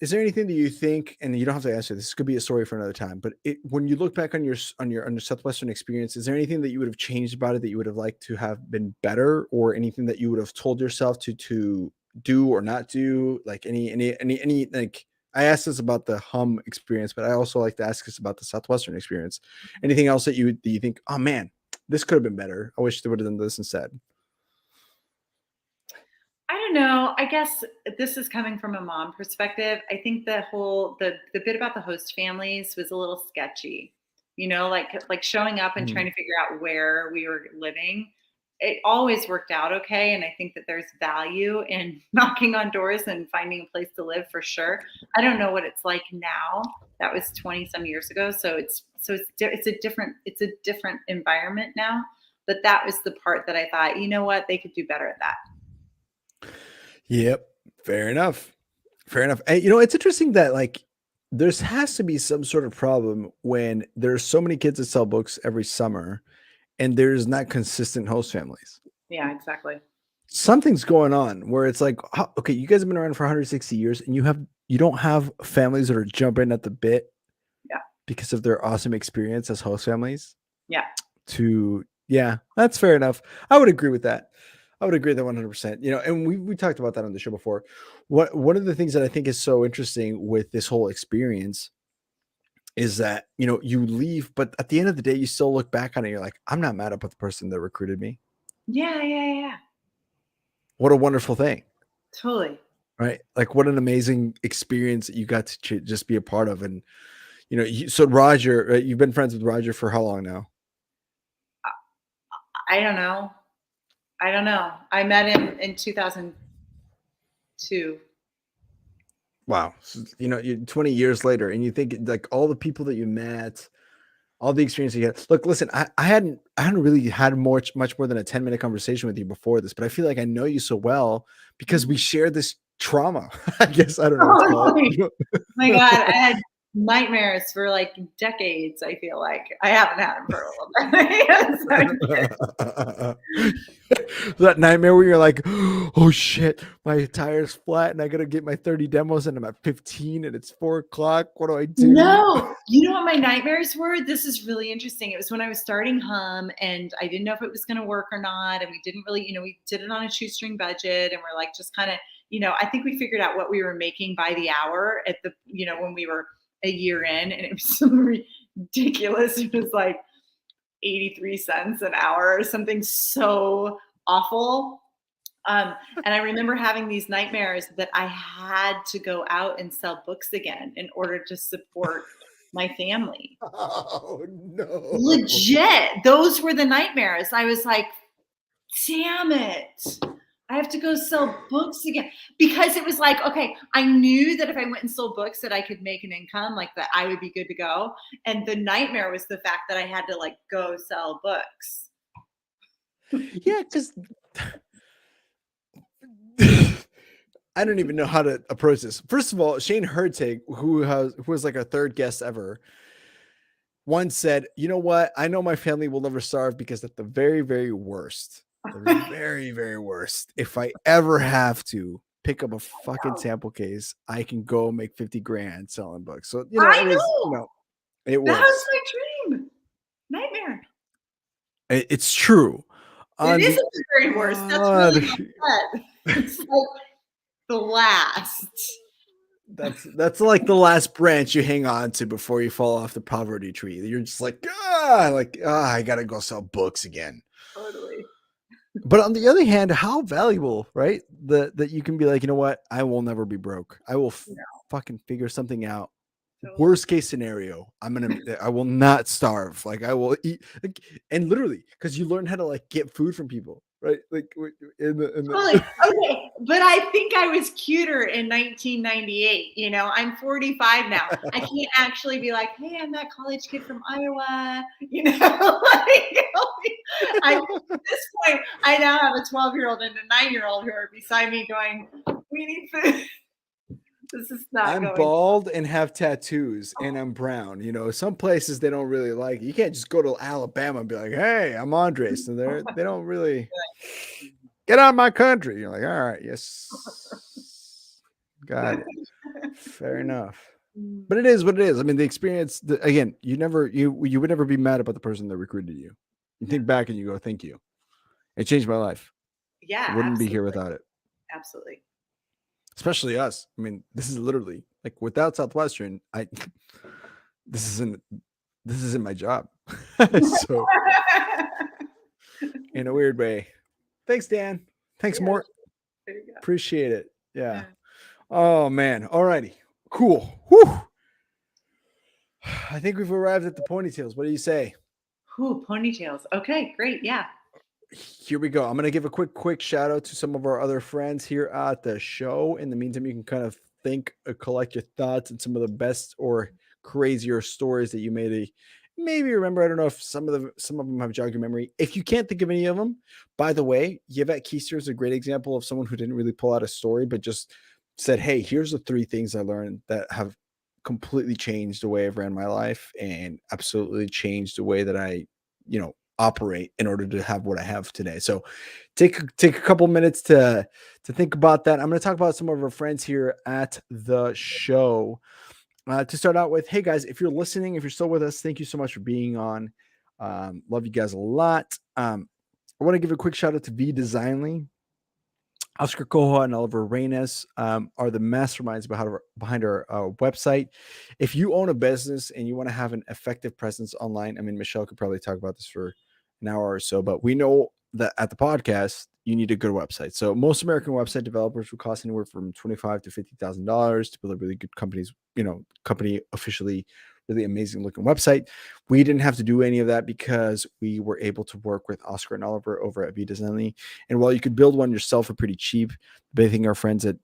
that you think, and you don't have to answer this could be a story for another time, but when you look back on your Southwestern experience, is there anything that you would have changed about it that you would have liked to have been better, or anything that you would have told yourself to do or not do? Like any like, I asked this about the Hum experience, but I also like to ask this about the Southwestern experience. Anything else that you think, oh man, this could have been better. I wish they would have done this instead. I don't know. I guess this is coming from a mom perspective. I think the bit about the host families was a little sketchy. Like showing up and trying to figure out where we were living. It always worked out okay, and I think that there's value in knocking on doors and finding a place to live for sure. I don't know what it's like now. That was 20 some years ago, so it's a different environment now. But that was the part that I thought, you know what, they could do better at that. Yep. Fair enough. Fair enough. And it's interesting that like there has to be some sort of problem when there's so many kids that sell books every summer and there's not consistent host families. Yeah, exactly. Something's going on where it's like, okay, you guys have been around for 160 years and you don't have families that are jumping at the bit because of their awesome experience as host families. Yeah, that's fair enough. I would agree with that. I would agree with that 100%. And we talked about that on the show before. One of the things that I think is so interesting with this whole experience is that, you leave, but at the end of the day, you still look back on it. You're like, I'm not mad about the person that recruited me. Yeah. What a wonderful thing. Totally. Right. Like what an amazing experience that you got to just be a part of. And, so Roger, you've been friends with Roger for how long now? I don't know. I met him in 2002. Wow. So, you're 20 years later and you think like all the people that you met, all the experience you had. Look, listen, I hadn't really had much more than a 10-minute conversation with you before this, but I feel like I know you so well because we share this trauma. I guess I don't know what's called. My God, I had nightmares for like decades. I feel like I haven't had them for a little bit. That nightmare where you're like, oh shit, my tire's flat and I gotta get my 30 demos and I'm at 15 and it's 4:00. What do I do? No, you know what my nightmares were? This is really interesting. It was when I was starting Hum and I didn't know if it was going to work or not. And we didn't really, we did it on a shoestring budget and we're like, just kind of, I think we figured out what we were making by the hour at the, when we were a year in, and it was so ridiculous. It was like 83 cents an hour or something so awful. And I remember having these nightmares that I had to go out and sell books again in order to support my family. Oh no. Legit. Those were the nightmares. I was like, damn it. I have to go sell books again, because it was like, okay, I knew that if I went and sold books that I could make an income, like that I would be good to go. And the nightmare was the fact that I had to like go sell books. Yeah, because I don't even know how to approach this. First of all, Shane Hertig, who was like our third guest ever, once said, you know what? I know my family will never starve because at the very, very worst, very, very worst, if I ever have to pick up a fucking sample case, I can go make 50 grand selling books. So, it was, it was. That was my dream. Nightmare. It's true. It isn't the very worst. That's really bad. It's like the last. That's like the last branch you hang on to before you fall off the poverty tree. You're just like, I gotta go sell books again. Totally. But on the other hand, how valuable, right? That you can be like, you know what? I will never be broke. I will fucking figure something out. Totally. Worst case scenario, I will not starve. Like I will eat, and literally, because you learn how to like get food from people, right? Like okay, but I think I was cuter in 1998. I'm 45 now. I can't actually be like, hey, I'm that college kid from Iowa. At this point, I now have a 12-year-old and a 9-year-old who are beside me going, we need food. This is not. I'm bald and have tattoos and I'm brown. Some places they don't really like it. You can't just go to Alabama and be like, hey, I'm Andres. And they don't really get out of my country. You're like, all right, yes. Got it. Fair enough. But it is what it is. I mean, the experience, again, you would never be mad about the person that recruited you. You think back and you go, thank you. It changed my life. Yeah. I wouldn't be here without it. Absolutely. Especially us. I mean, this is literally like without Southwestern, this isn't my job. So in a weird way. Thanks, Dan. Thanks, Yeah, Mort. there you go. Appreciate it. Yeah. Yeah. Oh man. Alrighty. Cool. Whew. I think we've arrived at the ponytails. What do you say? Ooh, ponytails. Okay, great. Yeah. Here we go. I'm going to give a quick shout out to some of our other friends here at the show. In the meantime, you can kind of think, collect your thoughts and some of the best or crazier stories that you maybe remember. I don't know if some of them have jogged your memory. If you can't think of any of them, by the way, Yvette Keister is a great example of someone who didn't really pull out a story, but just said, "Hey, here's the 3 things I learned that have completely changed the way I've ran my life and absolutely changed the way that I, operate in order to have what I have today." So take a couple minutes to think about that. I'm going to talk about some of our friends here at the show. To start out with, hey guys, if you're listening, if you're still with us, thank you so much for being on. Love you guys a lot. I want to give a quick shout out to V Designly. Oscar Coja and Oliver Reynes are the masterminds behind our website. If you own a business and you want to have an effective presence online, I mean, Michelle could probably talk about this for an hour or so, but we know that at the podcast, you need a good website. So most American website developers will cost anywhere from $25,000 to $50,000 to build a really good company officially really amazing looking website. We didn't have to do any of that because we were able to work with Oscar and Oliver over at V Designly. And while you could build one yourself for pretty cheap, the big thing our friends at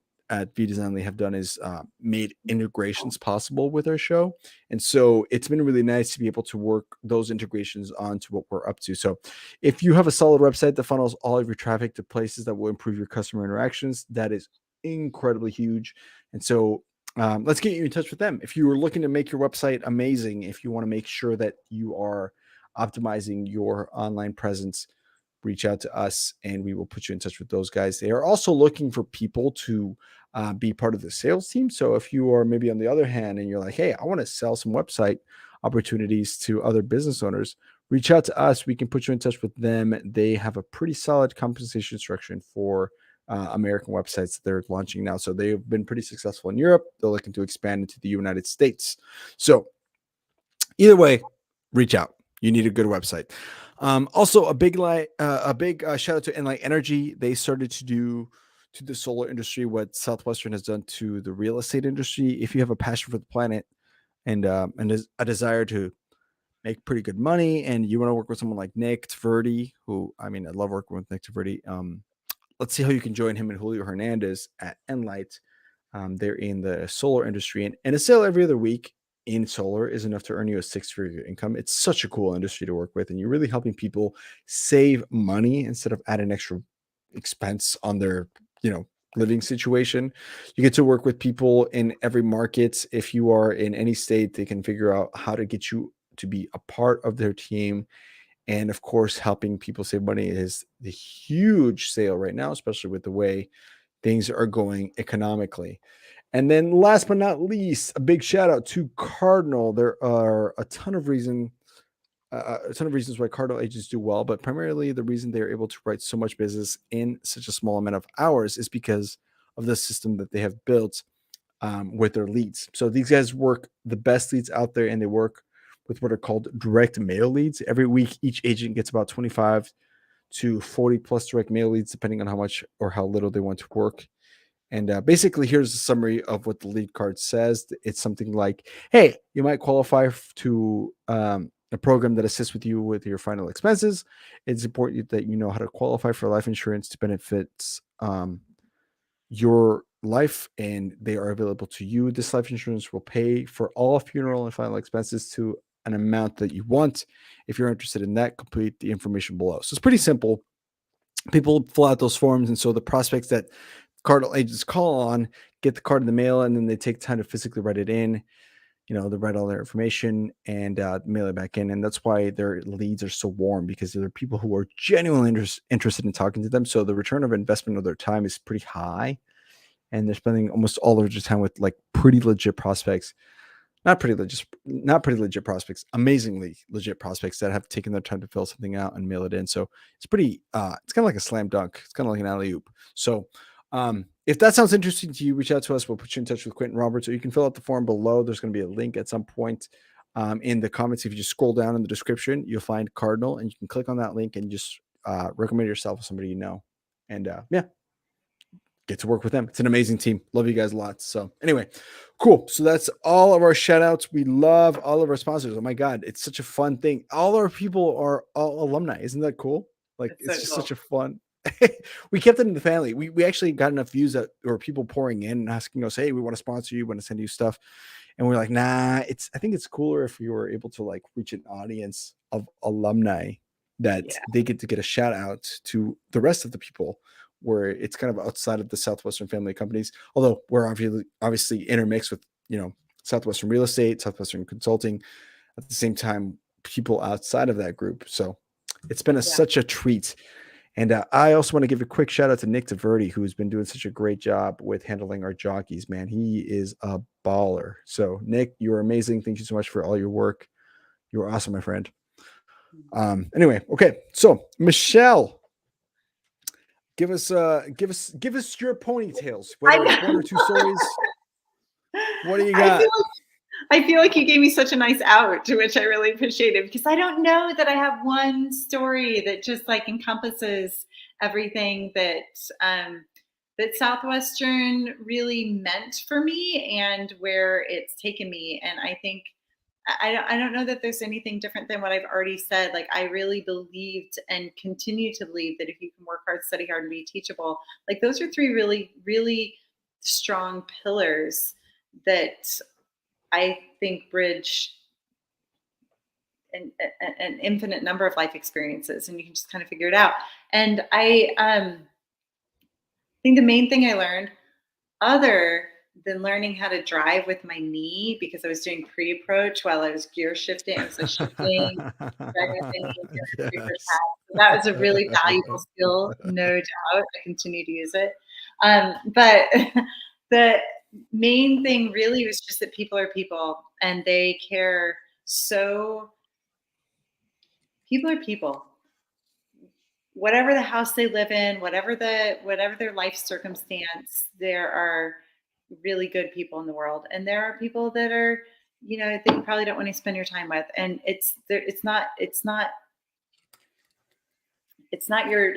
V Designly have done is made integrations possible with our show. And so it's been really nice to be able to work those integrations onto what we're up to. So if you have a solid website that funnels all of your traffic to places that will improve your customer interactions, that is incredibly huge. And so let's get you in touch with them. If you are looking to make your website amazing, if you want to make sure that you are optimizing your online presence, reach out to us and we will put you in touch with those guys. They are also looking for people to be part of the sales team. So if you are maybe on the other hand and you're like, hey, I want to sell some website opportunities to other business owners, reach out to us. We can put you in touch with them. They have a pretty solid compensation structure for American websites that they're launching now. So they've been pretty successful in Europe. They're looking to expand into the United States. So either way, reach out. You need a good website. Also, a big shout out to Enlight Energy. They started to do to the solar industry what Southwestern has done to the real estate industry. If you have a passion for the planet and a desire to make pretty good money, and you want to work with someone like Nick Tverdi, who I love working with Nick Tverdi. Let's see how you can join him and Julio Hernandez at Enlight. They're in the solar industry, and a sale every other week in solar is enough to earn you a 6-figure income. It's such a cool industry to work with, and you're really helping people save money instead of adding extra expense on their, living situation. You get to work with people in every market. If you are in any state, they can figure out how to get you to be a part of their team. And of course, helping people save money is the huge sale right now, especially with the way things are going economically. And then last but not least, a big shout out to Cardinal. There are a ton of reasons why Cardinal agents do well, but primarily the reason they're able to write so much business in such a small amount of hours is because of the system that they have built with their leads. So these guys work the best leads out there, and they work with what are called direct mail leads. Every week, each agent gets about 25 to 40 plus direct mail leads, depending on how much or how little they want to work. And basically, here's a summary of what the lead card says. It's something like, hey, you might qualify to a program that assists with you with your final expenses. It's important that you know how to qualify for life insurance to benefits your life, and they are available to you. This life insurance will pay for all funeral and final expenses to an amount that you want. If you're interested in that, complete the information below. So it's pretty simple. People fill out those forms, and so the prospects that Cardinal agents call on get the card in the mail, and then they take time to physically write it in. They write all their information and mail it back in. And that's why their leads are so warm, because they're people who are genuinely interested in talking to them. So the return of investment of their time is pretty high. And they're spending almost all of their time with like pretty legit prospects. Not pretty legit prospects, amazingly legit prospects that have taken their time to fill something out and mail it in. So it's pretty, it's kind of like a slam dunk. It's kind of like an alley oop. So if that sounds interesting to you, reach out to us. We'll put you in touch with Quentin Roberts, or you can fill out the form below. There's going to be a link at some point in the comments. If you just scroll down in the description, you'll find Cardinal, and you can click on that link and just recommend yourself with somebody you know, and yeah, get to work with them. It's an amazing team. Love you guys lots. So anyway, cool. So that's all of our shout outs. We love all of our sponsors. Oh my God, it's such a fun thing. All our people are all alumni. Isn't that cool? Like That's so it's just cool. such a fun. We kept it in the family. We actually got enough views that or people pouring in and asking us, hey, we want to sponsor you, want to send you stuff. And we're like, nah, I think it's cooler if you were able to like reach an audience of alumni that Yeah. they get to get a shout out to the rest of the people where it's kind of outside of the Southwestern family companies. Although we're obviously intermixed with, Southwestern real estate, Southwestern consulting, at the same time, people outside of that group. So it's been Yeah. such a treat. And I also want to give a quick shout out to Nick DeVerti, who's been doing such a great job with handling our jockeys, man. He is a baller. So Nick, you're amazing. Thank you so much for all your work. You were awesome, my friend. Anyway, okay. So Michelle, give us your ponytails, whether it's one or two stories. What do you got? I feel like you gave me such a nice out, to which I really appreciated, because I don't know that I have one story that just like encompasses everything that that Southwestern really meant for me and where it's taken me. And I think I don't know that there's anything different than what I've already said. Like I really believed and continue to believe that if you can work hard, study hard, and be teachable, like those are three really, really strong pillars that I think bridge an infinite number of life experiences, and you can just kind of figure it out. And I think the main thing I learned, other than learning how to drive with my knee, because I was doing pre-approach while I was gear shifting, I was like shifting, driving with my knee, doing pre-approach Yes. pass. So that was a really valuable skill, no doubt. I continue to use it. But the main thing really was just that people are people and they care. So people are people, whatever the house they live in, whatever their life circumstance, there are really good people in the world, and there are people that are, that you probably don't want to spend your time with, and it's not your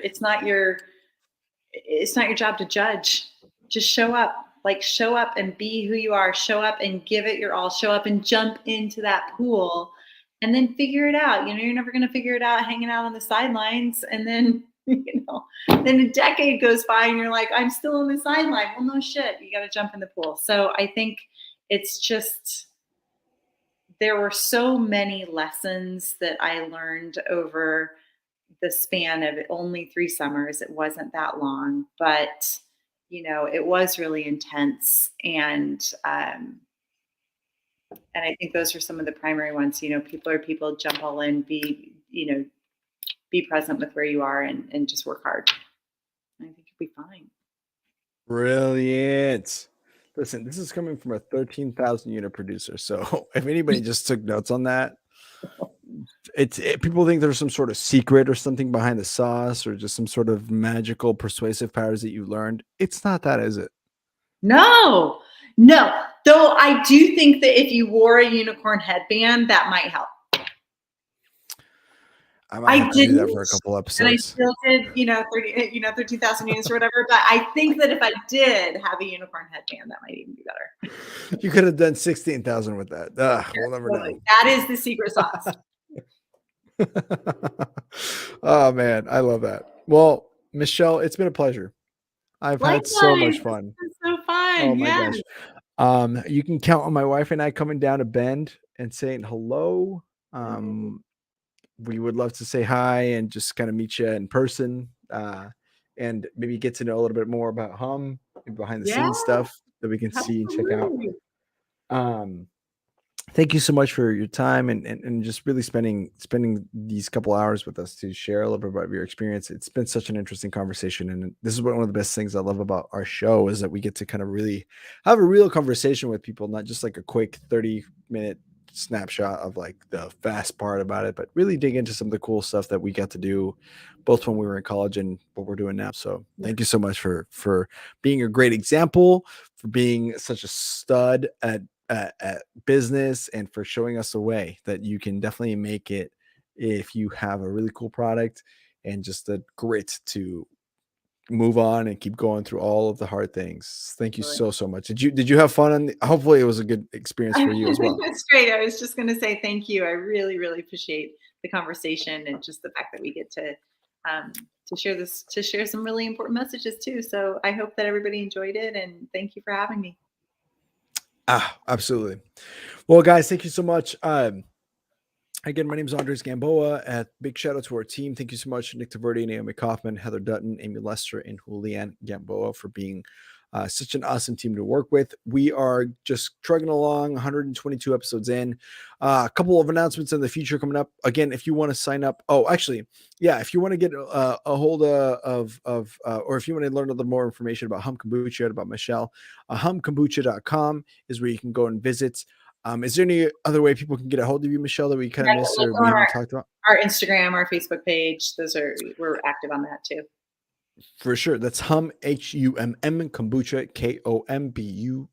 job to judge. Just show up. Like show up and be who you are. Show up and give it your all. Show up and jump into that pool and then figure it out. You're never going to figure it out hanging out on the sidelines. And then, then a decade goes by and you're like, I'm still on the sideline. Well, no shit. You got to jump in the pool. So I think it's just, there were so many lessons that I learned over the span of only 3 summers. It wasn't that long, but it was really intense. And I think those are some of the primary ones. People are people, jump all in, be present with where you are and just work hard. I think you'll be fine. Brilliant. Listen, this is coming from a 13,000 unit producer. So if anybody just took notes on that, people think there's some sort of secret or something behind the sauce or just some sort of magical persuasive powers that you learned. It's not that, is it? No. Though I do think that if you wore a unicorn headband, that might help. I might have to do that for a couple episodes. And I still did, 13,000 units or whatever. But I think that if I did have a unicorn headband, that might even be better. You could have done 16,000 with that. We'll never know. That is the secret sauce. Oh man, I love that. Well, Michelle, it's been a pleasure. I've had so much fun. It's so fun. Oh my gosh. You can count on my wife and I coming down to Bend and saying hello. We would love to say hi and just kind of meet you in person, and maybe get to know a little bit more about Hum, behind the scenes stuff that we can see and check out. Thank you so much for your time and just really spending these couple hours with us to share a little bit about your experience. It's been such an interesting conversation, and this is one of the best things I love about our show is that we get to kind of really have a real conversation with people, not just like a quick 30-minute snapshot of like the fast part about it, but really dig into some of the cool stuff that we got to do both when we were in college and what we're doing now. So thank you so much for being a great example, for being such a stud at business, and for showing us a way that you can definitely make it if you have a really cool product and just the grit to move on and keep going through all of the hard things. Thank you so much. Did you have fun? Hopefully it was a good experience for you as well. It's great. I was just going to say thank you. I really, really appreciate the conversation and just the fact that we get to share some really important messages too. So I hope that everybody enjoyed it, and thank you for having me. Absolutely. Well, guys, thank you so much. Again, my name is Andres Gamboa. Big shout out to our team. Thank you so much, Nick Taverdi, Naomi Kaufman, Heather Dutton, Amy Lester, and Julian Gamboa for being such an awesome team to work with. We are just trugging along, 122 episodes in. A couple of announcements in the future coming up. Again, if you want to sign up, if you want to get a hold of or if you want to learn a little more information about Hum Kombucha, about Michelle, humkombucha.com is where you can go and visit. Is there any other way people can get a hold of you, Michelle, that we kind of missed or we haven't talked about? Our Instagram, our Facebook page, we're active on that too. For sure. That's Hum, Humm, Kombucha, Kombucha.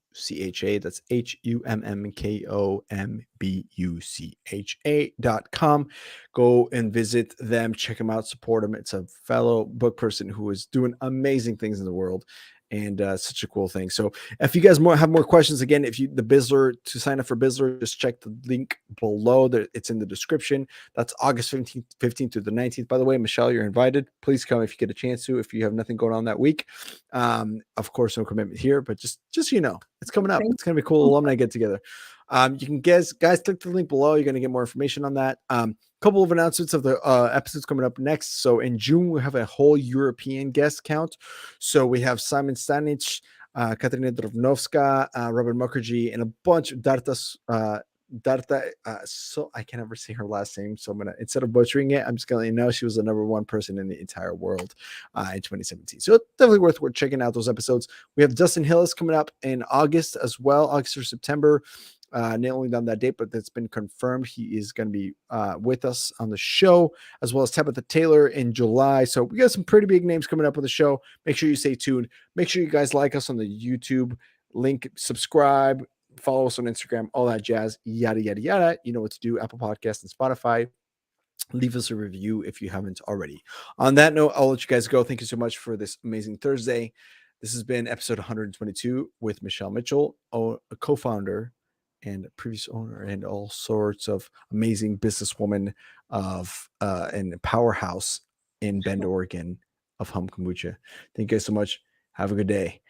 That's HUMMKOMBUCHA.com. Go and visit them, check them out, support them. It's a fellow book person who is doing amazing things in the world. And such a cool thing. So if you guys have more questions, again, to sign up for Bizzler, just check the link below. It's in the description. That's August 15th through the 19th. By the way, Michelle, you're invited. Please come if you get a chance to, if you have nothing going on that week. Of course, no commitment here, but just it's coming up. It's going to be a cool alumni get together. You can guys click the link below. You're going to get more information on that. Couple of announcements of the episodes coming up next. So in June, we have a whole European guest count. So we have Simon Stanich, Katarina Drobnovska, Robert Mukherjee, and a bunch of Darta. So I can never say her last name. So I'm going to, instead of butchering it, I'm just going to let you know she was the number one person in the entire world in 2017. So definitely worth checking out those episodes. We have Dustin Hillis coming up in August as well, August or September. Nailing down that date, but that's been confirmed. He is going to be with us on the show, as well as Tabitha Taylor in July. So we got some pretty big names coming up on the show. Make sure you stay tuned. Make sure you guys like us on the YouTube link, subscribe, follow us on Instagram, all that jazz, yada, yada, yada. You know what to do. Apple Podcasts and Spotify. Leave us a review if you haven't already. On that note, I'll let you guys go. Thank you so much for this amazing Thursday. This has been episode 122 with Michelle Mitchell, a co-founder and previous owner and all sorts of amazing businesswoman and powerhouse in Bend, Oregon of Hum Kombucha. Thank you guys so much. Have a good day.